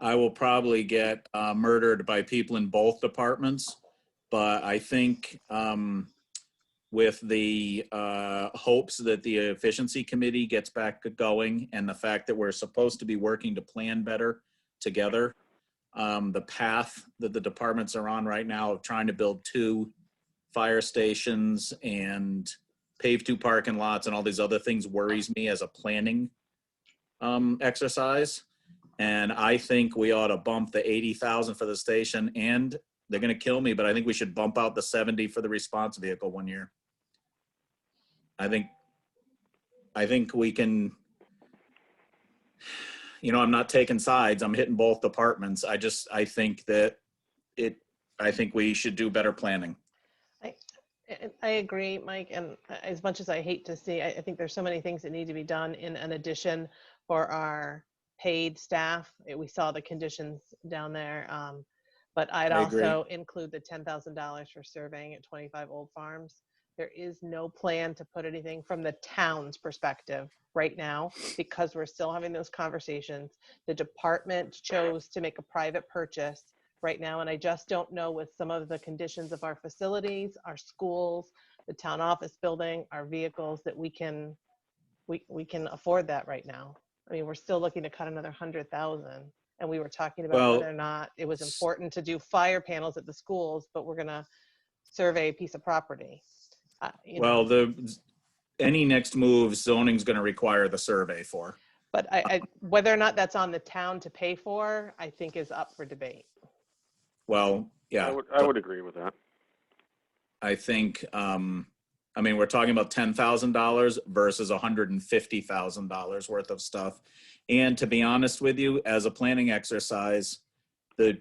I will probably get murdered by people in both departments, but I think with the hopes that the efficiency committee gets back going and the fact that we're supposed to be working to plan better together, the path that the departments are on right now of trying to build 2 fire stations and pave 2 parking lots and all these other things worries me as a planning exercise. And I think we ought to bump the 80,000 for the station, and they're going to kill me, but I think we should bump out the 70 for the response vehicle 1 year. I think we can, I'm not taking sides. I'm hitting both departments. I think we should do better planning. I agree, Mike, and as much as I hate to see, I think there's so many things that need to be done in an addition for our paid staff. We saw the conditions down there, but I'd I agree. also include the $10,000 for surveying at 25 Old Farms. There is no plan to put anything from the town's perspective right now because we're still having those conversations. The department chose to make a private purchase right now, and I just don't know with some of the conditions of our facilities, our schools, the town office building, our vehicles, that we can afford that right now. I mean, we're still looking to cut another 100,000, and we were talking about whether or not it was important to do fire panels at the schools, but we're gonna survey a piece of property. Any next move zoning's going to require the survey for. But I whether or not that's on the town to pay for, I think is up for debate. Well, yeah. I would agree with that. I think, we're talking about $10,000 versus $150,000 worth of stuff. And to be honest with you, as a planning exercise, the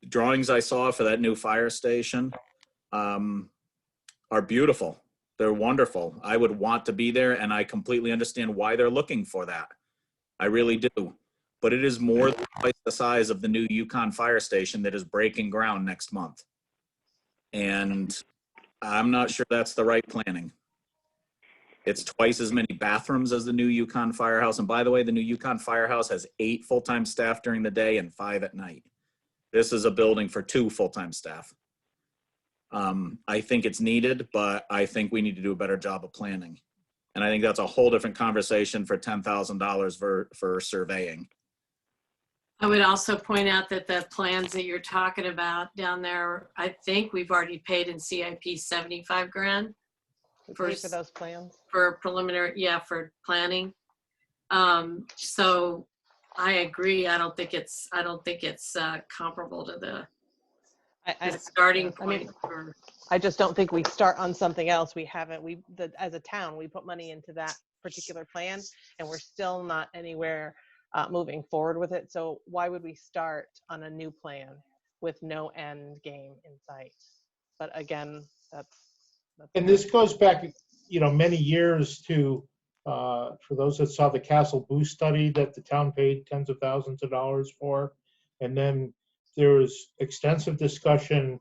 drawings I saw for that new fire station are beautiful. They're wonderful. I would want to be there, and I completely understand why they're looking for that. I really do. But it is more than twice the size of the new Yukon fire station that is breaking ground next month. And I'm not sure that's the right planning. It's twice as many bathrooms as the new Yukon Firehouse. And by the way, the new Yukon Firehouse has 8 full-time staff during the day and 5 at night. This is a building for 2 full-time staff. I think it's needed, but I think we need to do a better job of planning. And I think that's a whole different conversation for $10,000 for surveying. I would also point out that the plans that you're talking about down there, I think we've already paid in CIP 75 grand We for pay for those plans. for preliminary, yeah, for planning. So I agree. I don't think it's comparable to the starting I mean, point for. I just don't think we start on something else. We haven't, as a town, we put money into that particular plan and we're still not anywhere moving forward with it. So why would we start on a new plan with no end game in sight? But again, that's And this goes back, many years to, for those that saw the Castle Boost study that the town paid tens of thousands of dollars for. And then there was extensive discussion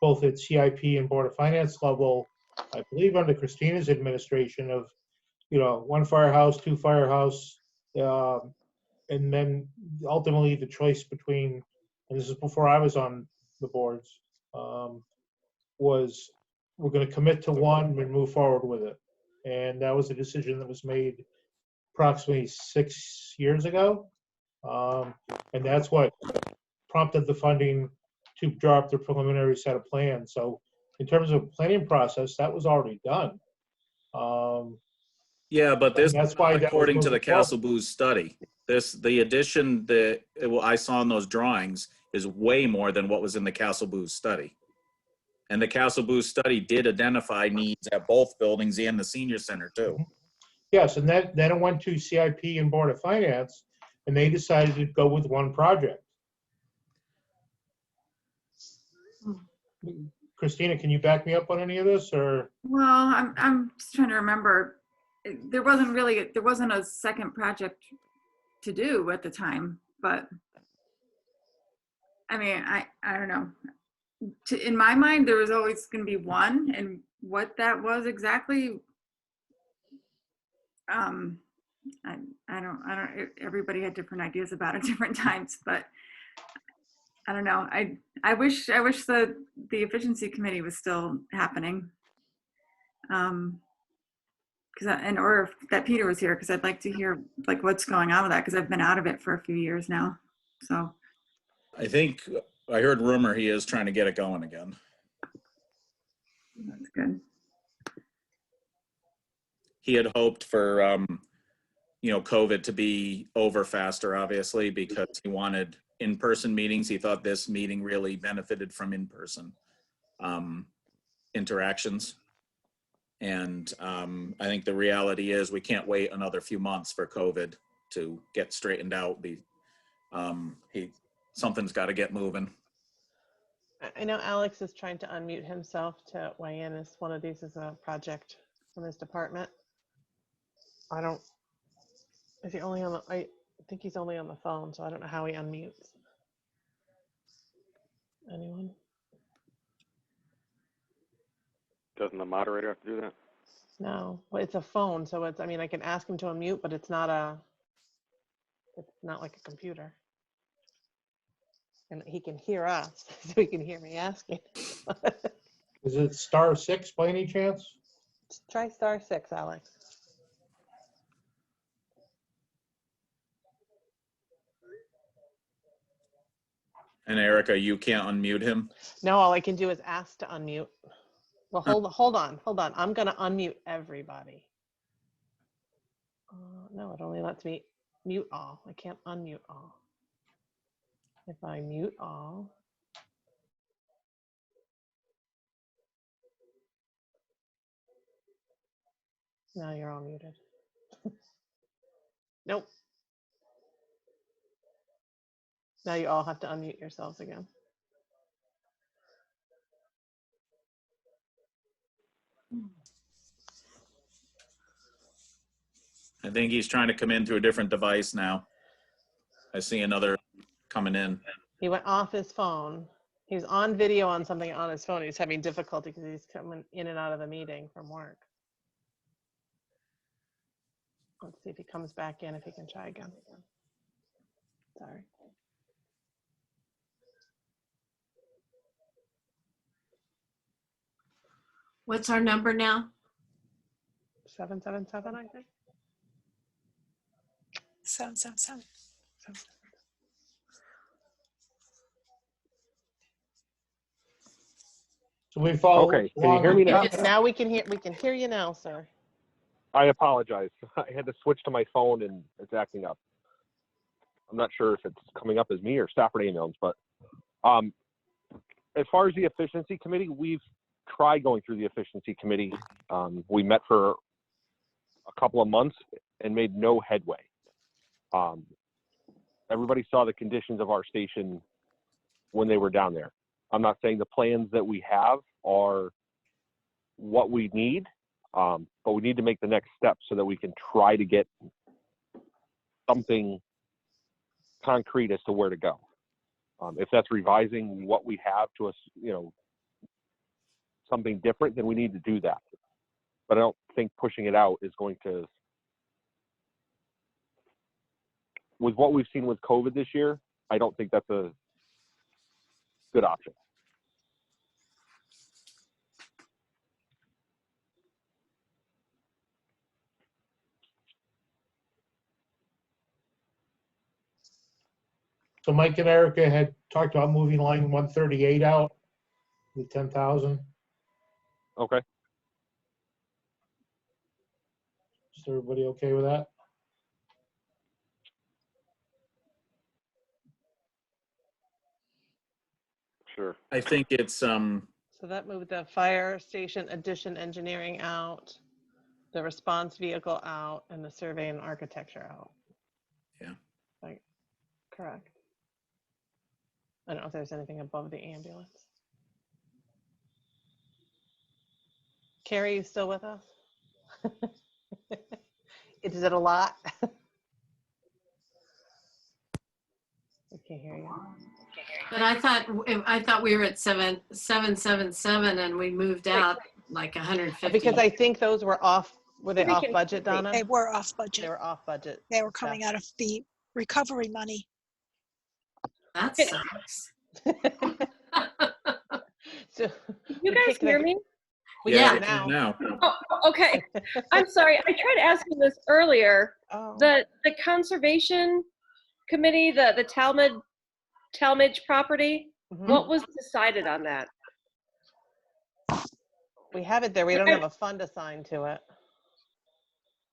both at CIP and Board of Finance level, I believe under Christina's administration of, 1 firehouse, 2 firehouse, and then ultimately the choice between, and this is before I was on the boards, was we're going to commit to one and move forward with it. And that was a decision that was made approximately 6 years ago. And that's what prompted the funding to draw up the preliminary set of plans. So in terms of planning process, that was already done. Yeah, but this, that's why that was according to the moving forward. Castle Booze study, the addition that I saw in those drawings is way more than what was in the Castle Booze study. And the Castle Booze study did identify needs at both buildings and the senior center too. Yes, and then it went to CIP and Board of Finance, and they decided to go with one project. Christina, can you back me up on any of this, or? Well, I'm just trying to remember. There wasn't a second project to do at the time, but I mean, I don't know. In my mind, there was always going to be one, and what that was exactly, I don't. Everybody had different ideas about it different times, but I don't know. I wish the efficiency committee was still happening. Or if that Peter was here, because I'd like to hear like what's going on with that, because I've been out of it for a few years now. So I think I heard rumor he is trying to get it going again. that's good. He had hoped for, COVID to be over faster, obviously, because he wanted in-person meetings. He thought this meeting really benefited from in-person interactions. And I think the reality is we can't wait another few months for COVID to get straightened out. Something's got to get moving. I know Alex is trying to unmute himself to weigh in as one of these is a project from his department. Is he only on the, I think he's only on the phone, so I don't know how he unmutes. Anyone? Doesn't the moderator have to do that? No, well, it's a phone, so I mean, I can ask him to unmute, but it's not like a computer. And he can hear us, so he can hear me asking. Is it *6 by any chance? Try *6, Alex. And Erica, you can't unmute him? No, all I can do is ask to unmute. Well, hold on. I'm gonna unmute everybody. No, it only lets me mute all. I can't unmute all. If I mute all. Now you're all muted. Nope. Now you all have to unmute yourselves again. I think he's trying to come in through a different device now. I see another coming in. He went off his phone He's on video on something on his phone. He's having difficulty because he's coming in and out of the meeting from work. Let's see if he comes back in, if he can try again. Sorry. What's our number now? 777, I think. 777. So we follow. Okay, can you hear me now? Now we can hear you now, sir. I apologize. I had to switch to my phone and it's acting up. I'm not sure if it's coming up as me or Stafford Ambulance, but as far as the efficiency committee, we've tried going through the efficiency committee. We met for a couple of months and made no headway. Everybody saw the conditions of our station when they were down there. I'm not saying the plans that we have are what we need, but we need to make the next step so that we can try to get something concrete as to where to go. If that's revising what we have to us, something different, then we need to do that. But I don't think pushing it out is going to, with what we've seen with COVID this year, I don't think that's a good option. So Mike and Erica had talked about moving line 138 out with 10,000. Okay. Is everybody okay with that? Sure. I think it's, So that moved the fire station addition engineering out, the response vehicle out, and the survey and architecture out. Yeah. Like, correct. I don't know if there's anything above the ambulance. Carrie, you still with us? Is it a lot? I can't hear you. But I thought we were at 777 and we moved out like 150. Because I think those were off. Were they off budget, Donna? They were off They budget. were off budget. They were coming out of the recovery money. That sucks. So You guys hear me? Yeah. we can now. Oh, okay. I'm sorry. I tried asking this earlier. Oh. The conservation committee, the Talmadge property, Mhm. what was decided on that? We have it there. We don't have a fund assigned to it.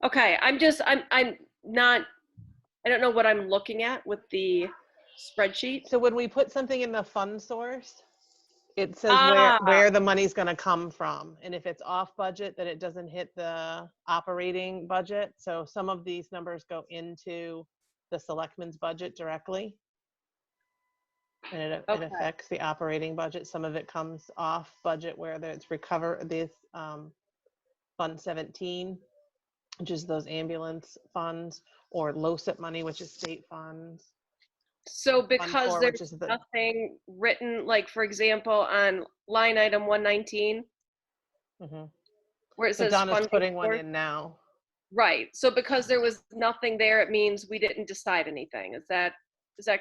Okay, I'm not, I don't know what I'm looking at with the spreadsheet. So when we put something in the fund source, it says Ah. where the money's going to come from. And if it's off budget, then it doesn't hit the operating budget. So some of these numbers go into the selectmen's budget directly. And it Okay. affects the operating budget. Some of it comes off budget, whether it's Fund 17, which is those ambulance funds, or LoCIP money, which is state funds. So Fund because 4, which there's is the, nothing written, like for example, on line item 119, Mhm. where it So says Donna's funding putting one source- in now. Right. So because there was nothing there, it means we didn't decide anything. Is that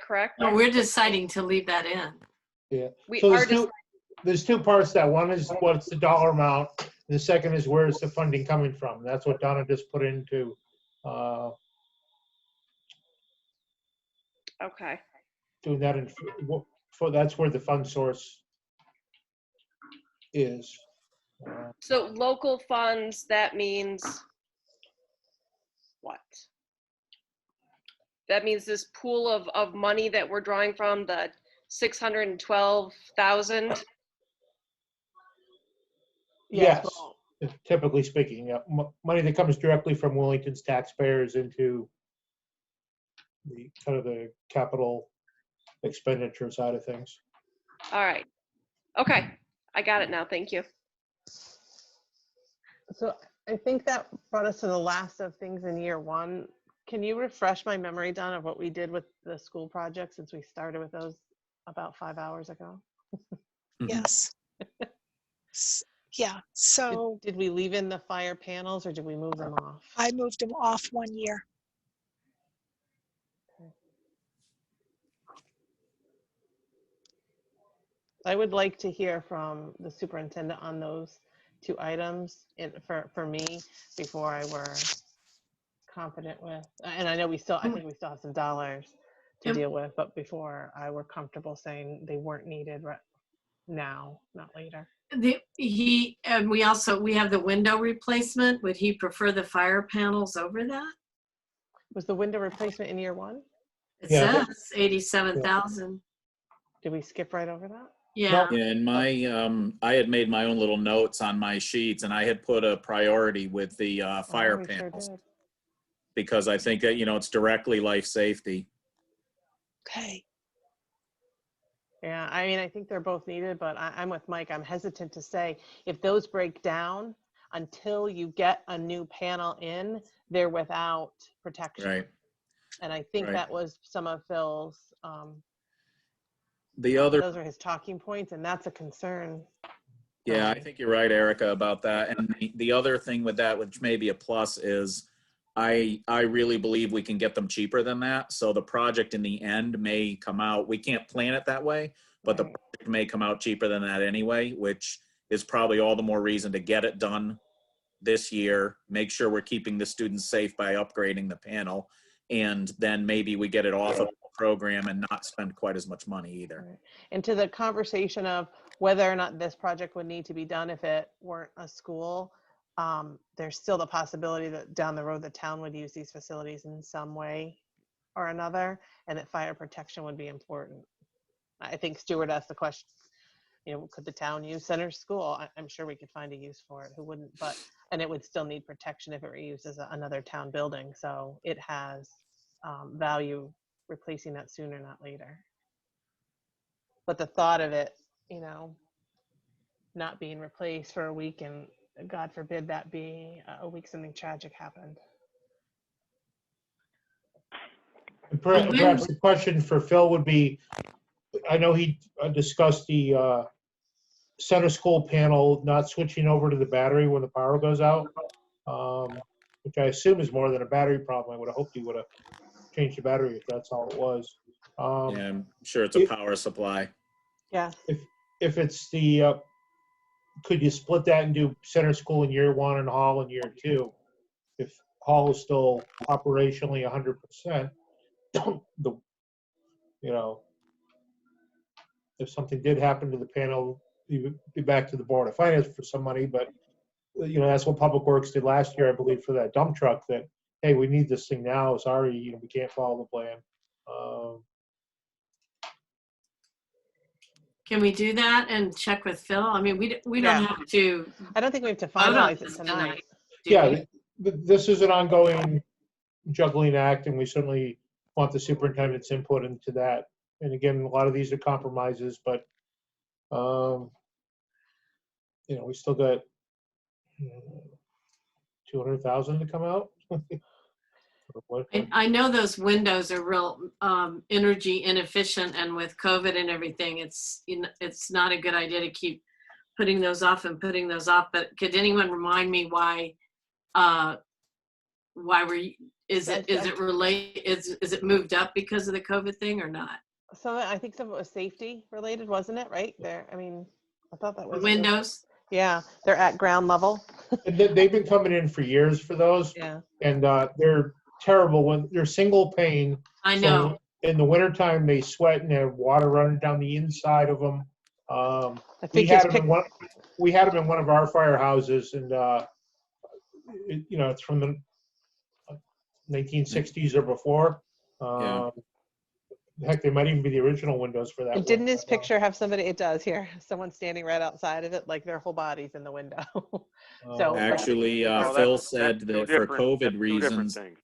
correct? No, we're deciding to leave that in. Yeah. We So are there's two parts to that. One is what's the dollar amount. The second is where is the funding coming from? That's what Donna just put into, okay. doing that in, that's where the fund source is. So local funds, that means what? That means this pool of money that we're drawing from, the 612,000. Yes, well, typically speaking, yeah. Money that comes directly from Wellington's taxpayers into the kind of the capital expenditure side of things. All right. Okay. I got it now. Thank you. So I think that brought us to the last of things in year one. Can you refresh my memory, Don, of what we did with the school project since we started with those about 5 hours ago? Mhm. Yes. Yeah, so Did we leave in the fire panels or did we move them off? I moved them off 1 year. I would like to hear from the superintendent on those two items for me before I were confident with, and I know I think we still have some dollars to Yep. deal with, but before I were comfortable saying they weren't needed now, not later. We have the window replacement. Would he prefer the fire panels over that? Was the window replacement in year one? It Yeah. says 87,000. Did we skip right over that? Yeah. Yeah, and I had made my own little notes on my sheets, and I had put a priority with the fire We sure panels did. because I think that, it's directly life safety. Okay. Yeah, I mean, I think they're both needed, but I'm with Mike. I'm hesitant to say if those break down until you get a new panel in, they're without protection. Right. And I think Right. that was some of Phil's, The other, those are his talking points, and that's a concern. yeah, I think you're right, Erica, about that. And the other thing with that, which may be a plus, is I really believe we can get them cheaper than that. So the project in the end may come out, we can't plan it that way, but the Right. project may come out cheaper than that anyway, which is probably all the more reason to get it done this year, make sure we're keeping the students safe by upgrading the panel, and then maybe we get it off of the program and not spend quite as much money either. Right. And to the conversation of whether or not this project would need to be done if it weren't a school, there's still the possibility that down the road the town would use these facilities in some way or another, and that fire protection would be important. I think Stuart asked the question, could the town use Center School? I'm sure we could find a use for it. Who wouldn't? And it would still need protection if it were used as another town building. So it has value replacing that sooner, not later. But the thought of it, not being replaced for a week, and God forbid that be a week something tragic happened. And perhaps the question for Phil would be, I know he discussed the center school panel not switching over to the battery when the power goes out, which I assume is more than a battery problem. I would have hoped he would have changed the battery if that's all it was. Yeah, I'm sure it's a power supply. Yeah. If it's could you split that and do center school in year one and hall in year two? If hall is still operationally 100%, if something did happen to the panel, you would be back to the Board of Finance for some money, but that's what Public Works did last year, I believe, for that dump truck, that, hey, we need this thing now, sorry, we can't follow the plan. Can we do that and check with Phil? I mean, we don't Yeah. have to I don't think we have to vote on finalize it this tonight. do Yeah, we? this is an ongoing juggling act, and we certainly want the superintendent's input into that. And again, a lot of these are compromises, but, we still got 200,000 to come out. I know those windows are real energy inefficient, and with COVID and everything, it's not a good idea to keep putting those off. But could anyone remind me why is it moved up because of the COVID thing or not? So I think some of it was safety related, wasn't it? Right there. I mean, I thought that was Windows. Yeah, they're at ground level. They've been coming in for years for those, Yeah. and they're terrible when they're single pane. I So know. in the wintertime, they sweat and have water running down the inside of them. I We think had them in one of our firehouses, and it's from the 1960s or before. Yeah. Heck, They might even be the original windows for that. And didn't one. his picture have somebody? It does here. Someone standing right outside of it, like their whole body's in the window. So Actually, No, Phil that's said two that for different- COVID that's two different reasons, things.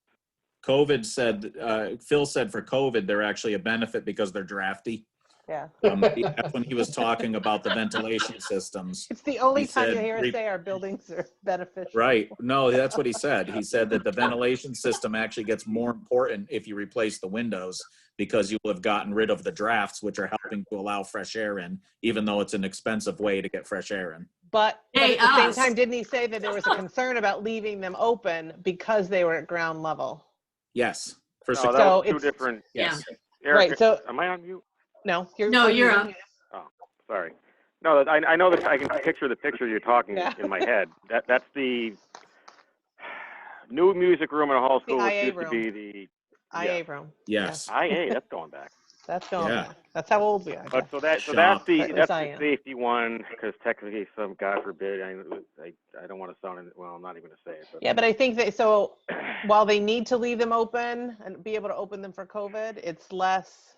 Phil said for COVID, they're actually a benefit because they're drafty. Yeah. That's when he was talking about the ventilation systems. It's the only He time you said hear us re- say our buildings are beneficial. Right. No, that's what he said. He said that the ventilation system actually gets more important if you replace the windows because you will have gotten rid of the drafts, which are helping to allow fresh air in, even though it's an expensive way to get fresh air in. But Hey, at the same us. time, didn't he say that there was a concern about leaving them open because they were at ground level? Yes. For No, sec- that So was two it's- different. yes. Eric, Right, so- am I on mute? No, No, you're unmuted. up. Oh, sorry. No, I know that I can picture the picture you're talking Yeah. in my head. That's the new music room in a hall The school, which IA used to room. be the IA room. Yes. IA. That's going back. That's going Yeah. back. That's how old we are. But so that's Shop. the Right, was that's the IM. safety one because technically, some God forbid, I don't want to sound well. I'm not even going to say it. But Yeah, but I think that, so while they need to leave them open and be able to open them for COVID, it's less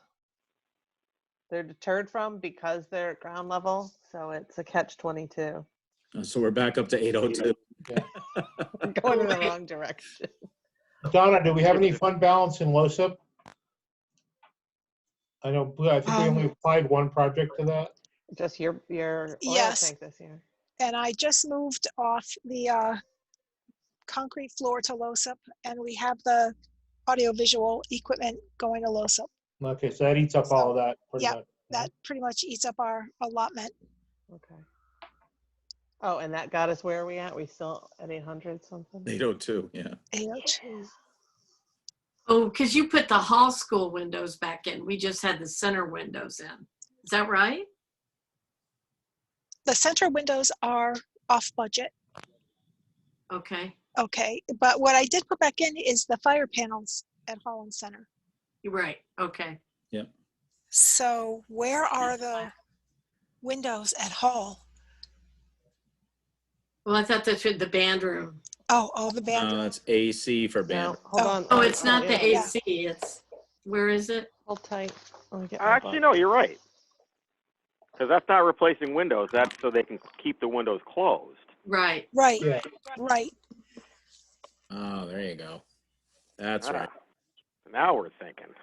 they're deterred from because they're at ground level. So it's a catch-22. So we're back up to 802. We're going in the wrong direction. Donna, do we have any fund balance in LoSiP? I think we only applied one project to that. Just your oil Yes. tank this year. And I just moved off the concrete floor to LoSiP, and we have the audiovisual equipment going to LoSiP. Okay, so that eats up all of that pretty Yeah. much. That pretty much eats up our allotment. Okay. Oh, and that got us where are we at? We still at 800 something? 802, yeah. 802. Oh, because you put the hall school windows back in. We just had the center windows in. Is that right? The center windows are off budget. Okay. Okay, but what I did put back in is the fire panels at Holland Center. You're right. Okay. So where are the windows at Hall? Well, I thought that should the band room. Oh, the band. No, that's AC for band. No, hold Oh. on. Oh, it's not the yeah. AC. It's, where is it? Hold tight. Let me get my actually, book. no, you're right. Because that's not replacing windows. That's so they can keep the windows closed. Right. Right, Yeah. right. Oh, there you go. That's Ah, right. Now we're thinking.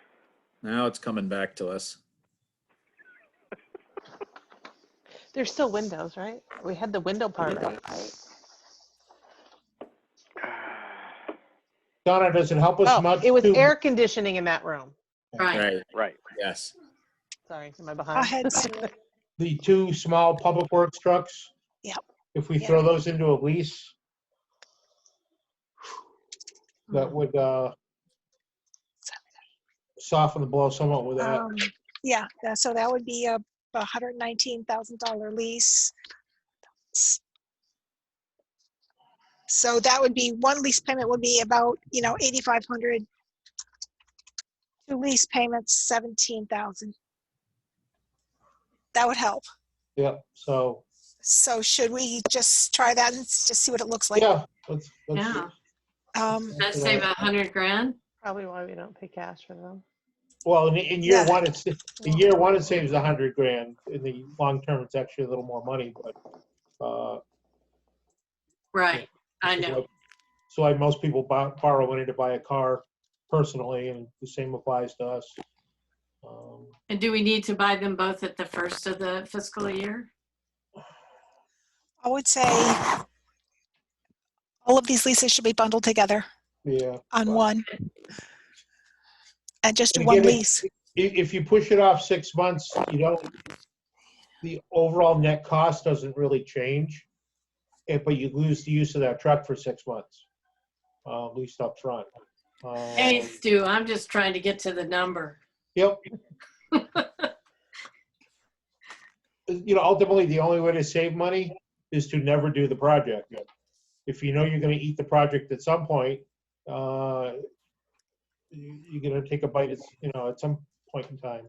Now it's coming back to us. There's still windows, right? We had the window part right? Donna, does it help us Oh, much? it was to- air conditioning in that room. Right. Right. Right. Yes. Sorry, am I Go behind? ahead, Sue. The two small public works trucks? Yep. If we Yeah. throw those into a lease, that would soften the blow somewhat with that. Yeah, so that would be a $119,000 lease. So that would be, one lease payment would be about, $8,500. Two lease payments, $17,000. That would help. Yeah, so, So should we just try that and just see what it looks like? yeah, let's Yeah. That Yeah. save $100,000. Probably why we don't pay cash for them. well, in year Yeah. one, in year one, it saves $100,000. In the long term, it's actually a little more money, but, Right. I know. So like most people borrow money to buy a car personally, and the same applies to us. And do we need to buy them both at the first of the fiscal year? I would say all of these leases should be bundled together Yeah. on Well, one. And just do and one again, lease. If you push it off 6 months, the overall net cost doesn't really change. But you lose the use of that truck for 6 months, at least up front. Hey, Stu, I'm just trying to get to the number. Yep. Ultimately, the only way to save money is to never do the project. If you know you're going to eat the project at some point, you're going to take a bite at some point in time.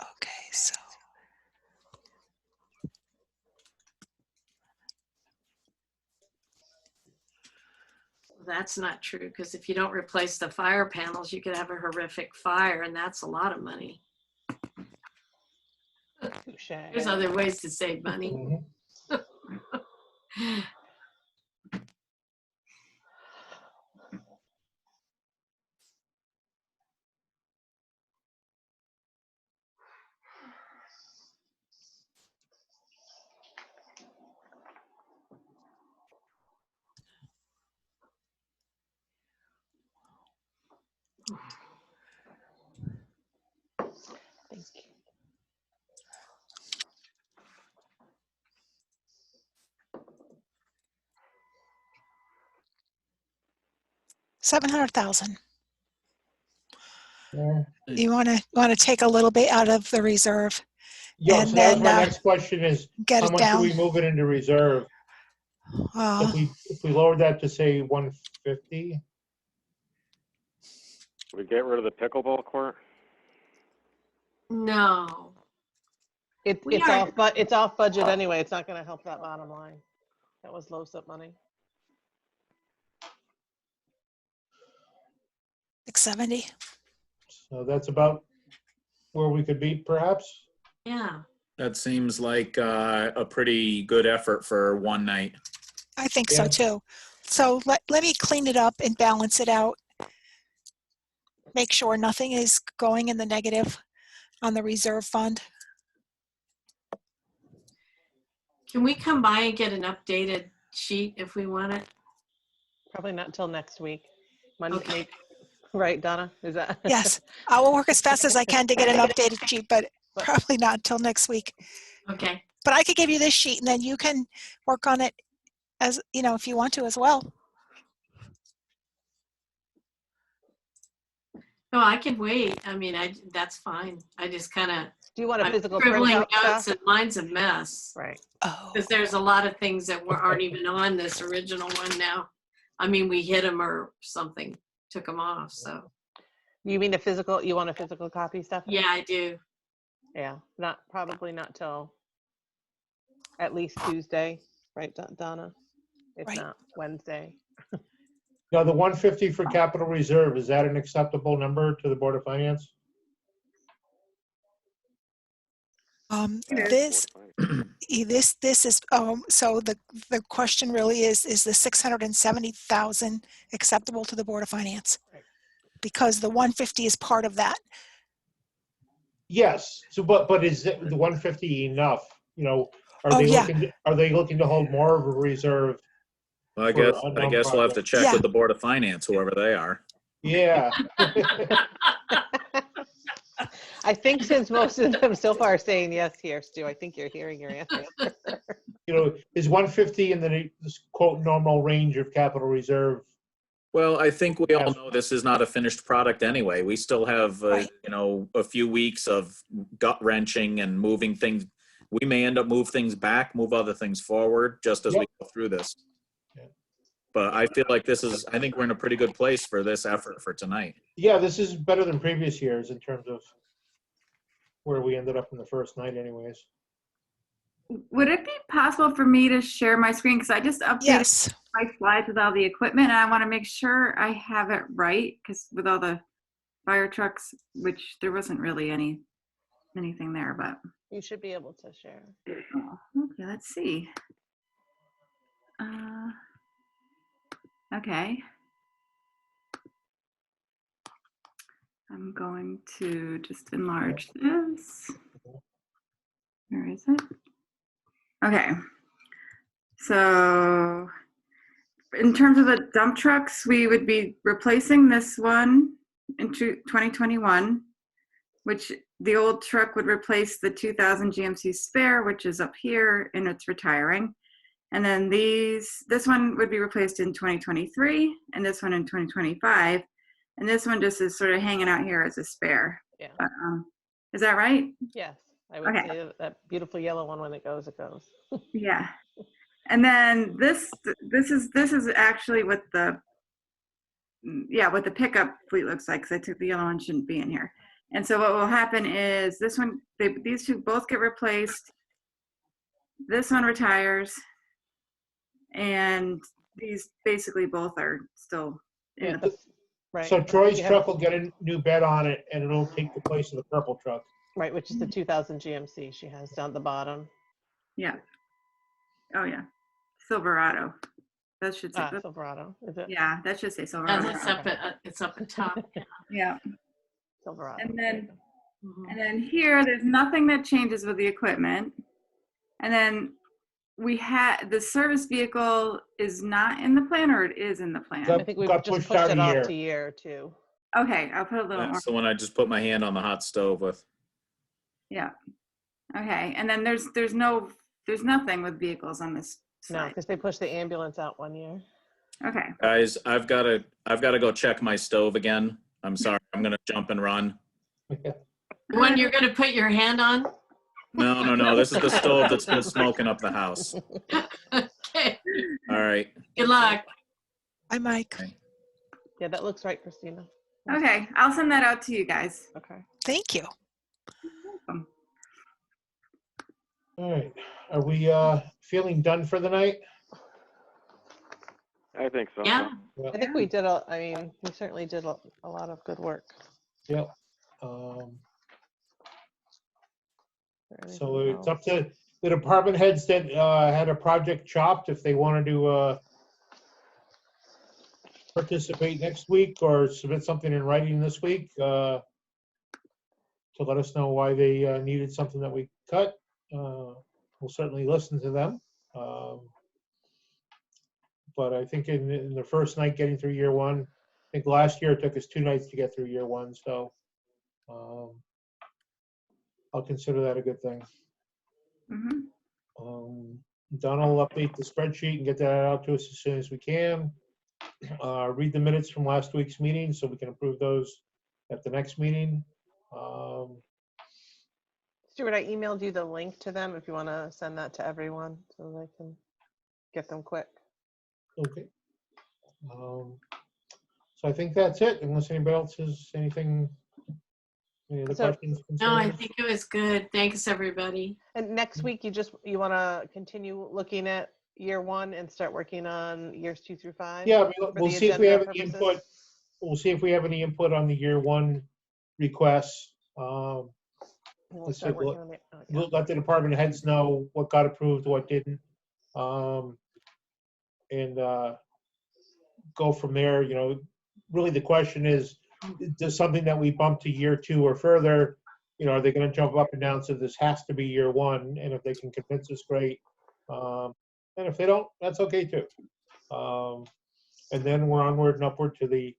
Okay, so. That's not true, because if you don't replace the fire panels, you could have a horrific fire, and that's a lot of money. Touche. There's other ways to save money. Mhm. Thank you. 700,000. Yeah. You want to take a little bit out of the reserve Yeah, and so that was then my next question is, get how it much do down. we move it into reserve? Uh, If we lowered that to say 150? We get rid of the pickleball court. No. We It's are- off, but it's off budget anyway. It's not going to help that bottom line. That was low up money. 670. So that's about where we could be perhaps? Yeah. That seems like a pretty good effort for one night. I think so Yeah. too. So let me clean it up and balance it out. Make sure nothing is going in the negative on the reserve fund. Can we come by and get an updated sheet if we want it? Probably not till next week. Monday, Okay. right, Donna? Is that? Yes, I will work as fast as I can to get an updated sheet, but probably not until next week. Okay. But I could give you this sheet and then you can work on it as, you know, if you want to as well. No, I can wait. I mean, that's fine. I just kind of, Do you want a I'm physical scribbling printout notes stuff? and mine's a mess. Right. Oh, Because there's a lot of things that aren't even on this original one now. I mean, we hit them or something, took them off. So You mean you want a physical copy, Stephanie? yeah, I do. Yeah, probably not till at least Tuesday, right, Donna? If Right. not Wednesday. Now, the 150 for capital reserve, is that an acceptable number to the Board of Finance? this is, so the question really is the 670,000 acceptable to the Board of Finance? Because the 150 is part of that. Yes, so but is the 150 enough? You know, are Oh, they yeah. looking to hold more of a reserve? Well, I For guess unknown we'll have to check Yeah. with the Board of Finance, whoever they are. Yeah. I think since most of them so far are saying yes here, Stu, I think you're hearing your answer. You know, is 150 in the this quote normal range of capital reserve? Well, I think we all Yes. know this is not a finished product anyway. We still have, Right. you know, a few weeks of gut wrenching and moving things. We may end up move things back, move other things forward, just as we go through this. Yeah. But I feel like I think we're in a pretty good place for this effort for tonight. Yeah, this is better than previous years in terms of where we ended up in the first night anyways. Would it be possible for me to share my screen? Because I just updated Yes. my slides with all the equipment and I want to make sure I have it right, because with all the fire trucks, which there wasn't really anything there, but You should be able to share. okay, let's see. Okay. I'm going to just enlarge this. Where is it? Okay. So in terms of the dump trucks, we would be replacing this one in 2021, which the old truck would replace the 2000 GMC spare, which is up here, and it's retiring. And then this one would be replaced in 2023, and this one in 2025. And this one just is sort of hanging out here as a spare. Yeah. But, is that right? Yes, I would Okay. say that beautiful yellow one, when it goes, it goes. Yeah. And then this is actually what the pickup fleet looks like, because I took the yellow one, shouldn't be in here. And so what will happen is these two both get replaced. This one retires, and these basically both are still in the Right. So Troy's You have- truck will get a new bed on it and it'll take the place of the purple truck. Right, which is the 2000 GMC she has down at the bottom. Yeah. Oh yeah. Silverado. That should say. Silverado, is it? Yeah, that should say And Silverado. it's up at top. Yeah. Silverado. And then Mhm. And then here, there's nothing that changes with the equipment. And then we had, the service vehicle is not in the plan, or it is in the plan? I think we've Got just pushed pushed out it a off year. to year two. Okay, I'll put a little more. That's the one I just put my hand on the hot stove with. Yeah. Okay, and then there's nothing with vehicles on this No, slide. because they pushed the ambulance out one year. Okay. Guys, I've got to go check my stove again. I'm sorry. I'm going to jump and run. The one you're going to put your hand on? No. This is the stove that's been smoking up the house. Okay. All right. Good luck. Hi, Mike. Yeah, that looks right, Christina. Okay, I'll send that out to you guys. Okay. Thank you. Welcome. All right. Are we feeling done for the night? I think so. Yeah. I think we did we certainly did a lot of good work. Yep. So it's up to the department heads that had a project chopped if they wanted to participate next week or submit something in writing this week to let us know why they needed something that we cut. We'll certainly listen to them. But I think in the first night getting through year one, I think last year it took us 2 nights to get through year one. So I'll consider that a good thing. Mm-hmm. Donna will update the spreadsheet and get that out to us as soon as we can. Read the minutes from last week's meeting so we can approve those at the next meeting. Stuart, I emailed you the link to them if you want to send that to everyone so they can get them quick. Okay. So I think that's it, unless anybody else has anything, any other questions? No, I concerns? think it was good. Thanks, everybody. And next week, you want to continue looking at year one and start working on years 2 through 5? Yeah, we'll the see if we agenda have any purposes? input. We'll see if we have any input on the year one requests. We'll Let's start take a working on it. We'll let the department heads know what got approved, what didn't. And go from there. You know, really the question is, does something that we bump to year 2 or further, you know, are they going to jump up and down? So this has to be year 1. And if they can convince us, great. And if they don't, that's okay too. And then we're onward and upward to the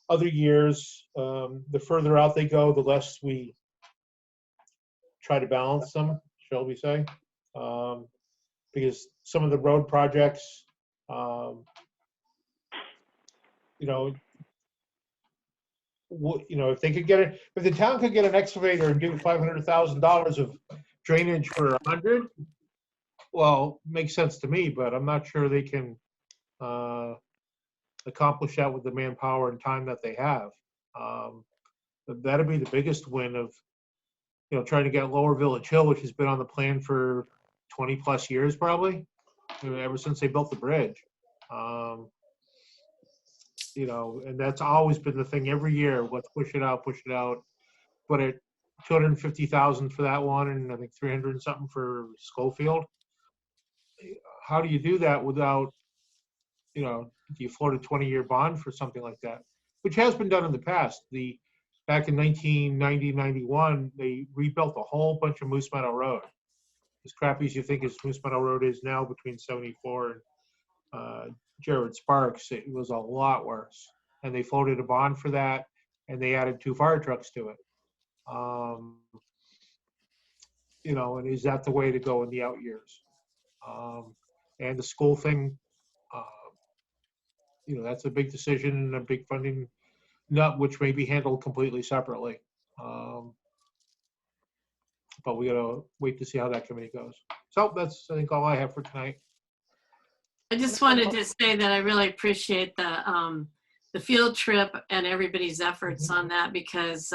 other years. The further out they go, the less we try to balance them, shall we say. Because some of the road projects, you know, if they could get it, if the town could get an excavator and do $500,000 of drainage for 100, well, makes sense to me, but I'm not sure they can accomplish that with the manpower and time that they have. That'd be the biggest win of, you know, trying to get Lower Village Hill, which has been on the plan for 20 plus years, probably, ever since they built the bridge. You know, and that's always been the thing every year. Let's push it out. But at 250,000 for that one, and I think 300 and something for Schofield. How do you do that without, you know, do you float a 20-year bond for something like that? Which has been done in the past. Back in 1990, 91, they rebuilt a whole bunch of Moose Meadow Road. As crappy as you think as Moose Meadow Road is now between 74 and Jared Sparks, it was a lot worse. And they floated a bond for that, and they added 2 fire trucks to it. You know, and is that the way to go in the out years? And the school thing, you know, that's a big decision and a big funding nut, which may be handled completely separately. But we gotta wait to see how that committee goes. So that's, I think, all I have for tonight. I just wanted to say that I really appreciate the field trip and everybody's efforts on that, because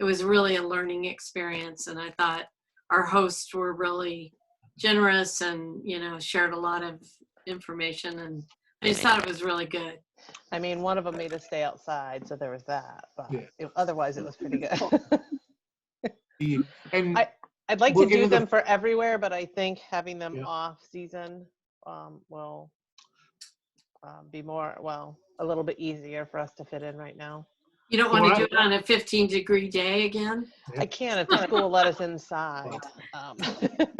it was really a learning experience, and I thought our hosts were really generous and, you know, shared a lot of information, and I just thought it was really good. I mean, one of them made us stay outside, so there was that, but Yeah. otherwise it was pretty good. And I'd like we'll to get do into- them for everywhere, but I think having them Yeah. off season will be more, a little bit easier for us to fit in right now. You don't So want to do it on a 15-degree day again? I can if the school will let us inside.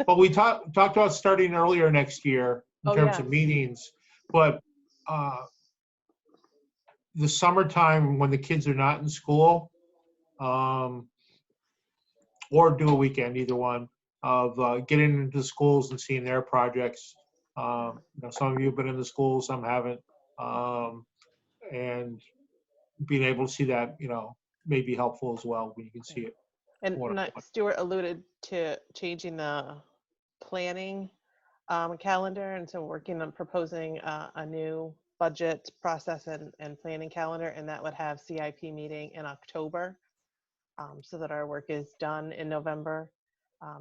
But we talked about starting earlier next year in Oh, terms yeah. of meetings, but the summertime when the kids are not in school, or do a weekend, either one, of getting into the schools and seeing their projects. Some of you have been in the schools, some haven't. And being able to see that, may be helpful as well when you can see it. And Wonderful. Stuart alluded to changing the planning calendar, and so working on proposing a new budget process and planning calendar, and that would have CIP meeting in October, so that our work is done in November,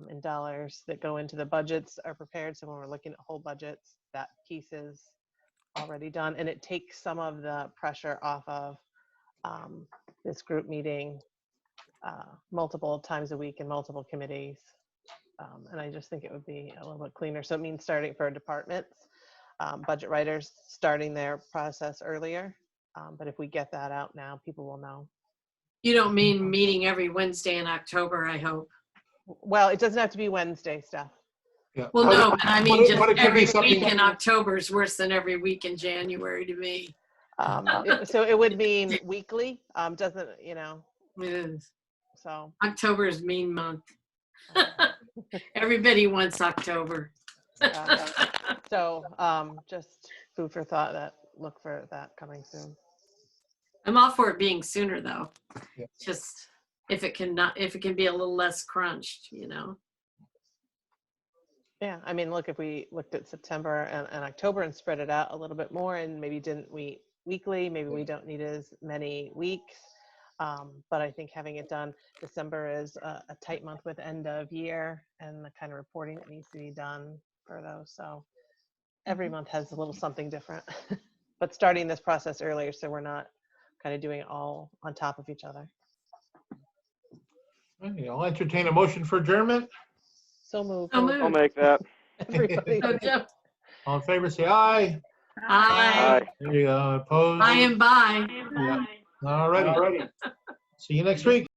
and dollars that go into the budgets are prepared. So when we're looking at whole budgets, that piece is already done, and it takes some of the pressure off of this group meeting multiple times a week in multiple committees. And I just think it would be a little bit cleaner. So it means starting for departments, budget writers starting their process earlier. But if we get that out now, people will know. You don't mean meeting every Wednesday in October, I hope. Well, it doesn't have to be Wednesday stuff. Yeah. Well, no, but I mean, just but it could be every something week in October is worse than every week in January to me. So it would mean weekly, doesn't, It is. so. October is mean month. Everybody wants October. So just food for thought, that look for that coming soon. I'm all for it being sooner though. Yeah. Just if it can be a little less crunched, Yeah, I mean, look, if we looked at September and October and spread it out a little bit more, and maybe didn't we weekly, maybe we don't need as many weeks. But I think having it done, December is a tight month with end of year and the kind of reporting that needs to be done for those. So every month has a little something different, but starting this process earlier so we're not kind of doing it all on top of each other. Okay, I'll entertain a motion for adjournment. So moved. So moved. I'll make that. Everybody. So Jeff, All in favor, say aye. aye. There you go. Opposed? By and by. Yeah. All righty. See you next week.